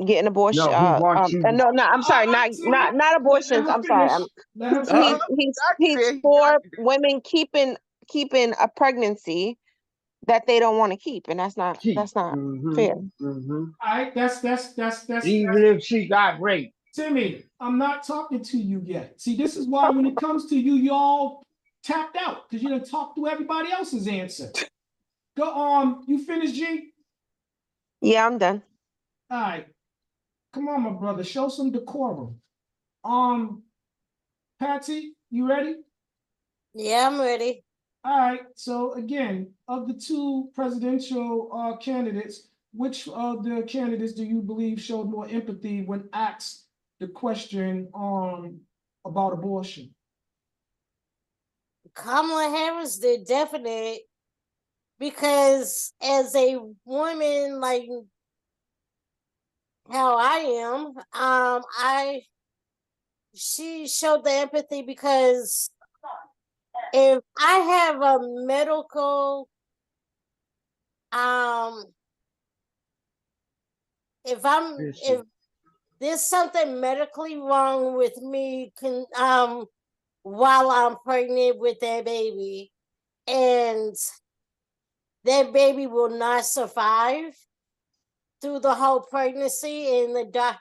[SPEAKER 6] getting abortion.
[SPEAKER 3] No, he wants you.
[SPEAKER 6] No, I'm sorry, not abortions. I'm sorry. He's for women keeping a pregnancy that they don't want to keep, and that's not fair.
[SPEAKER 2] All right, that's
[SPEAKER 3] Even if she got raped.
[SPEAKER 2] Timmy, I'm not talking to you yet. See, this is why when it comes to you, y'all tapped out because you didn't talk through everybody else's answer. Go you finished, G?
[SPEAKER 6] Yeah, I'm done.
[SPEAKER 2] All right. Come on, my brother. Show some decorum. Patsy, you ready?
[SPEAKER 9] Yeah, I'm ready.
[SPEAKER 2] All right. So again, of the two presidential candidates, which of the candidates do you believe showed more empathy when asked the question about abortion?
[SPEAKER 9] Kamala Harris did definitely, because as a woman, like how I am, she showed the empathy because if I have a medical, if there's something medically wrong with me, while I'm pregnant with that baby, and that baby will not survive through the whole pregnancy, and and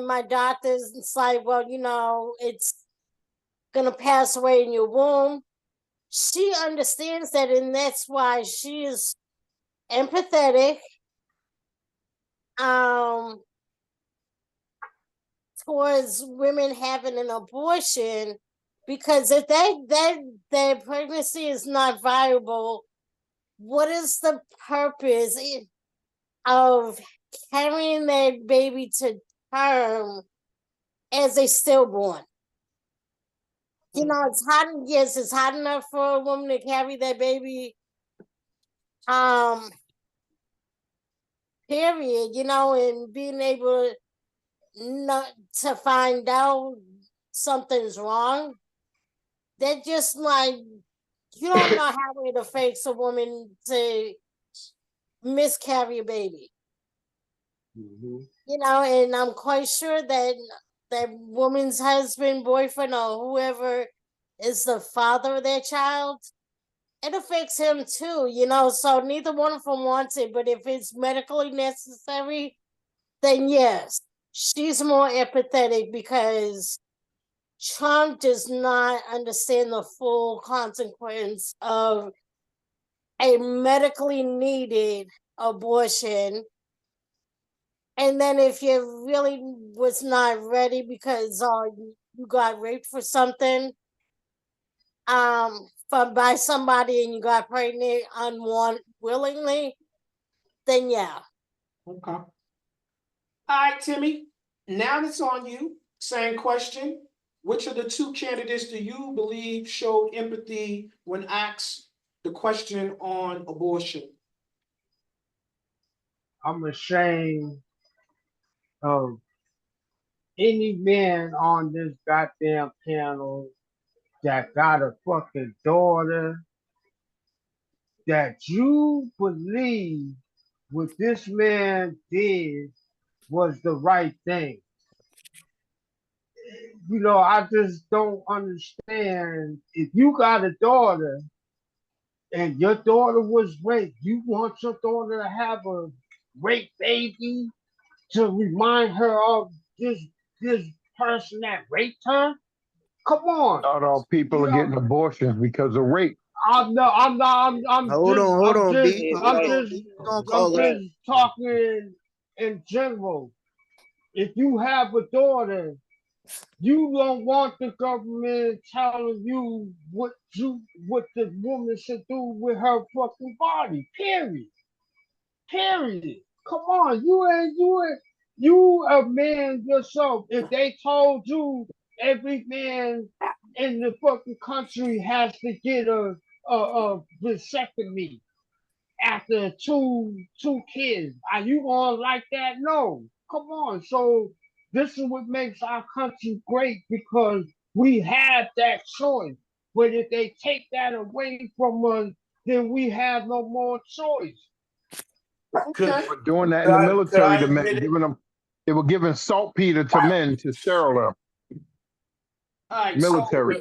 [SPEAKER 9] my doctor's, it's like, well, it's gonna pass away in your womb. She understands that, and that's why she is empathetic towards women having an abortion, because if that pregnancy is not viable, what is the purpose of carrying that baby to term as a stillborn? It's hot. Yes, it's hot enough for a woman to carry that baby. Period. And being able not to find out something's wrong. That just like, you don't know how it affects a woman to miscarry a baby. And I'm quite sure that that woman's husband, boyfriend, or whoever is the father of their child, it affects him too, so neither one of them wants it, but if it's medically necessary, then yes, she's more empathetic, because Trump does not understand the full consequence of a medically needed abortion. And then if you really was not ready because you got raped for something by somebody, and you got pregnant willingly, then yeah.
[SPEAKER 2] Okay. All right, Timmy. Now it's on you. Same question. Which of the two candidates do you believe showed empathy when asked the question on abortion?
[SPEAKER 3] I'm ashamed of any man on this goddamn panel that got a fucking daughter that you believe what this man did was the right thing. I just don't understand. If you got a daughter and your daughter was raped, you want your daughter to have a rape baby to remind her of this person that raped her? Come on.
[SPEAKER 10] Not all people are getting abortions because of rape.
[SPEAKER 3] I'm just talking in general. If you have a daughter You don't want the government telling you what the woman should do with her fucking body. Period. Period. Come on, you a man yourself. If they told you every man in the fucking country has to get a vasectomy after two kids, are you gonna like that? No. Come on. So this is what makes our country great because we have that choice. But if they take that away from us, then we have no more choice.
[SPEAKER 5] Could,
[SPEAKER 2] Okay.
[SPEAKER 10] They were doing that in
[SPEAKER 5] could
[SPEAKER 10] the
[SPEAKER 5] I, could
[SPEAKER 10] military
[SPEAKER 5] I
[SPEAKER 10] to men,
[SPEAKER 5] admit it?
[SPEAKER 10] they were giving saltpeter to men to sterilize
[SPEAKER 2] All right. So
[SPEAKER 10] military.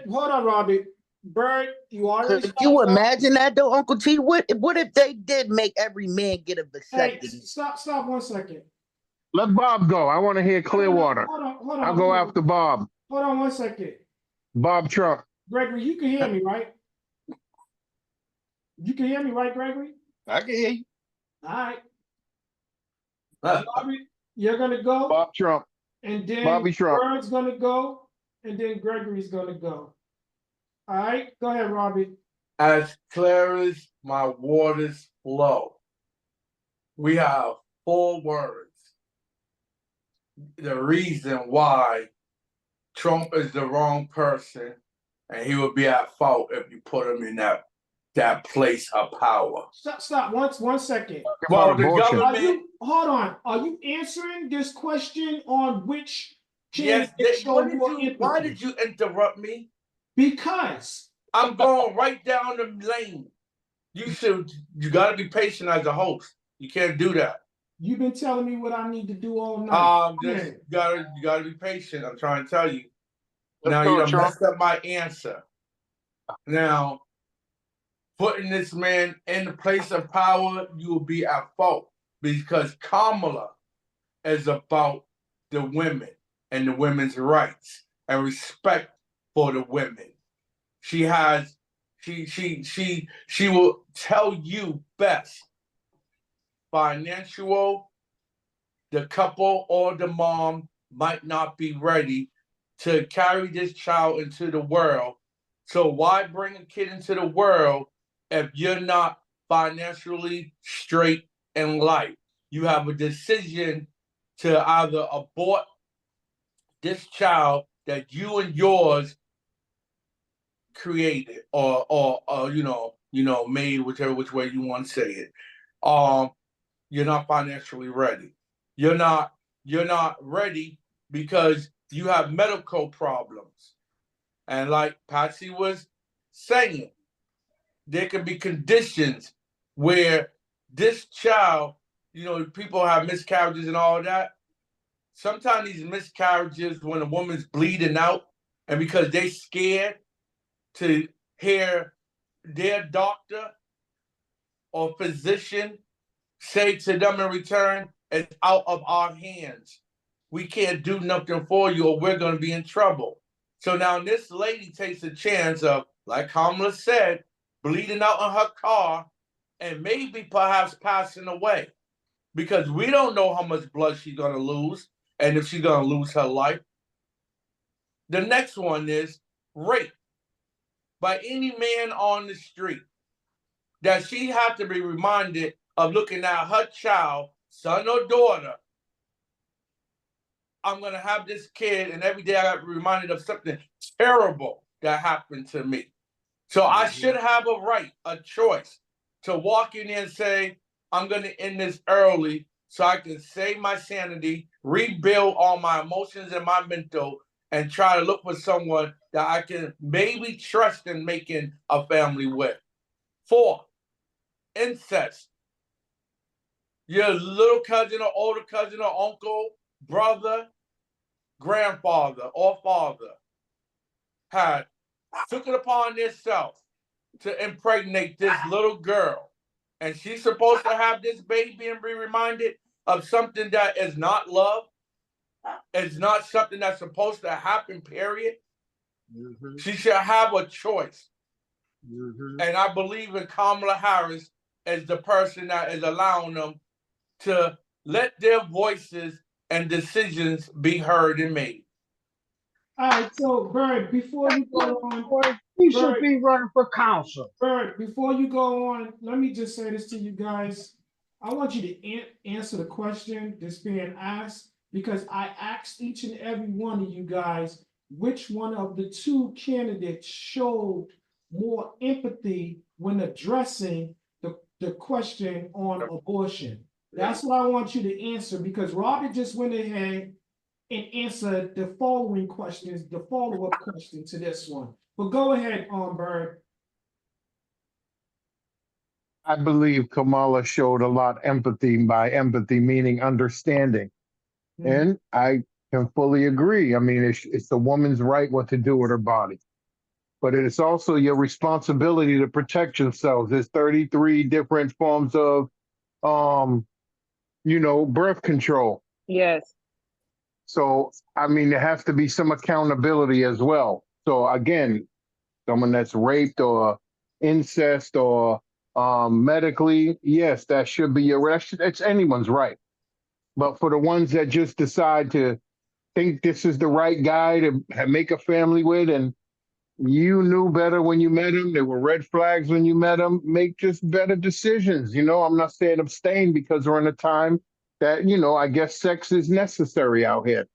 [SPEAKER 2] hold on, Robbie. Bird, you already
[SPEAKER 4] Could you
[SPEAKER 2] started off.
[SPEAKER 4] imagine that though, Uncle T? What if they did make every man get a
[SPEAKER 2] Hey,
[SPEAKER 4] vasectomy?
[SPEAKER 2] stop 1 second.
[SPEAKER 10] Let Bob go. I want to hear Clearwater.
[SPEAKER 2] Hold
[SPEAKER 10] I'll
[SPEAKER 2] on.
[SPEAKER 10] go after Bob.
[SPEAKER 2] Hold on 1 second.
[SPEAKER 10] Bob Trump.
[SPEAKER 2] Gregory, you can hear me, right? You can hear me, right, Gregory?
[SPEAKER 8] I can hear you.
[SPEAKER 2] All right. Robbie, you're gonna go,
[SPEAKER 10] Bob Trump.
[SPEAKER 2] and then
[SPEAKER 10] Bobby Trump.
[SPEAKER 2] Bird's gonna go, and then Gregory's gonna go. All right, go ahead, Robbie.
[SPEAKER 5] As clear as my waters flow, we have 4 words. The reason why Trump is the wrong person, and he would be at fault if you put him in that place of power.
[SPEAKER 2] Stop. 1 second.
[SPEAKER 5] Well, the
[SPEAKER 10] abortion.
[SPEAKER 5] government.
[SPEAKER 2] Hold on. Are you answering this question on which
[SPEAKER 5] Yes.
[SPEAKER 2] candidate showed more
[SPEAKER 5] Why
[SPEAKER 2] empathy?
[SPEAKER 5] did you interrupt me?
[SPEAKER 2] Because
[SPEAKER 5] I'm going right down the lane. You got to be patient as a host. You can't do that.
[SPEAKER 2] you've been telling me what I need to do all night.
[SPEAKER 5] You gotta be patient. I'm trying to tell you.
[SPEAKER 10] Let's
[SPEAKER 5] Now
[SPEAKER 10] go,
[SPEAKER 5] you done
[SPEAKER 10] Trump.
[SPEAKER 5] messed up my answer. Now, putting this man in the place of power, you will be at fault because Kamala is about the women and the women's rights and respect for the women. She will tell you best. Financial, the couple or the mom might not be ready to carry this child into the world. So why bring a kid into the world if you're not financially straight in life? You have a decision to either abort this child that you and yours created or made, which way you want to say it. You're not financially ready. You're not ready because you have medical problems. And like Patsy was saying, there can be conditions where this child, people have miscarriages and all that. Sometimes these miscarriages when a woman's bleeding out and because they scared to hear their doctor or physician say to them in return, it's out of our hands. We can't do nothing for you or we're going to be in trouble. So now this lady takes a chance of, like Kamala said, bleeding out in her car and maybe perhaps passing away because we don't know how much blood she's going to lose and if she's going to lose her life. The next one is rape by any man on the street. That she had to be reminded of looking at her child, son or daughter. I'm going to have this kid, and every day I got reminded of something terrible that happened to me. So I should have a right, a choice to walk in there and say, I'm going to end this early so I can save my sanity, rebuild all my emotions and my mental, and try to look for someone that I can maybe trust in making a family with. 4, incest. Your little cousin or older cousin or uncle, brother, grandfather, or father had took it upon themselves to impregnate this little girl. And she's supposed to have this baby and be reminded of something that is not love. It's not something that's supposed to happen, period. Mm-hmm. She should have a choice. Mm-hmm. And I believe in Kamala Harris as the person that is allowing them to let their voices and decisions be heard and made.
[SPEAKER 2] All right, so Bird, before you go on,
[SPEAKER 3] He should
[SPEAKER 2] Bird,
[SPEAKER 3] be running for council.
[SPEAKER 2] Bird, before you go on, let me just say this to you guys. I want you to answer the question that's being asked, because I asked each and every one of you guys which one of the two candidates showed more empathy when addressing the question on abortion. That's what I want you to answer, because Robert just went ahead and answered the following questions, the follow-up question to this one. But go ahead, Bird.
[SPEAKER 10] I believe Kamala showed a lot empathy, by empathy meaning understanding. And I can fully agree. I mean, it's the woman's right what to do with her body. But it is also your responsibility to protect yourselves. There's 33 different forms of birth control.
[SPEAKER 6] Yes.
[SPEAKER 10] So I mean, there has to be some accountability as well. So again, someone that's raped or incest or medically, yes, that should be it's anyone's right. But for the ones that just decide to think this is the right guy to make a family with, and you knew better when you met him, there were red flags when you met him, make just better decisions. I'm not saying abstain, because we're in a time that, I guess sex is necessary out here.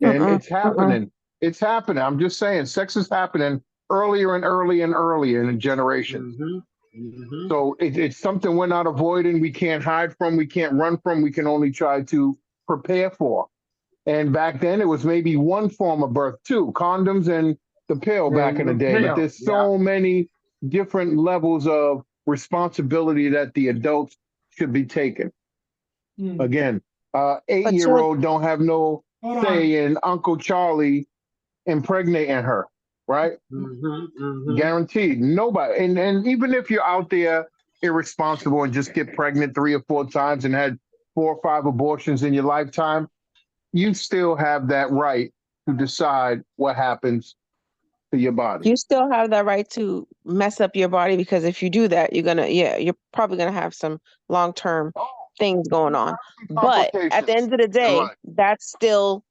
[SPEAKER 10] And it's happening. It's happening. I'm just saying, sex is happening earlier and earlier and earlier in the generation. So it's something we're not avoiding. We can't hide from. We can't run from. We can only try to prepare for. And back then, it was maybe one form of birth too, condoms and the pill back in the day. But there's so many different levels of responsibility that the adults should be taking. Again, 8-year-old don't have no say in Uncle Charlie impregnating her, right? Guaranteed. Nobody. And even if you're out there irresponsible and just get pregnant 3 or 4 times and had 4 or 5 abortions in your lifetime, you still have that right to decide what happens to your body.
[SPEAKER 6] You still have that right to mess up your body, because if you do that, you're probably gonna have some long-term things going on. But at the end of the day, that's still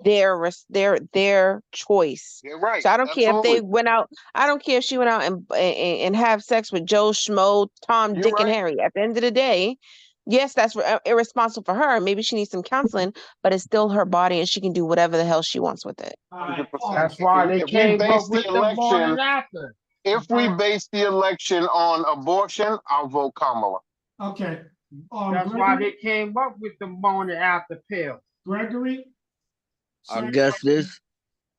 [SPEAKER 6] their choice.
[SPEAKER 10] You're right.
[SPEAKER 6] So I don't care if
[SPEAKER 10] Absolutely.
[SPEAKER 6] they went out. I don't care if she went out and have sex with Joe Schmo, Tom,
[SPEAKER 10] You're
[SPEAKER 6] Dick, and
[SPEAKER 10] right.
[SPEAKER 6] Harry. At the end of the day, yes, that's irresponsible for her. Maybe she needs some counseling, but it's still her body, and she can do whatever the hell she wants with it.
[SPEAKER 10] 100%.
[SPEAKER 3] That's why they
[SPEAKER 10] If we
[SPEAKER 3] came
[SPEAKER 10] base
[SPEAKER 3] up
[SPEAKER 10] the
[SPEAKER 3] with the morning
[SPEAKER 10] election,
[SPEAKER 3] after.
[SPEAKER 10] if we base the election on abortion, I'll vote Kamala.
[SPEAKER 2] Okay.
[SPEAKER 3] That's why they came up with the morning after pill.
[SPEAKER 2] Gregory?
[SPEAKER 4] I guess this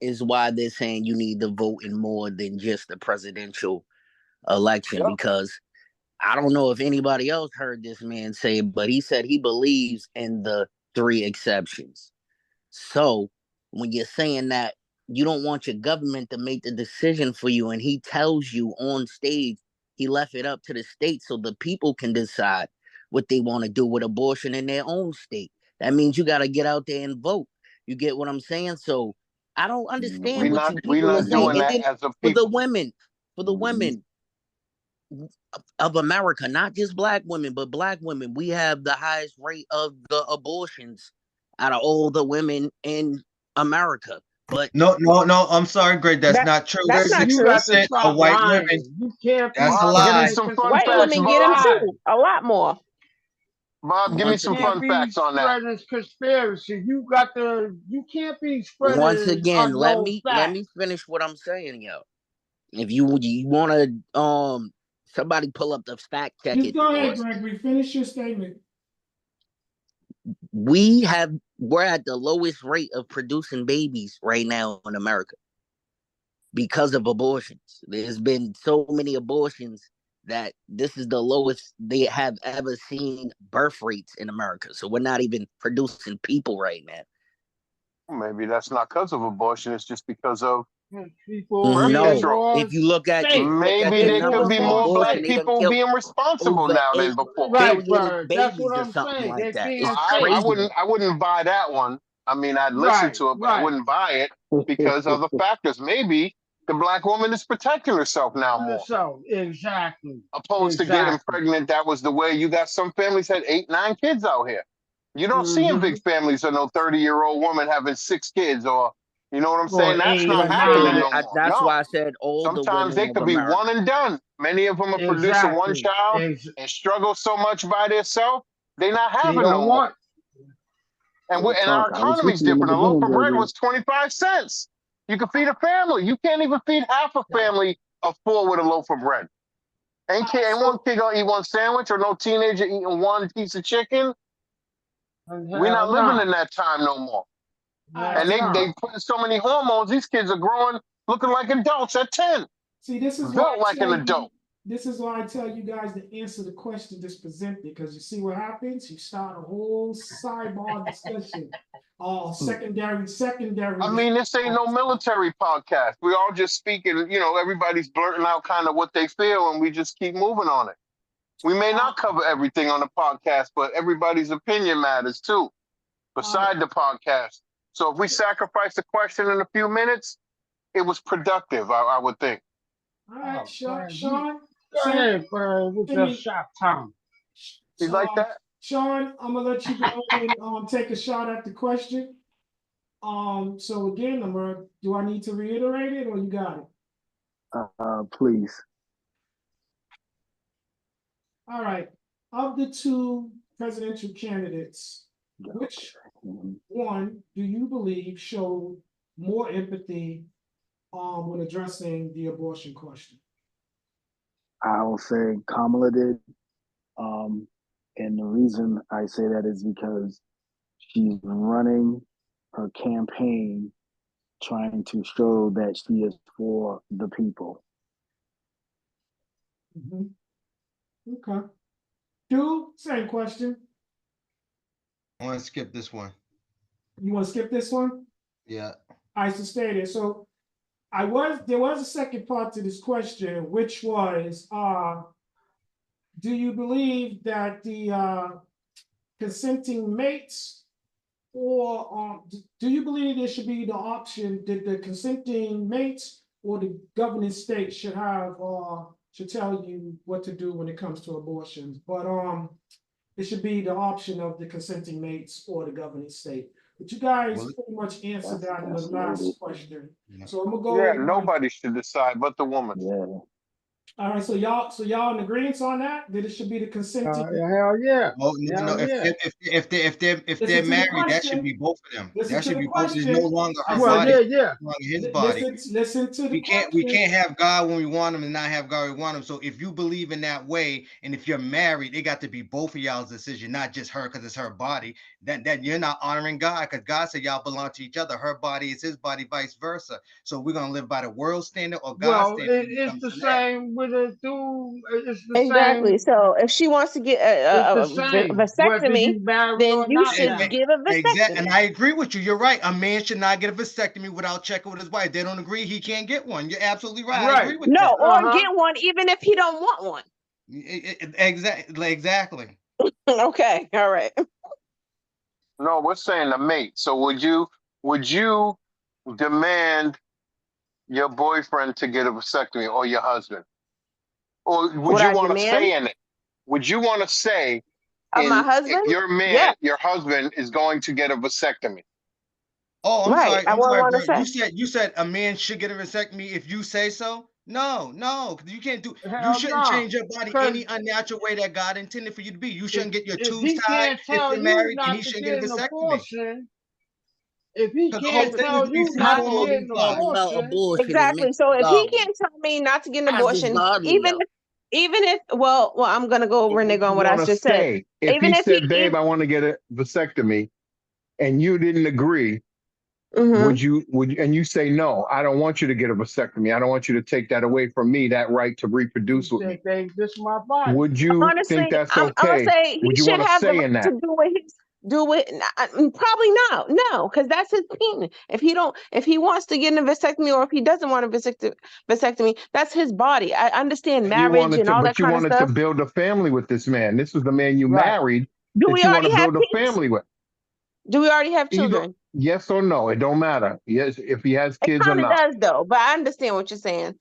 [SPEAKER 4] is why they're saying you need to vote in more than just the presidential election, because I don't know if anybody else heard this man say, but he said he believes in the 3 exceptions. So when you're saying that you don't want your government to make the decision for you, and he tells you on stage he left it up to the state so the people can decide what they want to do with abortion in their own state, that means you got to get out there and vote. You get what I'm saying? So I don't understand what you
[SPEAKER 10] We're
[SPEAKER 4] people are
[SPEAKER 10] not
[SPEAKER 4] saying.
[SPEAKER 10] doing
[SPEAKER 4] And
[SPEAKER 10] that
[SPEAKER 4] then
[SPEAKER 10] as a
[SPEAKER 4] for the
[SPEAKER 10] people.
[SPEAKER 4] women of America, not just black women, but black women, we have the highest rate of the abortions out of all the women in America. But
[SPEAKER 11] No, I'm sorry, Greg. That's not true.
[SPEAKER 6] That's not
[SPEAKER 3] You
[SPEAKER 6] true.
[SPEAKER 3] got to
[SPEAKER 11] 60% of
[SPEAKER 3] stop
[SPEAKER 11] white
[SPEAKER 3] lying.
[SPEAKER 11] women.
[SPEAKER 3] You can't be
[SPEAKER 11] That's a
[SPEAKER 10] Bob, give me
[SPEAKER 11] lie.
[SPEAKER 3] spreading
[SPEAKER 10] some fun
[SPEAKER 6] White
[SPEAKER 10] facts,
[SPEAKER 6] women get them
[SPEAKER 10] Bob.
[SPEAKER 3] lies.
[SPEAKER 6] too, a lot more.
[SPEAKER 10] Bob, give me
[SPEAKER 6] Once
[SPEAKER 10] some
[SPEAKER 6] again,
[SPEAKER 10] fun facts on that.
[SPEAKER 3] Spreading conspiracy. You can't be
[SPEAKER 4] once
[SPEAKER 3] spreading
[SPEAKER 4] again, let
[SPEAKER 3] unknown
[SPEAKER 4] me
[SPEAKER 3] facts.
[SPEAKER 4] finish what I'm saying, yo. If you want to somebody pull up the fact check
[SPEAKER 2] Just
[SPEAKER 4] it
[SPEAKER 2] go
[SPEAKER 4] for
[SPEAKER 2] ahead,
[SPEAKER 4] us.
[SPEAKER 2] Gregory. Finish your statement.
[SPEAKER 4] We're at the lowest rate of producing babies right now in America because of abortions. There's been so many abortions that this is the lowest they have ever seen birth rates in America. So we're not even producing people right now.
[SPEAKER 10] Maybe that's not because of abortion. It's just because of
[SPEAKER 3] People
[SPEAKER 10] birth
[SPEAKER 3] being
[SPEAKER 4] No,
[SPEAKER 10] control.
[SPEAKER 3] more
[SPEAKER 4] if you look at
[SPEAKER 3] safe.
[SPEAKER 10] Maybe
[SPEAKER 4] the
[SPEAKER 10] there
[SPEAKER 3] People
[SPEAKER 10] could
[SPEAKER 4] numbers
[SPEAKER 10] be
[SPEAKER 4] for
[SPEAKER 3] more
[SPEAKER 10] more black
[SPEAKER 4] abortion, they
[SPEAKER 3] safe.
[SPEAKER 4] done
[SPEAKER 10] people
[SPEAKER 4] killed
[SPEAKER 10] being responsible
[SPEAKER 4] over
[SPEAKER 10] now than
[SPEAKER 4] 8
[SPEAKER 10] before.
[SPEAKER 3] Right,
[SPEAKER 4] billion
[SPEAKER 3] Bird. That's what
[SPEAKER 4] babies or
[SPEAKER 3] I'm
[SPEAKER 4] something
[SPEAKER 3] saying. They're
[SPEAKER 4] like that.
[SPEAKER 3] being
[SPEAKER 4] It's
[SPEAKER 10] I
[SPEAKER 3] safe.
[SPEAKER 4] crazy.
[SPEAKER 10] wouldn't buy that one. I mean, I'd listen
[SPEAKER 3] Right,
[SPEAKER 10] to it, but I
[SPEAKER 3] right.
[SPEAKER 10] wouldn't buy it because of the factors. Maybe the black woman is protecting herself now more,
[SPEAKER 3] So exactly.
[SPEAKER 10] opposed to getting pregnant. That was the way. You got some families had 8, 9 kids out here. You don't see in big families of no 30-year-old woman having 6 kids, or you know what I'm
[SPEAKER 3] Or
[SPEAKER 10] saying? That's
[SPEAKER 3] eight,
[SPEAKER 10] not
[SPEAKER 4] Didn't say
[SPEAKER 10] happening
[SPEAKER 3] nine.
[SPEAKER 10] no
[SPEAKER 4] that.
[SPEAKER 10] more.
[SPEAKER 4] That's
[SPEAKER 10] No.
[SPEAKER 4] why I said all the
[SPEAKER 10] Sometimes
[SPEAKER 4] women
[SPEAKER 10] they
[SPEAKER 4] of
[SPEAKER 10] could be one
[SPEAKER 4] America.
[SPEAKER 10] and done. Many of them are producing one
[SPEAKER 3] Exactly.
[SPEAKER 10] child and struggle so much by themselves, they're not
[SPEAKER 3] They
[SPEAKER 10] having no
[SPEAKER 3] don't
[SPEAKER 10] more.
[SPEAKER 3] want.
[SPEAKER 10] And
[SPEAKER 7] Real
[SPEAKER 10] our
[SPEAKER 7] talk. I was with
[SPEAKER 10] economy's
[SPEAKER 7] you in the
[SPEAKER 10] different. A loaf
[SPEAKER 7] beginning,
[SPEAKER 10] of bread
[SPEAKER 7] JB.
[SPEAKER 10] was 25 cents. You can feed a family. You can't even feed half a family of 4 with a loaf of bread. Ain't one
[SPEAKER 2] So
[SPEAKER 10] kid gonna eat one sandwich, or no teenager eating one piece of chicken. We're
[SPEAKER 3] Hell
[SPEAKER 10] not living
[SPEAKER 3] no.
[SPEAKER 10] in that time no more.
[SPEAKER 2] alright,
[SPEAKER 10] And
[SPEAKER 3] Hell
[SPEAKER 2] so
[SPEAKER 10] they
[SPEAKER 3] no.
[SPEAKER 10] putting so many hormones. These kids are growing, looking like adults at 10,
[SPEAKER 2] see, this is why
[SPEAKER 10] built
[SPEAKER 2] I
[SPEAKER 10] like an
[SPEAKER 2] tell you.
[SPEAKER 10] adult.
[SPEAKER 2] This is why I tell you guys to answer the question that's presented, because you see what happens. You start a whole sidebar discussion, secondary.
[SPEAKER 10] I mean, this ain't no military podcast. We all just speaking, everybody's blurting out kind of what they feel, and we just keep moving on it. We may not cover everything on the podcast, but everybody's opinion matters too, beside the podcast. So if we sacrifice the question in a few minutes, it was productive, I would think.
[SPEAKER 2] All right,
[SPEAKER 3] Oh,
[SPEAKER 2] Sean.
[SPEAKER 3] man.
[SPEAKER 2] Sean,
[SPEAKER 3] Go ahead, bro, with
[SPEAKER 2] send
[SPEAKER 3] your
[SPEAKER 2] me.
[SPEAKER 3] shot time.
[SPEAKER 10] You like that?
[SPEAKER 2] Sean, I'm gonna let you go and take a shot at the question. So again, do I need to reiterate it, or you got it?
[SPEAKER 7] Please.
[SPEAKER 2] All right. Of the 2 presidential candidates,
[SPEAKER 7] Yeah,
[SPEAKER 2] which
[SPEAKER 7] okay.
[SPEAKER 2] one do you believe showed more empathy when addressing the abortion question?
[SPEAKER 7] I'll say Kamala did. And the reason I say that is because she's running her campaign trying to show that she is for the people.
[SPEAKER 2] Okay. Dude, same question.
[SPEAKER 11] I want to skip this one.
[SPEAKER 2] You want to skip this one?
[SPEAKER 11] Yeah.
[SPEAKER 2] I should stay there. So there was a second part to this question, which was, do you believe that the consenting mates, or do you believe there should be the option that the consenting mates or the governing state should tell you what to do when it comes to abortions? But it should be the option of the consenting mates or the governing state. But you guys pretty much answered that in the
[SPEAKER 7] That's loaded.
[SPEAKER 2] last question.
[SPEAKER 11] Yeah.
[SPEAKER 2] So I'm gonna go.
[SPEAKER 10] Yeah, nobody should decide but the woman.
[SPEAKER 7] Yeah.
[SPEAKER 2] All right, so y'all in agreement on that it should be the consenting.
[SPEAKER 3] Hell yeah.
[SPEAKER 11] Oh no!
[SPEAKER 3] Hell yeah.
[SPEAKER 11] If they're
[SPEAKER 2] Listen to the
[SPEAKER 11] married, that should
[SPEAKER 2] question.
[SPEAKER 11] be both of them.
[SPEAKER 2] Listen
[SPEAKER 11] That
[SPEAKER 2] to
[SPEAKER 11] should
[SPEAKER 2] the
[SPEAKER 11] be both. It's no
[SPEAKER 2] question.
[SPEAKER 11] longer her
[SPEAKER 3] Well,
[SPEAKER 11] body,
[SPEAKER 3] yeah.
[SPEAKER 11] no longer his body.
[SPEAKER 2] Listen to the
[SPEAKER 11] We
[SPEAKER 2] question.
[SPEAKER 11] can't have God when we want him and not have God when we want him. So if you believe in that way, and if you're married, it got to be both of y'all's decision, not just her because it's her body. That you're not honoring God, because God said y'all belong to each other. Her body is his body, vice versa. So we're gonna live by the world standard or God's
[SPEAKER 3] Well,
[SPEAKER 11] standard when it
[SPEAKER 3] it's
[SPEAKER 11] comes
[SPEAKER 3] the
[SPEAKER 11] to that.
[SPEAKER 3] same with a dude. It's the
[SPEAKER 6] Exactly.
[SPEAKER 3] same.
[SPEAKER 6] So if she wants to get
[SPEAKER 3] It's
[SPEAKER 6] a
[SPEAKER 3] the same, whether
[SPEAKER 6] vasectomy,
[SPEAKER 3] you married
[SPEAKER 6] then
[SPEAKER 3] or
[SPEAKER 6] you
[SPEAKER 3] not
[SPEAKER 6] should
[SPEAKER 3] married.
[SPEAKER 6] give a
[SPEAKER 11] Exactly, and
[SPEAKER 6] vasectomy.
[SPEAKER 11] I agree with you. You're right. A man should not get a vasectomy without checking with his wife. They don't agree, he can't get one. You're absolutely right. I
[SPEAKER 3] Right.
[SPEAKER 11] agree with
[SPEAKER 6] No,
[SPEAKER 11] that.
[SPEAKER 6] or get one even if he don't want one.
[SPEAKER 11] Exactly.
[SPEAKER 6] Okay, all right.
[SPEAKER 10] No, we're saying the mate. So would you demand your boyfriend to get a vasectomy, or your husband? Or would
[SPEAKER 6] Would
[SPEAKER 10] you
[SPEAKER 6] I
[SPEAKER 10] want to
[SPEAKER 6] demand
[SPEAKER 10] say in it? Would you want to say
[SPEAKER 6] of my
[SPEAKER 10] if
[SPEAKER 6] husband?
[SPEAKER 10] your
[SPEAKER 6] Yeah,
[SPEAKER 10] man, your husband is going to get a vasectomy?
[SPEAKER 11] Oh, I'm
[SPEAKER 6] right.
[SPEAKER 11] sorry.
[SPEAKER 6] I
[SPEAKER 11] I'm
[SPEAKER 6] wouldn't
[SPEAKER 11] sorry,
[SPEAKER 6] want to
[SPEAKER 11] bro.
[SPEAKER 6] say.
[SPEAKER 11] You said a man should get a vasectomy if you say so. No, because you can't do. You
[SPEAKER 3] Hell
[SPEAKER 11] shouldn't
[SPEAKER 3] no.
[SPEAKER 11] change your body
[SPEAKER 3] Because
[SPEAKER 11] any unnatural way that God intended for you to be. You
[SPEAKER 3] if,
[SPEAKER 11] shouldn't get your
[SPEAKER 3] if
[SPEAKER 11] tubes
[SPEAKER 3] he
[SPEAKER 11] tied
[SPEAKER 3] can't
[SPEAKER 11] if
[SPEAKER 3] tell
[SPEAKER 11] you're
[SPEAKER 3] you
[SPEAKER 11] married, and
[SPEAKER 3] not
[SPEAKER 11] he
[SPEAKER 3] to
[SPEAKER 11] shouldn't
[SPEAKER 3] get
[SPEAKER 11] get a
[SPEAKER 3] an
[SPEAKER 11] vasectomy.
[SPEAKER 3] abortion, if he
[SPEAKER 11] Because the whole
[SPEAKER 3] can't
[SPEAKER 11] thing is
[SPEAKER 3] tell
[SPEAKER 11] to be
[SPEAKER 3] you
[SPEAKER 4] It's not
[SPEAKER 3] not to
[SPEAKER 11] fruitful and
[SPEAKER 3] get
[SPEAKER 4] always
[SPEAKER 3] an
[SPEAKER 11] multiply.
[SPEAKER 4] talking about
[SPEAKER 3] abortion,
[SPEAKER 4] abortion. It
[SPEAKER 6] Exactly.
[SPEAKER 4] makes
[SPEAKER 6] So if he
[SPEAKER 4] God
[SPEAKER 6] can't tell me not to get an
[SPEAKER 4] as is
[SPEAKER 6] abortion,
[SPEAKER 4] godly though.
[SPEAKER 6] even if I'm gonna go
[SPEAKER 10] But would
[SPEAKER 6] renege on
[SPEAKER 10] you
[SPEAKER 6] what I
[SPEAKER 10] want to
[SPEAKER 6] just said.
[SPEAKER 10] stay? If
[SPEAKER 6] Even
[SPEAKER 10] he
[SPEAKER 6] if he
[SPEAKER 10] said, "Babe, I want to get a vasectomy," and you didn't agree,
[SPEAKER 6] mm-hmm.
[SPEAKER 10] and you say, "No, I don't want you to get a vasectomy. I don't want you to take that away from me, that right to
[SPEAKER 3] he
[SPEAKER 10] reproduce with
[SPEAKER 3] said,
[SPEAKER 10] me."
[SPEAKER 3] "Babe, this is my body."
[SPEAKER 10] Would you think
[SPEAKER 6] Honestly,
[SPEAKER 10] that's
[SPEAKER 6] I'm gonna
[SPEAKER 10] okay?
[SPEAKER 6] say he
[SPEAKER 10] Would you
[SPEAKER 6] should
[SPEAKER 10] want to
[SPEAKER 6] have the
[SPEAKER 10] say in
[SPEAKER 6] right to
[SPEAKER 10] that?
[SPEAKER 6] do it. Probably no, because that's his opinion. If he wants to get a vasectomy, or if he doesn't want a vasectomy, that's his body. I understand
[SPEAKER 10] And you
[SPEAKER 6] marriage
[SPEAKER 10] wanted
[SPEAKER 6] and
[SPEAKER 10] to,
[SPEAKER 6] all that
[SPEAKER 10] but you
[SPEAKER 6] kind of
[SPEAKER 10] wanted to
[SPEAKER 6] stuff.
[SPEAKER 10] build a family with this man. This was the man you
[SPEAKER 3] Right.
[SPEAKER 10] married
[SPEAKER 6] Do
[SPEAKER 10] that
[SPEAKER 6] we
[SPEAKER 10] you want to
[SPEAKER 6] already have
[SPEAKER 10] build a
[SPEAKER 6] kids?
[SPEAKER 10] family with.
[SPEAKER 6] Do we already have
[SPEAKER 10] Either
[SPEAKER 6] children?
[SPEAKER 10] yes or no, it don't matter. Yes, if he has
[SPEAKER 6] It
[SPEAKER 10] kids or
[SPEAKER 6] kind of
[SPEAKER 10] not.
[SPEAKER 6] does though, but I understand what you're saying.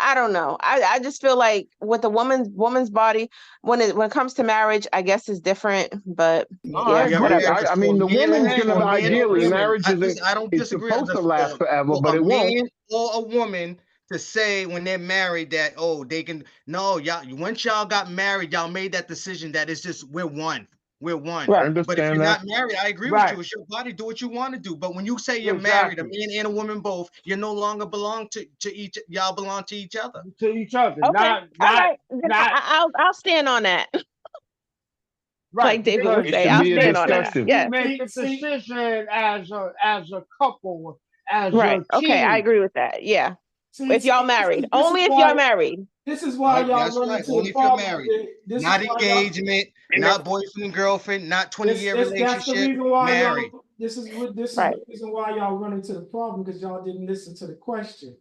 [SPEAKER 6] I don't know. I just feel like with a woman's body, when it comes to marriage, I guess it's different. But
[SPEAKER 10] No,
[SPEAKER 6] yeah,
[SPEAKER 10] I
[SPEAKER 11] Yeah,
[SPEAKER 10] agree.
[SPEAKER 6] whatever.
[SPEAKER 10] I mean, the
[SPEAKER 11] for men
[SPEAKER 10] woman's gonna
[SPEAKER 11] for men or
[SPEAKER 10] ideally
[SPEAKER 11] women,
[SPEAKER 10] marriage isn't.
[SPEAKER 11] I don't
[SPEAKER 10] It's
[SPEAKER 11] disagree.
[SPEAKER 10] supposed to last forever,
[SPEAKER 11] For
[SPEAKER 10] but
[SPEAKER 11] a
[SPEAKER 10] it won't.
[SPEAKER 11] man or a woman to say when they're married that they can y'all once y'all got married, y'all made that decision that it's just we're one. We're one.
[SPEAKER 10] I
[SPEAKER 6] Right.
[SPEAKER 11] But if
[SPEAKER 10] understand
[SPEAKER 11] you're
[SPEAKER 10] that.
[SPEAKER 11] not married, I agree with
[SPEAKER 3] Right.
[SPEAKER 11] you. It's your body. Do what you want to do. But when you say you're married, a
[SPEAKER 3] Exactly.
[SPEAKER 11] man and a woman both, you no longer belong to each. Y'all belong to each other.
[SPEAKER 3] To each other.
[SPEAKER 6] Okay. All right. Then
[SPEAKER 3] Not
[SPEAKER 6] I'll stand on that.
[SPEAKER 3] right.
[SPEAKER 6] Like David
[SPEAKER 3] Because
[SPEAKER 6] would
[SPEAKER 10] It
[SPEAKER 6] say,
[SPEAKER 10] should
[SPEAKER 6] I'll
[SPEAKER 10] be a
[SPEAKER 6] stand on that.
[SPEAKER 10] discussion.
[SPEAKER 6] Yeah.
[SPEAKER 3] you make the
[SPEAKER 2] See,
[SPEAKER 3] decision as a couple, as
[SPEAKER 6] Right.
[SPEAKER 3] a
[SPEAKER 6] Okay. I
[SPEAKER 3] team.
[SPEAKER 6] agree with that. Yeah. If y'all married,
[SPEAKER 2] this is
[SPEAKER 6] only if y'all
[SPEAKER 2] why
[SPEAKER 6] married.
[SPEAKER 2] this is why
[SPEAKER 11] Right,
[SPEAKER 2] y'all
[SPEAKER 11] that's
[SPEAKER 2] run
[SPEAKER 11] right.
[SPEAKER 2] into the
[SPEAKER 11] Only if you're
[SPEAKER 2] problem.
[SPEAKER 11] married.
[SPEAKER 2] This is
[SPEAKER 11] Not
[SPEAKER 2] why y'all.
[SPEAKER 11] engagement,
[SPEAKER 10] And the
[SPEAKER 11] not boyfriend and girlfriend, not 20-year
[SPEAKER 2] That's the
[SPEAKER 11] relationship,
[SPEAKER 2] reason why
[SPEAKER 11] married.
[SPEAKER 2] y'all. This is
[SPEAKER 6] Right.
[SPEAKER 2] the reason why y'all run into the problem because y'all didn't listen to the question.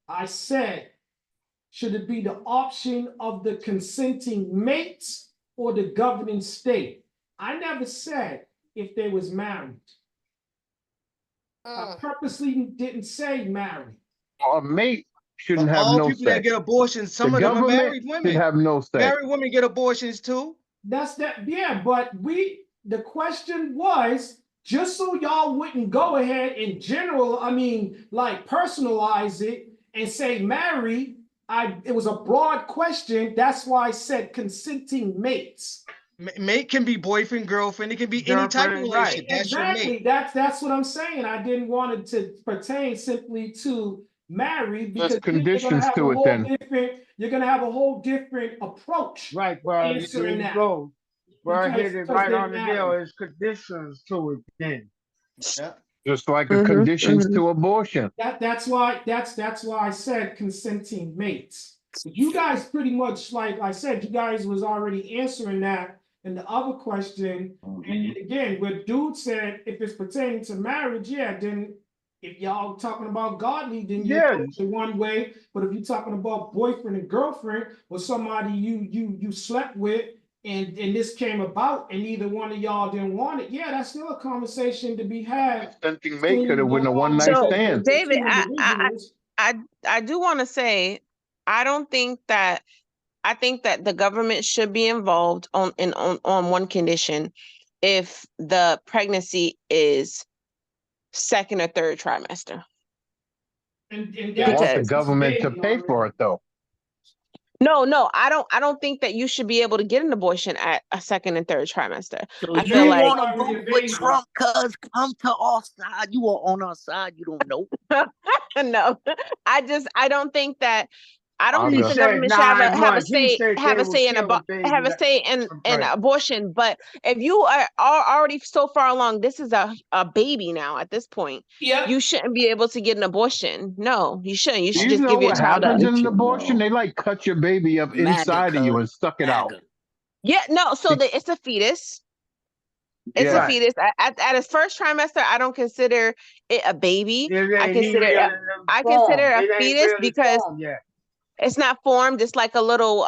[SPEAKER 2] I said, should it be the option of the consenting mates or the governing state? I never said if they was married. I purposely didn't say married.
[SPEAKER 10] a mate shouldn't
[SPEAKER 11] But
[SPEAKER 10] have
[SPEAKER 11] all
[SPEAKER 10] no
[SPEAKER 11] people that
[SPEAKER 10] say.
[SPEAKER 11] get abortions,
[SPEAKER 10] The
[SPEAKER 11] some of them are
[SPEAKER 10] government
[SPEAKER 11] married
[SPEAKER 10] should
[SPEAKER 11] women.
[SPEAKER 10] have no say.
[SPEAKER 11] Married women get abortions too.
[SPEAKER 2] That's that, yeah, but the question was, just so y'all wouldn't go ahead in general, I mean, like personalize it and say marry, it was a broad question, that's why I said consenting mates.
[SPEAKER 11] Mate can be boyfriend, girlfriend. It can be any type of
[SPEAKER 3] Girlfriend, right.
[SPEAKER 11] relationship. That's your
[SPEAKER 2] Exactly,
[SPEAKER 11] mate.
[SPEAKER 2] that's what I'm saying. I didn't want it to pertain simply to marry
[SPEAKER 10] There's
[SPEAKER 2] because
[SPEAKER 10] conditions to it then.
[SPEAKER 2] you're gonna have a whole different approach
[SPEAKER 3] Right, well, there
[SPEAKER 2] answering
[SPEAKER 3] you
[SPEAKER 2] that.
[SPEAKER 3] go. Well, hit it
[SPEAKER 2] Because
[SPEAKER 3] right
[SPEAKER 2] they're
[SPEAKER 3] on the
[SPEAKER 2] married.
[SPEAKER 3] nail. There's conditions to it then.
[SPEAKER 11] Yeah.
[SPEAKER 10] Just like the conditions to abortion.
[SPEAKER 2] That's why I said consenting mates. But you guys pretty much, like I said, you guys was already answering that in the other question. And again, where dude said if it's pertaining to marriage, yeah, then if y'all talking about godly, then you
[SPEAKER 3] Yeah.
[SPEAKER 2] approach it one way. But if you're talking about boyfriend and girlfriend or somebody you slept with and this came about and neither one of y'all didn't want it, yeah, that's still a conversation to be had.
[SPEAKER 10] Consenting mate could have been a one night
[SPEAKER 6] So
[SPEAKER 10] stand.
[SPEAKER 6] David, I do want to say, I think that the government should be involved on one condition, if the pregnancy is second or third trimester.
[SPEAKER 2] And
[SPEAKER 10] They want the government to pay for it though.
[SPEAKER 6] No, I don't think that you should be able to get an abortion at a second and third trimester.
[SPEAKER 4] So
[SPEAKER 6] I
[SPEAKER 4] you
[SPEAKER 6] feel like
[SPEAKER 4] want to vote with Trump, cuz come to our side. You are on our side. You don't know.
[SPEAKER 6] no, I don't think that. I don't
[SPEAKER 10] He
[SPEAKER 6] think the
[SPEAKER 3] said
[SPEAKER 6] government should
[SPEAKER 3] 9
[SPEAKER 6] have a
[SPEAKER 3] months. He
[SPEAKER 6] say
[SPEAKER 3] said
[SPEAKER 6] have
[SPEAKER 3] they
[SPEAKER 6] a
[SPEAKER 3] would
[SPEAKER 6] say in
[SPEAKER 3] kill a baby
[SPEAKER 6] have a say in abortion. But if you are already so far along, this is a baby now at this point.
[SPEAKER 2] Yeah.
[SPEAKER 6] You shouldn't be able to get an abortion. No, you shouldn't. You
[SPEAKER 10] Do
[SPEAKER 6] should
[SPEAKER 10] you
[SPEAKER 6] just
[SPEAKER 10] know
[SPEAKER 6] give your
[SPEAKER 10] what
[SPEAKER 6] child
[SPEAKER 10] happens
[SPEAKER 6] a.
[SPEAKER 10] in an abortion? They like cut your baby up inside of you and suck it out.
[SPEAKER 6] Yeah, no. So it's a fetus. It's a fetus. At its first trimester, I don't consider it a baby. I consider a fetus because it's not formed. It's like a little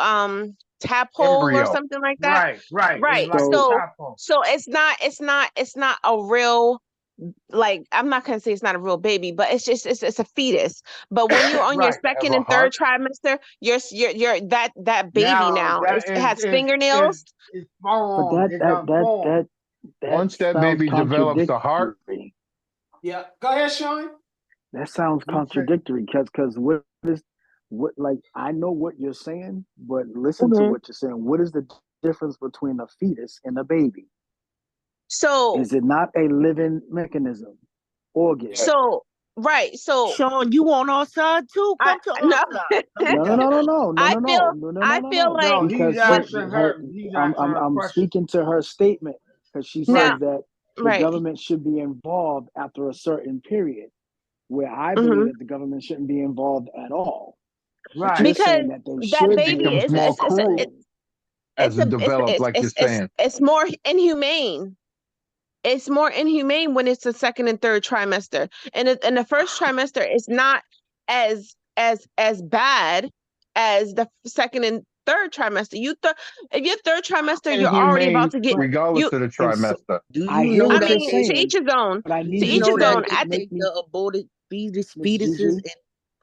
[SPEAKER 6] tadpole or something like that. Right.
[SPEAKER 3] Like
[SPEAKER 6] So it's not a real, like, I'm not gonna say it's not a real baby, but it's just it's a fetus. But when you're on your second and third trimester, you're that baby now it has fingernails.
[SPEAKER 3] It's
[SPEAKER 7] But that
[SPEAKER 10] once that
[SPEAKER 7] sounds
[SPEAKER 10] baby develops a heart.
[SPEAKER 2] Yeah, go ahead, Sean.
[SPEAKER 7] That sounds contradictory because like I know what you're saying, but listen to what you're saying. What is the difference between a fetus and a baby?
[SPEAKER 6] So
[SPEAKER 7] is it not a living mechanism, organ?
[SPEAKER 6] So
[SPEAKER 4] Sean, you on our side too? Come to our side.
[SPEAKER 7] No.
[SPEAKER 6] I feel like
[SPEAKER 3] he's asking her.
[SPEAKER 7] I'm speaking to her statement because she says that the government should be involved after a certain period, where I believe that the government shouldn't be involved at all.
[SPEAKER 3] Right.
[SPEAKER 7] You're saying that they
[SPEAKER 6] that
[SPEAKER 7] should
[SPEAKER 6] baby
[SPEAKER 7] be
[SPEAKER 6] is
[SPEAKER 10] more cruel as it develops, like you're saying.
[SPEAKER 6] It's more inhumane. It's more inhumane when it's the second and third trimester, and in the first trimester, it's not as bad as the second and third trimester. If your third trimester, you're already about to get
[SPEAKER 10] regardless of the trimester.
[SPEAKER 4] Do you know that
[SPEAKER 6] to each his own.
[SPEAKER 7] But I need
[SPEAKER 6] To each his own.
[SPEAKER 4] they take the aborted fetuses and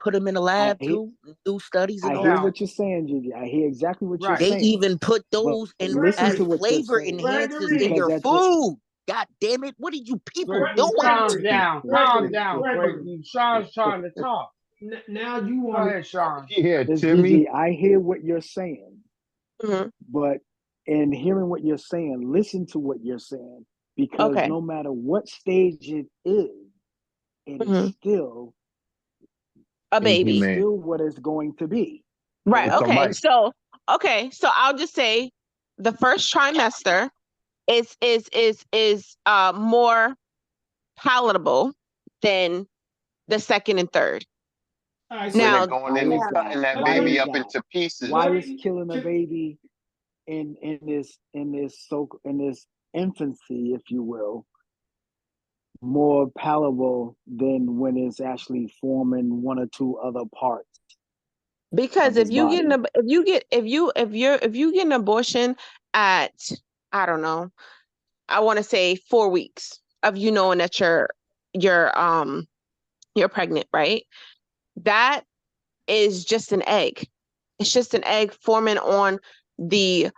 [SPEAKER 4] put them in a lab too, do studies and
[SPEAKER 7] I
[SPEAKER 4] all
[SPEAKER 7] hear
[SPEAKER 4] that.
[SPEAKER 7] what you're saying, Gigi. I hear exactly what you're
[SPEAKER 3] Right.
[SPEAKER 4] They
[SPEAKER 7] saying.
[SPEAKER 4] even put
[SPEAKER 7] But
[SPEAKER 4] those in
[SPEAKER 7] listen
[SPEAKER 4] as
[SPEAKER 7] to what you're
[SPEAKER 4] flavor
[SPEAKER 7] saying.
[SPEAKER 4] enhancers in
[SPEAKER 7] Because
[SPEAKER 4] your
[SPEAKER 7] at the
[SPEAKER 4] food. God damn it! What are you people
[SPEAKER 3] Gregory,
[SPEAKER 4] doing?
[SPEAKER 3] calm down. Calm down, Gregory. Sean's trying to talk.
[SPEAKER 2] Now you
[SPEAKER 3] Go
[SPEAKER 2] want
[SPEAKER 3] ahead, Sean.
[SPEAKER 10] Yeah,
[SPEAKER 7] Miss
[SPEAKER 10] Timmy.
[SPEAKER 7] Gigi, I hear what you're saying.
[SPEAKER 6] Mhm.
[SPEAKER 7] But in hearing what you're saying, listen to what you're saying. Because
[SPEAKER 6] Okay.
[SPEAKER 7] no matter what stage it is
[SPEAKER 6] Mhm.
[SPEAKER 7] still
[SPEAKER 6] A baby.
[SPEAKER 10] Man.
[SPEAKER 7] still what it's going to be.
[SPEAKER 6] Right.
[SPEAKER 10] It's a
[SPEAKER 6] Okay.
[SPEAKER 10] life.
[SPEAKER 6] So I'll just say the first trimester is more palatable than the second and third.
[SPEAKER 2] All right,
[SPEAKER 10] Where
[SPEAKER 2] so
[SPEAKER 10] they're
[SPEAKER 6] Now,
[SPEAKER 10] going
[SPEAKER 7] Why
[SPEAKER 10] in and
[SPEAKER 7] is that?
[SPEAKER 10] cutting that
[SPEAKER 7] Why
[SPEAKER 10] baby
[SPEAKER 7] is
[SPEAKER 10] up
[SPEAKER 7] that?
[SPEAKER 10] into pieces.
[SPEAKER 7] Why
[SPEAKER 2] let
[SPEAKER 7] is
[SPEAKER 2] me
[SPEAKER 7] killing a baby in this infancy, if you will, more palatable than when it's actually forming one or two other parts
[SPEAKER 6] because
[SPEAKER 7] of his body?
[SPEAKER 6] if you get an abortion at, I don't know, I want to say 4 weeks of you knowing that you're pregnant, right? That is just an egg. It's just an egg forming on the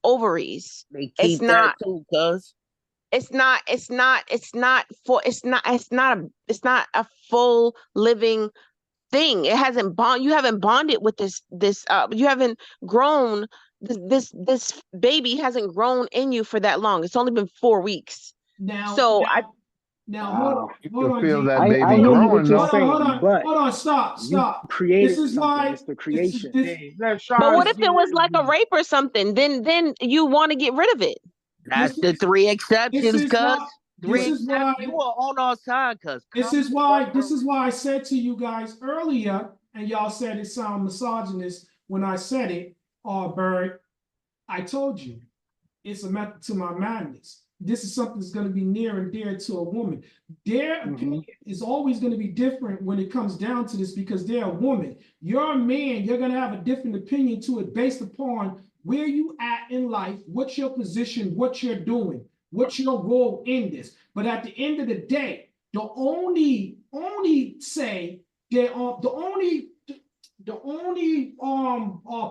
[SPEAKER 6] ovaries.
[SPEAKER 4] They
[SPEAKER 6] It's
[SPEAKER 4] keep that
[SPEAKER 6] not
[SPEAKER 4] too, cuz.
[SPEAKER 6] it's not a full living thing. You haven't bonded with you haven't grown. This baby hasn't grown in you for that long. It's only been 4 weeks.
[SPEAKER 2] now
[SPEAKER 6] So
[SPEAKER 7] Wow.
[SPEAKER 10] You
[SPEAKER 2] hold
[SPEAKER 10] can
[SPEAKER 2] on,
[SPEAKER 10] feel
[SPEAKER 2] G.
[SPEAKER 10] that
[SPEAKER 7] I
[SPEAKER 10] baby
[SPEAKER 7] hear you
[SPEAKER 10] growing
[SPEAKER 7] what you're
[SPEAKER 10] though.
[SPEAKER 7] saying, but
[SPEAKER 2] Hold on, stop,
[SPEAKER 7] you
[SPEAKER 2] stop. This
[SPEAKER 7] created
[SPEAKER 2] is
[SPEAKER 7] something.
[SPEAKER 2] why
[SPEAKER 7] It's the creation.
[SPEAKER 3] Let
[SPEAKER 6] but
[SPEAKER 3] Sean
[SPEAKER 6] what if
[SPEAKER 3] get
[SPEAKER 6] it was
[SPEAKER 3] his
[SPEAKER 6] like a
[SPEAKER 3] view.
[SPEAKER 6] rape or something? Then you want to get rid of it.
[SPEAKER 4] That's
[SPEAKER 2] this
[SPEAKER 4] the
[SPEAKER 2] is
[SPEAKER 4] three
[SPEAKER 2] this
[SPEAKER 4] exceptions,
[SPEAKER 2] is
[SPEAKER 4] cuz.
[SPEAKER 2] why
[SPEAKER 4] Three
[SPEAKER 2] this is
[SPEAKER 4] exceptions.
[SPEAKER 2] why
[SPEAKER 4] You are on our side, cuz.
[SPEAKER 2] this is why I said to you guys earlier, and y'all said it sound misogynist when I said it, Bird. I told you it's a method to my madness. This is something that's going to be near and dear to a woman. Their opinion is always going to be different when it comes down to this because they're a woman. You're a man, you're going to have a different opinion to it based upon where you at in life, what's your position, what you're doing, what's your role in this. But at the end of the day, the only say that the only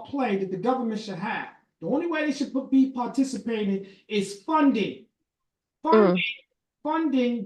[SPEAKER 2] play that the government should have, the only way they should be participating is funding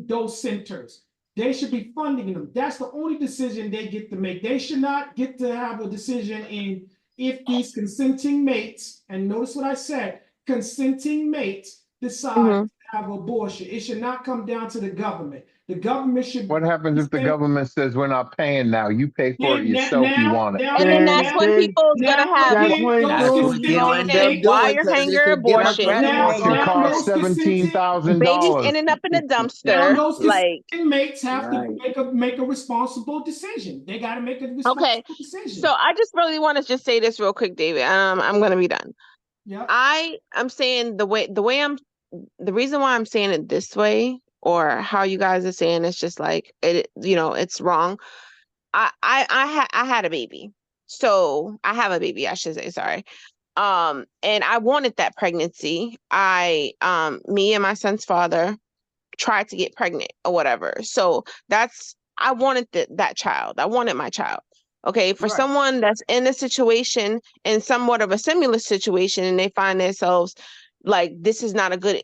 [SPEAKER 2] those centers. They should be funding them. That's the only decision they get to make. They should not get to have a decision in if these consenting mates, and notice what I said, consenting mates decide to have abortion. It should not come down to the government. The government should
[SPEAKER 10] What happens if the
[SPEAKER 2] say,
[SPEAKER 10] government says we're not paying now? You pay for it
[SPEAKER 2] now,
[SPEAKER 10] yourself, you want it.
[SPEAKER 6] And then that's when
[SPEAKER 3] Then
[SPEAKER 6] people's gonna have
[SPEAKER 3] that's when
[SPEAKER 4] That's
[SPEAKER 3] dudes
[SPEAKER 4] what
[SPEAKER 3] get
[SPEAKER 4] you
[SPEAKER 3] on
[SPEAKER 6] consenting
[SPEAKER 3] the
[SPEAKER 4] end up
[SPEAKER 6] and
[SPEAKER 3] paper.
[SPEAKER 4] doing,
[SPEAKER 6] wire
[SPEAKER 4] cuz it's
[SPEAKER 6] hanger
[SPEAKER 4] a
[SPEAKER 3] That's when
[SPEAKER 6] abortions,
[SPEAKER 3] dudes
[SPEAKER 10] That
[SPEAKER 3] get
[SPEAKER 10] should
[SPEAKER 3] on the
[SPEAKER 10] cost
[SPEAKER 3] paper.
[SPEAKER 6] babies
[SPEAKER 10] $17,000.
[SPEAKER 6] ending up in a
[SPEAKER 2] now
[SPEAKER 6] dumpster.
[SPEAKER 2] those
[SPEAKER 6] Like,
[SPEAKER 2] consenting mates have to
[SPEAKER 7] Right.
[SPEAKER 2] make a responsible decision. They got to make a
[SPEAKER 6] okay,
[SPEAKER 2] responsible decision.
[SPEAKER 6] so I just really want to just say this real quick, David. I'm gonna be done.
[SPEAKER 2] Yeah.
[SPEAKER 6] I'm saying the reason why I'm saying it this way or how you guys are saying it's just like it's wrong. I had a baby. So I have a baby, I should say, sorry. And I wanted that pregnancy. Me and my son's father tried to get pregnant or whatever. So I wanted that child. I wanted my child. Okay, for someone that's in a situation, in somewhat of a similar situation, and they find themselves like this is not a good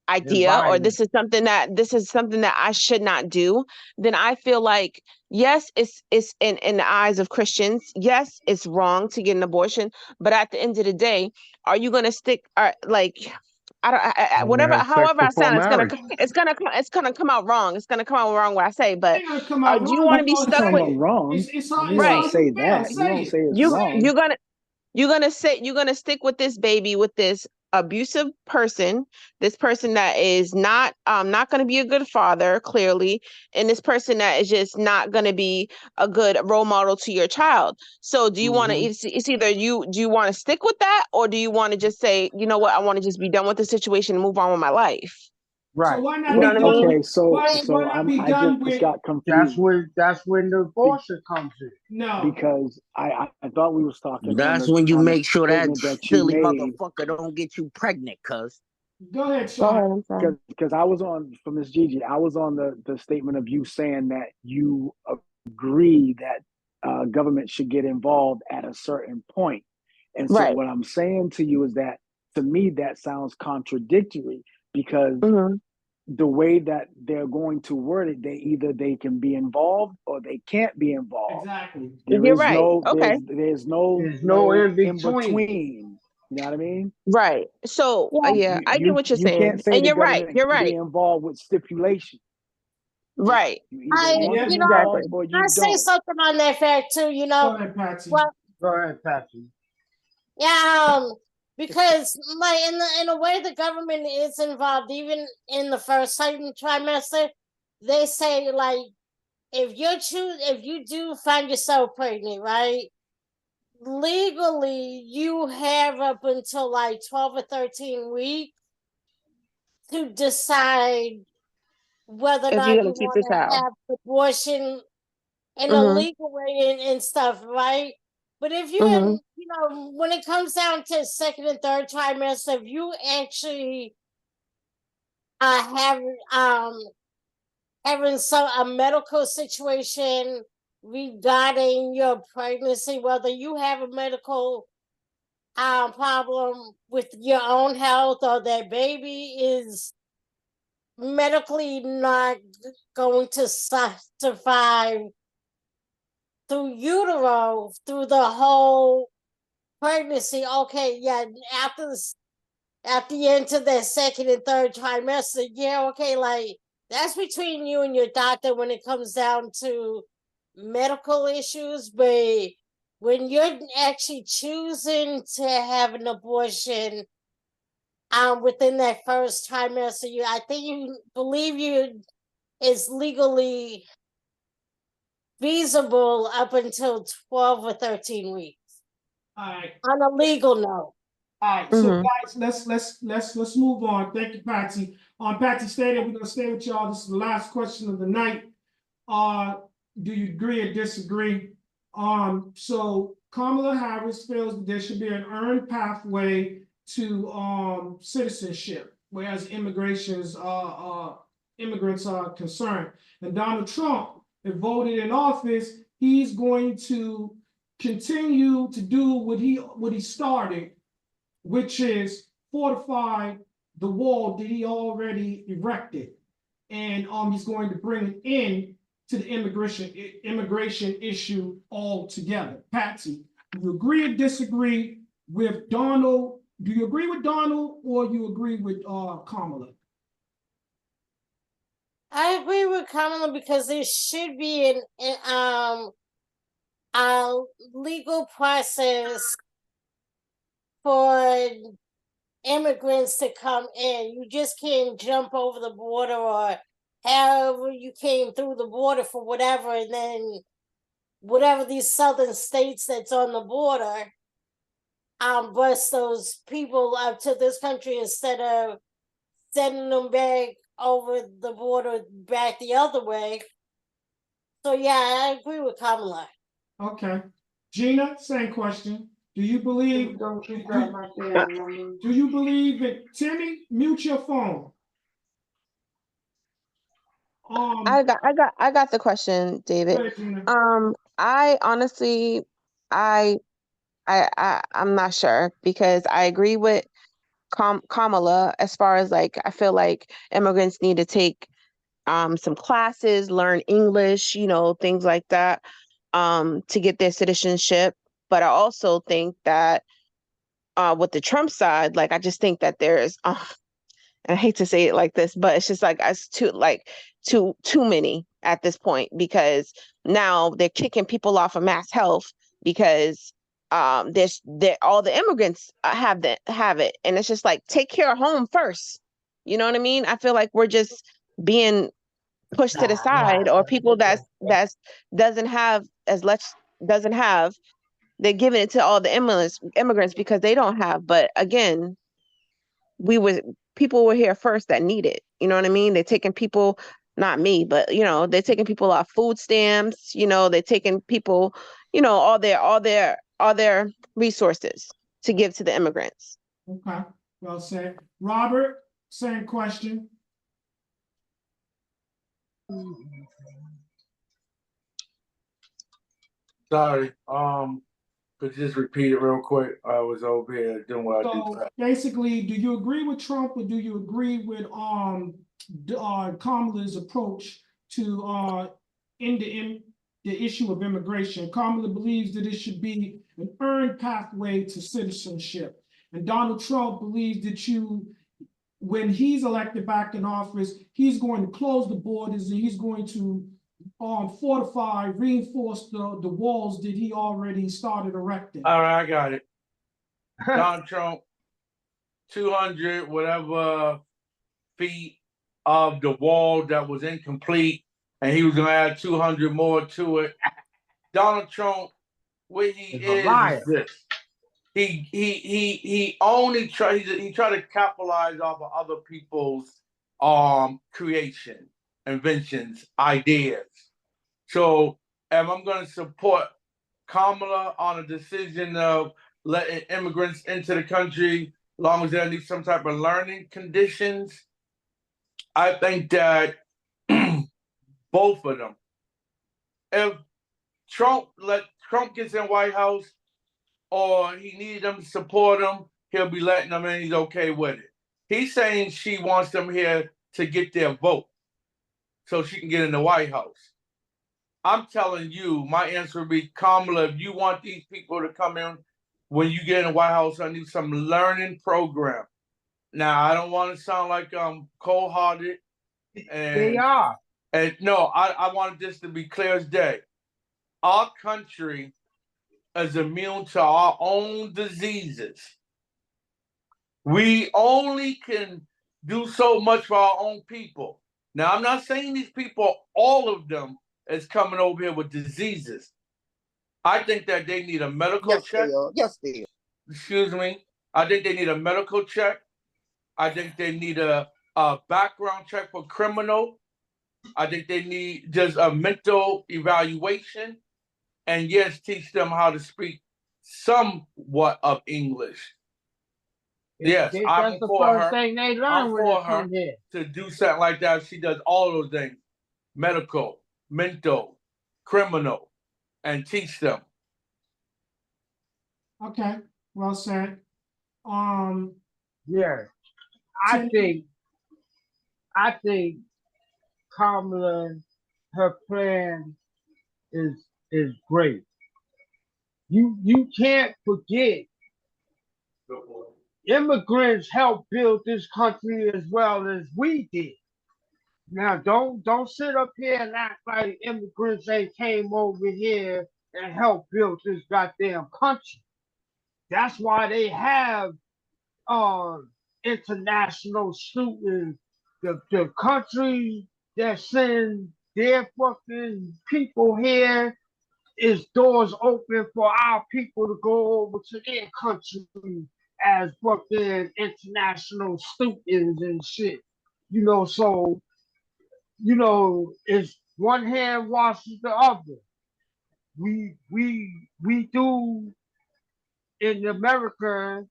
[SPEAKER 6] idea, or
[SPEAKER 3] Environment.
[SPEAKER 6] this is something that I should not do, then I feel like yes, it's in the eyes of Christians, yes, it's wrong to get an abortion, but at the end of the day, are you going to stick like I don't
[SPEAKER 10] Want to
[SPEAKER 6] whatever
[SPEAKER 10] have sex
[SPEAKER 6] however I
[SPEAKER 10] before
[SPEAKER 6] sound,
[SPEAKER 10] marriage.
[SPEAKER 6] it's gonna come out wrong. It's gonna come out wrong what I say, but
[SPEAKER 2] Ain't gonna come out
[SPEAKER 6] do you
[SPEAKER 2] wrong.
[SPEAKER 6] want
[SPEAKER 2] You
[SPEAKER 6] to be
[SPEAKER 7] It's
[SPEAKER 2] gonna
[SPEAKER 6] stuck
[SPEAKER 7] not
[SPEAKER 2] say
[SPEAKER 6] with
[SPEAKER 7] no
[SPEAKER 2] it.
[SPEAKER 7] wrong.
[SPEAKER 2] It's
[SPEAKER 7] You
[SPEAKER 6] right?
[SPEAKER 7] won't
[SPEAKER 2] how
[SPEAKER 7] say
[SPEAKER 2] you feel.
[SPEAKER 7] that. You
[SPEAKER 2] Say
[SPEAKER 7] won't
[SPEAKER 2] it.
[SPEAKER 7] say it's
[SPEAKER 6] You
[SPEAKER 2] Say it.
[SPEAKER 7] wrong.
[SPEAKER 6] you're gonna stick with this baby, with this abusive person, this person that is not gonna be a good father, clearly, and this person that is just not gonna be a good role model to your child. So do you want to it's either do you want to stick with that, or do you want to just say, you know what, I want to just be done with the situation and move on with my life?
[SPEAKER 2] So
[SPEAKER 3] Right.
[SPEAKER 2] why not
[SPEAKER 6] You know
[SPEAKER 2] be
[SPEAKER 6] what I
[SPEAKER 2] done
[SPEAKER 6] mean?
[SPEAKER 2] with?
[SPEAKER 7] Okay, so
[SPEAKER 2] Why not be
[SPEAKER 7] I
[SPEAKER 2] done
[SPEAKER 7] just
[SPEAKER 2] with?
[SPEAKER 7] got confused
[SPEAKER 3] That's when the
[SPEAKER 7] be-
[SPEAKER 3] abortion comes in.
[SPEAKER 2] No.
[SPEAKER 7] because I thought we was talking
[SPEAKER 4] That's when you
[SPEAKER 7] on the
[SPEAKER 4] make sure that
[SPEAKER 7] statement that you
[SPEAKER 4] silly
[SPEAKER 7] made.
[SPEAKER 4] motherfucker don't get you pregnant, cuz.
[SPEAKER 2] Go ahead,
[SPEAKER 6] Go
[SPEAKER 2] Sean.
[SPEAKER 6] ahead, I'm sorry.
[SPEAKER 7] Because I was on for Miss Gigi, I was on the statement of you saying that you agree that government should get involved at a certain point. And so
[SPEAKER 6] Right.
[SPEAKER 7] what I'm saying to you is that to me that sounds contradictory because
[SPEAKER 6] Mm-hmm.
[SPEAKER 7] the way that they're going to word it, they can be involved or they can't be involved.
[SPEAKER 2] Exactly.
[SPEAKER 7] There
[SPEAKER 6] You're
[SPEAKER 7] is
[SPEAKER 6] right.
[SPEAKER 7] no
[SPEAKER 6] Okay.
[SPEAKER 7] there's no
[SPEAKER 3] There's no in
[SPEAKER 7] in
[SPEAKER 3] between.
[SPEAKER 7] between. You know what I mean?
[SPEAKER 6] Right. So yeah, I get what you're
[SPEAKER 7] You
[SPEAKER 6] saying.
[SPEAKER 7] can't say
[SPEAKER 6] And
[SPEAKER 7] the
[SPEAKER 6] you're right.
[SPEAKER 7] government
[SPEAKER 6] You're
[SPEAKER 7] can be
[SPEAKER 6] right.
[SPEAKER 7] involved with stipulation.
[SPEAKER 6] Right.
[SPEAKER 7] You either
[SPEAKER 9] I,
[SPEAKER 7] want
[SPEAKER 2] Yeah,
[SPEAKER 7] them
[SPEAKER 9] you know,
[SPEAKER 6] Exactly.
[SPEAKER 7] involved or
[SPEAKER 9] I
[SPEAKER 7] you
[SPEAKER 9] say
[SPEAKER 7] don't.
[SPEAKER 9] something on that fact too.
[SPEAKER 2] go ahead, Patsy.
[SPEAKER 9] Well,
[SPEAKER 3] Go ahead, Patsy.
[SPEAKER 9] yeah, because like in a way the government is involved even in the first trimester. They say like if you do find yourself pregnant, right? Legally, you have up until like 12 or 13 weeks to decide whether or
[SPEAKER 6] If you're
[SPEAKER 9] not
[SPEAKER 6] gonna
[SPEAKER 9] you
[SPEAKER 6] keep
[SPEAKER 9] want
[SPEAKER 6] the
[SPEAKER 9] to
[SPEAKER 6] child.
[SPEAKER 9] have abortion in a
[SPEAKER 6] Mm-hmm.
[SPEAKER 9] legal way and stuff, right? But if you're
[SPEAKER 6] Mm-hmm.
[SPEAKER 9] in, when it comes down to second and third trimester, if you actually have having a medical situation regarding your pregnancy, whether you have a medical problem with your own health or that baby is medically not going to survive through utero through the whole pregnancy. Okay, yeah, after you enter the second and third trimester, yeah, okay, like that's between you and your doctor when it comes down to medical issues. But when you're actually choosing to have an abortion within that first trimester, I think you believe you is legally feasible up until 12 or 13 weeks.
[SPEAKER 2] All right.
[SPEAKER 9] On a legal note.
[SPEAKER 2] All right, so
[SPEAKER 6] Mm-hmm.
[SPEAKER 2] guys, let's move on. Thank you, Patsy. Patsy, stay there. We're gonna stay with y'all. This is the last question of the night. Do you agree or disagree? So Kamala Harris feels that there should be an earned pathway to citizenship, whereas immigrants are concerned. And Donald Trump, if voted in office, he's going to continue to do what he started, which is fortify the wall that he already erected. And he's going to bring an end to the immigration issue altogether. Patsy, do you agree or disagree with Donald? Do you agree with Donald or you agree with Kamala?
[SPEAKER 9] I agree with Kamala because there should be a legal process for immigrants to come in. You just can't jump over the border or however you came through the border for whatever, and then whatever these southern states that's on the border bus those people up to this country instead of sending them back over the border back the other way. So yeah, I agree with Kamala.
[SPEAKER 2] Okay. Gina, same question. Do you believe it? Timmy, mute your phone.
[SPEAKER 6] I got the question, David.
[SPEAKER 2] Go ahead, Gina.
[SPEAKER 6] I honestly, I'm not sure because I agree with Kamala as far as like I feel like immigrants need to take some classes, learn English, things like that, to get their citizenship. But I also think that with the Trump side, like I just think that there's and I hate to say it like this, but it's just like it's too many at this point because now they're kicking people off of mass health because there's all the immigrants have it, and it's just like take care of home first. You know what I mean? I feel like we're just being pushed to the side, or people that's doesn't have as much doesn't have. They're giving it to all the immigrants because they don't have. But again, people were here first that need it. You know what I mean? They're taking people, not me, but they're taking people off food stamps. They're taking people, all their resources to give to the immigrants.
[SPEAKER 2] Okay, well said. Robert, Same question.
[SPEAKER 5] Sorry. Could you just repeat it real quick? I was over here doing what I do.
[SPEAKER 2] So basically, do you agree with Trump or do you agree with Kamala's approach to end the issue of immigration? Kamala believes that it should be an earned pathway to citizenship. And Donald Trump believes that when he's elected back in office, he's going to close the borders and he's going to fortify, reinforce the walls that he already started erecting.
[SPEAKER 5] All right, I got it. Donald Trump, 200 whatever feet of the wall that was incomplete, and he was going to add 200 more to it. Donald Trump, what he is this. He only tried to capitalize off of other people's creation, inventions, ideas. So if I'm going to support Kamala on a decision of letting immigrants into the country, as long as they need some type of learning conditions, I think that both of them. If Trump gets in White House, or he needed them to support him, he'll be letting them in. He's okay with it. He's saying she wants them here to get their vote so she can get in the White House. I'm telling you, my answer would be, Kamala, if you want these people to come in when you get in the White House, I need some learning program. Now, I don't want to sound like I'm cold-hearted.
[SPEAKER 3] They are.
[SPEAKER 5] And no, I wanted this to be clear as day. Our country is immune to our own diseases. We only can do so much for our own people. Now, I'm not saying these people, all of them, is coming over here with diseases. I think that they need a medical check.
[SPEAKER 4] Yes, they are.
[SPEAKER 5] Excuse me. I think they need a medical check. I think they need a background check for criminal. I think they need just a mental evaluation. And yes, teach them how to speak somewhat of English. Yes, I'm for her.
[SPEAKER 3] Thing they learn
[SPEAKER 5] I'm
[SPEAKER 3] when
[SPEAKER 5] for
[SPEAKER 3] they
[SPEAKER 5] her
[SPEAKER 3] come here.
[SPEAKER 5] to do something like that. She does all those things: medical, mental, criminal, and teach them.
[SPEAKER 2] Okay, well said.
[SPEAKER 3] Yeah, I think Kamala, her plan is great. You can't forget immigrants helped build this country as well as we did. Now don't sit up here and act like immigrants ain't came over here and helped build this goddamn country. That's why they have international students. The country that send their fucking people here is doors open for our people to go over to their country as fucking international students and shit. So it's one hand washes the other. We do in America.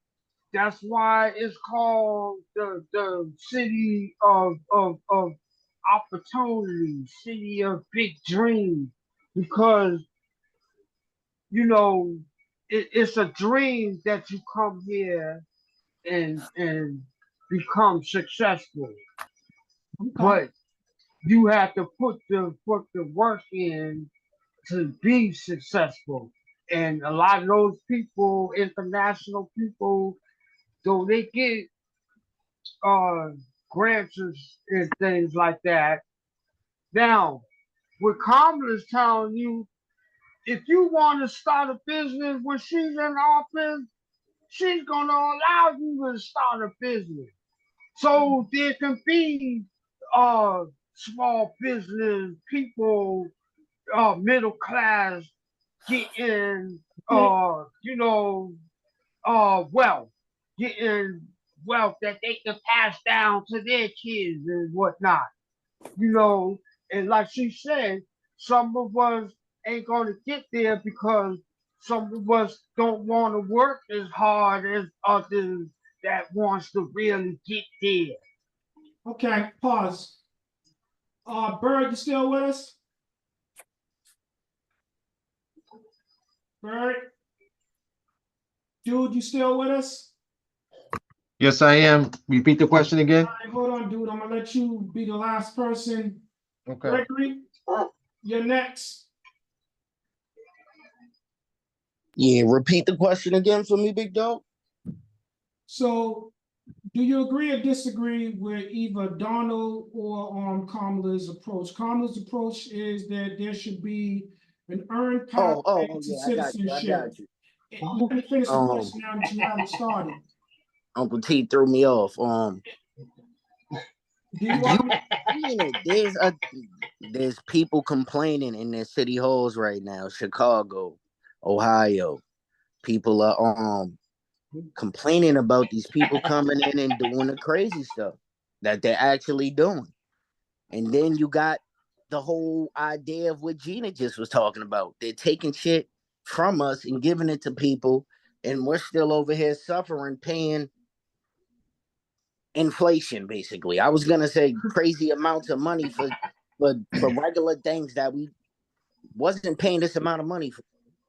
[SPEAKER 3] That's why it's called the city of opportunity, city of big dreams, because it's a dream that you come here and become successful.
[SPEAKER 2] Okay.
[SPEAKER 3] But you have to put the work in to be successful. And a lot of those people, international people, though they get grants and things like that. Now, what Kamala's telling you, if you want to start a business when she's in office, she's gonna allow you to start a business. So there can be small business people, middle class, getting wealth, getting wealth that they can pass down to their kids and whatnot. And like she said, some of us ain't gonna get there because some of us don't want to work as hard as others that wants to really get there.
[SPEAKER 2] Okay, pause. Bird, you still with us? Bird? Dude, you still with us?
[SPEAKER 11] Yes, I am. Repeat the question again.
[SPEAKER 2] All right, hold on, dude. I'm gonna let you be the last person.
[SPEAKER 11] Okay.
[SPEAKER 2] Gregory, you're next.
[SPEAKER 4] Yeah, repeat the question again for me, big dog.
[SPEAKER 2] So, do you agree or disagree with either Donald or Kamala's approach? Kamala's approach is that there should be an earned pathway to
[SPEAKER 4] Yeah, I got
[SPEAKER 2] citizenship.
[SPEAKER 4] you.
[SPEAKER 2] Let me finish the question now that you haven't started.
[SPEAKER 4] Uncle T threw me off.
[SPEAKER 2] Do you want
[SPEAKER 4] there's people complaining in their city halls right now, Chicago, Ohio. People are complaining about these people coming in and doing the crazy stuff that they're actually doing. And then you got the whole idea of what Gina just was talking about. They're taking shit from us and giving it to people, and we're still over here suffering, paying inflation, basically. I was gonna say crazy amounts of money for regular things that we wasn't paying this amount of money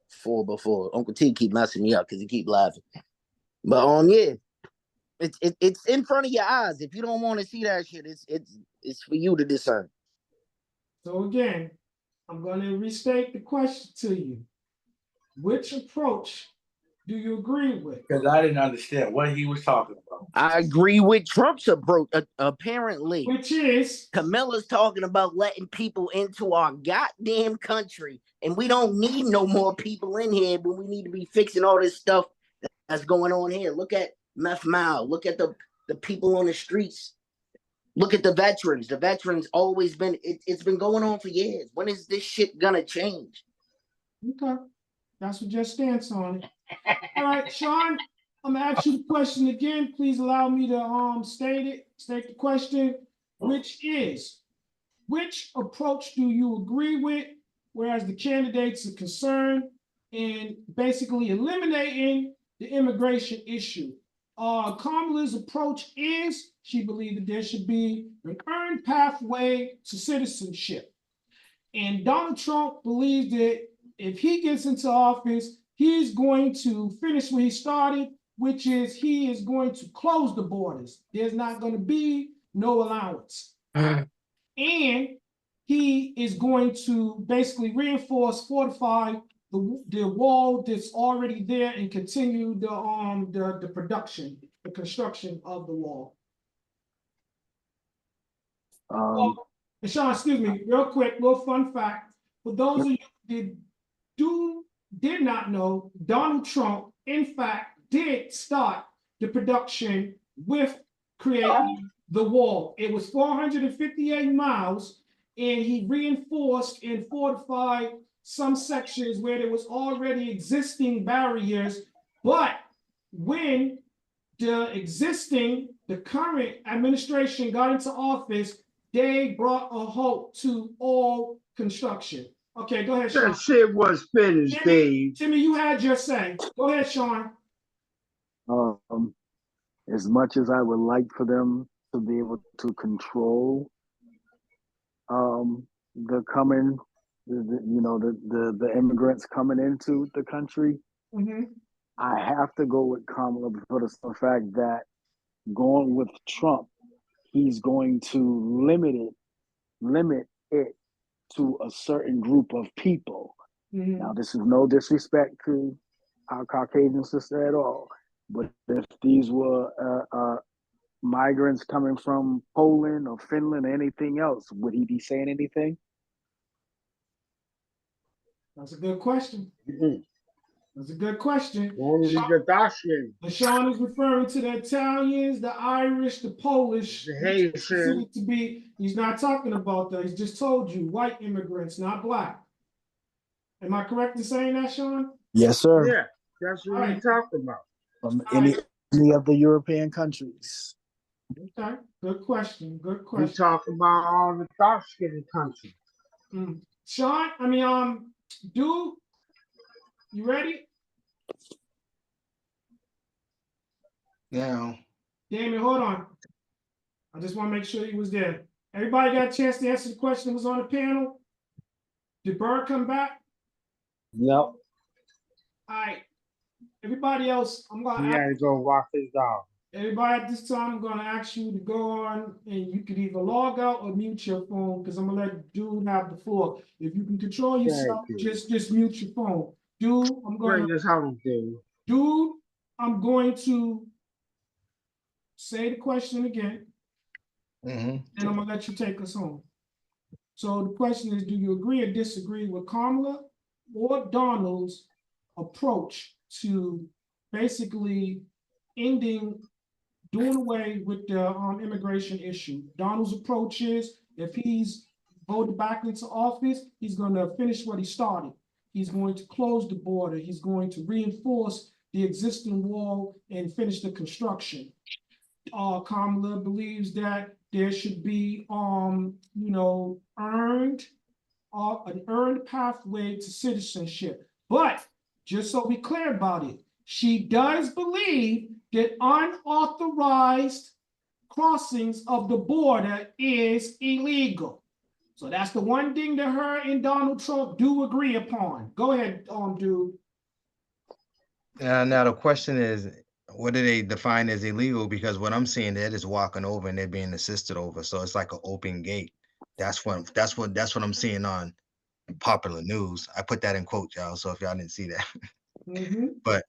[SPEAKER 4] for before. Uncle T keep messing me up because he keep laughing. But yeah, it's in front of your eyes. If you don't want to see that shit, it's for you to discern.
[SPEAKER 2] So again, I'm going to restate the question to you. Which approach do you agree with?
[SPEAKER 5] Because I didn't understand what he was talking about.
[SPEAKER 4] I agree with Trump's approach, apparently.
[SPEAKER 2] Which is?
[SPEAKER 4] Camilla's talking about letting people into our goddamn country, and we don't need no more people in here, but we need to be fixing all this stuff that's going on here. Look at Meth Mile. Look at the people on the streets. Look at the veterans. The veterans always been, it's been going on for years. When is this shit gonna change?
[SPEAKER 2] Okay. That's what your stance on it. All right, Sean, I'm gonna ask you the question again. Please allow me to state the question, which is, which approach do you agree with, whereas the candidates are concerned in basically eliminating the immigration issue? Kamala's approach is she believed that there should be an earned pathway to citizenship. And Donald Trump believes that if he gets into office, he's going to finish what he started, which is he is going to close the borders. There's not going to be no allowance. And he is going to basically reinforce, fortify the wall that's already there and continue the production, the construction of the wall. And Sean, excuse me, real quick, little fun fact. For those of you that did not know, Donald Trump, in fact, did start the production with creating the wall. It was 458 miles, and he reinforced and fortified some sections where there was already existing barriers. But when the current administration got into office, they brought a halt to all construction. Okay, go ahead, Sean.
[SPEAKER 3] That shit was finished, Dave.
[SPEAKER 2] Timmy, you had your say. Go ahead, Sean.
[SPEAKER 7] As much as I would like for them to be able to control the coming, the immigrants coming into the country, I have to go with Kamala for the fact that going with Trump, he's going to limit it to a certain group of people. Now, this is no disrespect to our Caucasian sister at all, but if these were migrants coming from Poland or Finland or anything else, would he be saying anything?
[SPEAKER 2] That's a good question. That's a good question. Sean is referring to the Italians, the Irish, the Polish,
[SPEAKER 3] the Haitian.
[SPEAKER 2] He's not talking about that. He's just told you white immigrants, not black. Am I correct in saying that, Sean?
[SPEAKER 7] Yes, sir.
[SPEAKER 3] Yeah, that's what he's talking about.
[SPEAKER 7] From any of the European countries.
[SPEAKER 2] Okay, good question. Good question.
[SPEAKER 3] We talk about all the dark-skinned countries.
[SPEAKER 2] Sean, dude, you ready?
[SPEAKER 11] Yeah.
[SPEAKER 2] Damien, hold on. I just want to make sure he was there. Everybody got a chance to answer the question that was on the panel? Did Bird come back?
[SPEAKER 3] Yep.
[SPEAKER 2] All right. Everybody else, I'm gonna
[SPEAKER 3] He
[SPEAKER 2] ask,
[SPEAKER 3] had to go walk his dog.
[SPEAKER 2] everybody at this time, I'm gonna ask you to go on and you could either log out or mute your phone because I'm gonna let Dude have the floor. If you can control yourself,
[SPEAKER 3] Thank you.
[SPEAKER 2] just mute your phone. Dude,
[SPEAKER 3] Bring this home, dude.
[SPEAKER 2] Dude, I'm going to say the question again, and I'm gonna let you take us home. So the question is, do you agree or disagree with Kamala or Donald's approach to basically doing away with the immigration issue? Donald's approach is, if he's voted back into office, he's going to finish what he started. He's going to close the border. He's going to reinforce the existing wall and finish the construction. Kamala believes that there should be, an earned pathway to citizenship. But just so we're clear about it, she does believe that unauthorized crossings of the border is illegal. So that's the one thing that her and Donald Trump do agree upon. Go ahead, Dude.
[SPEAKER 11] Now the question is, what do they define as illegal? Because what I'm seeing, they're just walking over and they're being assisted over. So it's like an open gate. That's what I'm seeing on popular news. I put that in quote, y'all. So if y'all didn't see that, but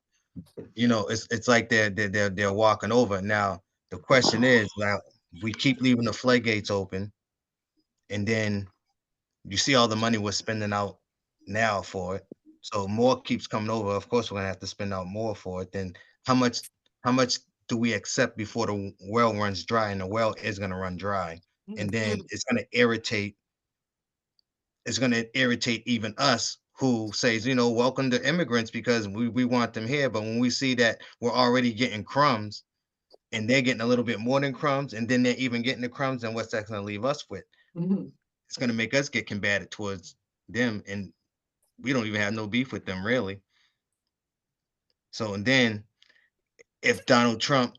[SPEAKER 11] it's like they're walking over. Now the question is, now we keep leaving the floodgates open, and then you see all the money we're spending out now for it. So more keeps coming over. Of course, we're gonna have to spend out more for it. Then how much do we accept before the well runs dry? And the well is gonna run dry, and then it's gonna irritate even us who says, welcome to immigrants because we want them here. But when we see that we're already getting crumbs and they're getting a little bit more than crumbs, and then they're even getting the crumbs, and what's that gonna leave us with? It's gonna make us get combated towards them, and we don't even have no beef with them really. So, and then if Donald Trump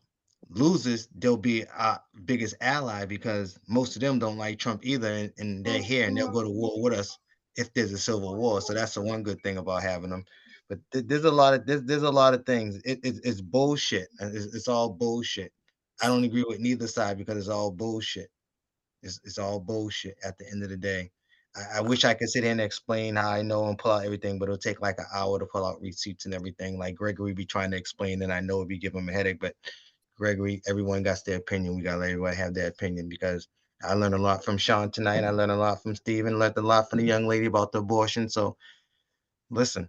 [SPEAKER 11] loses, they'll be our biggest ally because most of them don't like Trump either, and they're here and they'll go to war with us if there's a civil war. So that's the one good thing about having them. But there's a lot of there's a lot of things. It's bullshit. It's all bullshit. I don't agree with neither side because it's all bullshit. It's all bullshit at the end of the day. I wish I could sit here and explain how I know and pull out everything, but it'll take like an hour to pull out receipts and everything. Like Gregory be trying to explain, and I know it'd be giving him a headache. But Gregory, everyone got their opinion. We gotta let everybody have their opinion because I learned a lot from Sean tonight. I learned a lot from Steven, learned a lot from the young lady about the abortion. So listen,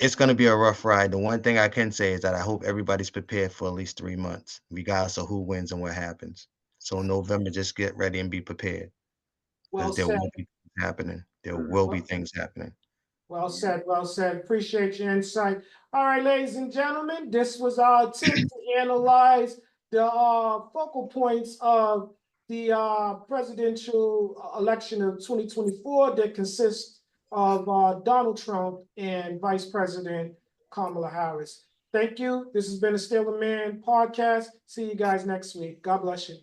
[SPEAKER 11] it's gonna be a rough ride. The one thing I can say is that I hope everybody's prepared for at least 3 months, regardless of who wins and what happens. So November, just get ready and be prepared.
[SPEAKER 2] Well
[SPEAKER 11] Because there
[SPEAKER 2] said.
[SPEAKER 11] will be things happening. There will be things happening.
[SPEAKER 2] Well said, well said. Appreciate your insight. All right, ladies and gentlemen, this was our attempt to analyze the focal points of the presidential election of 2024 that consists of Donald Trump and Vice President Kamala Harris. Thank you. This has been a Still a Man podcast. See you guys next week. God bless you.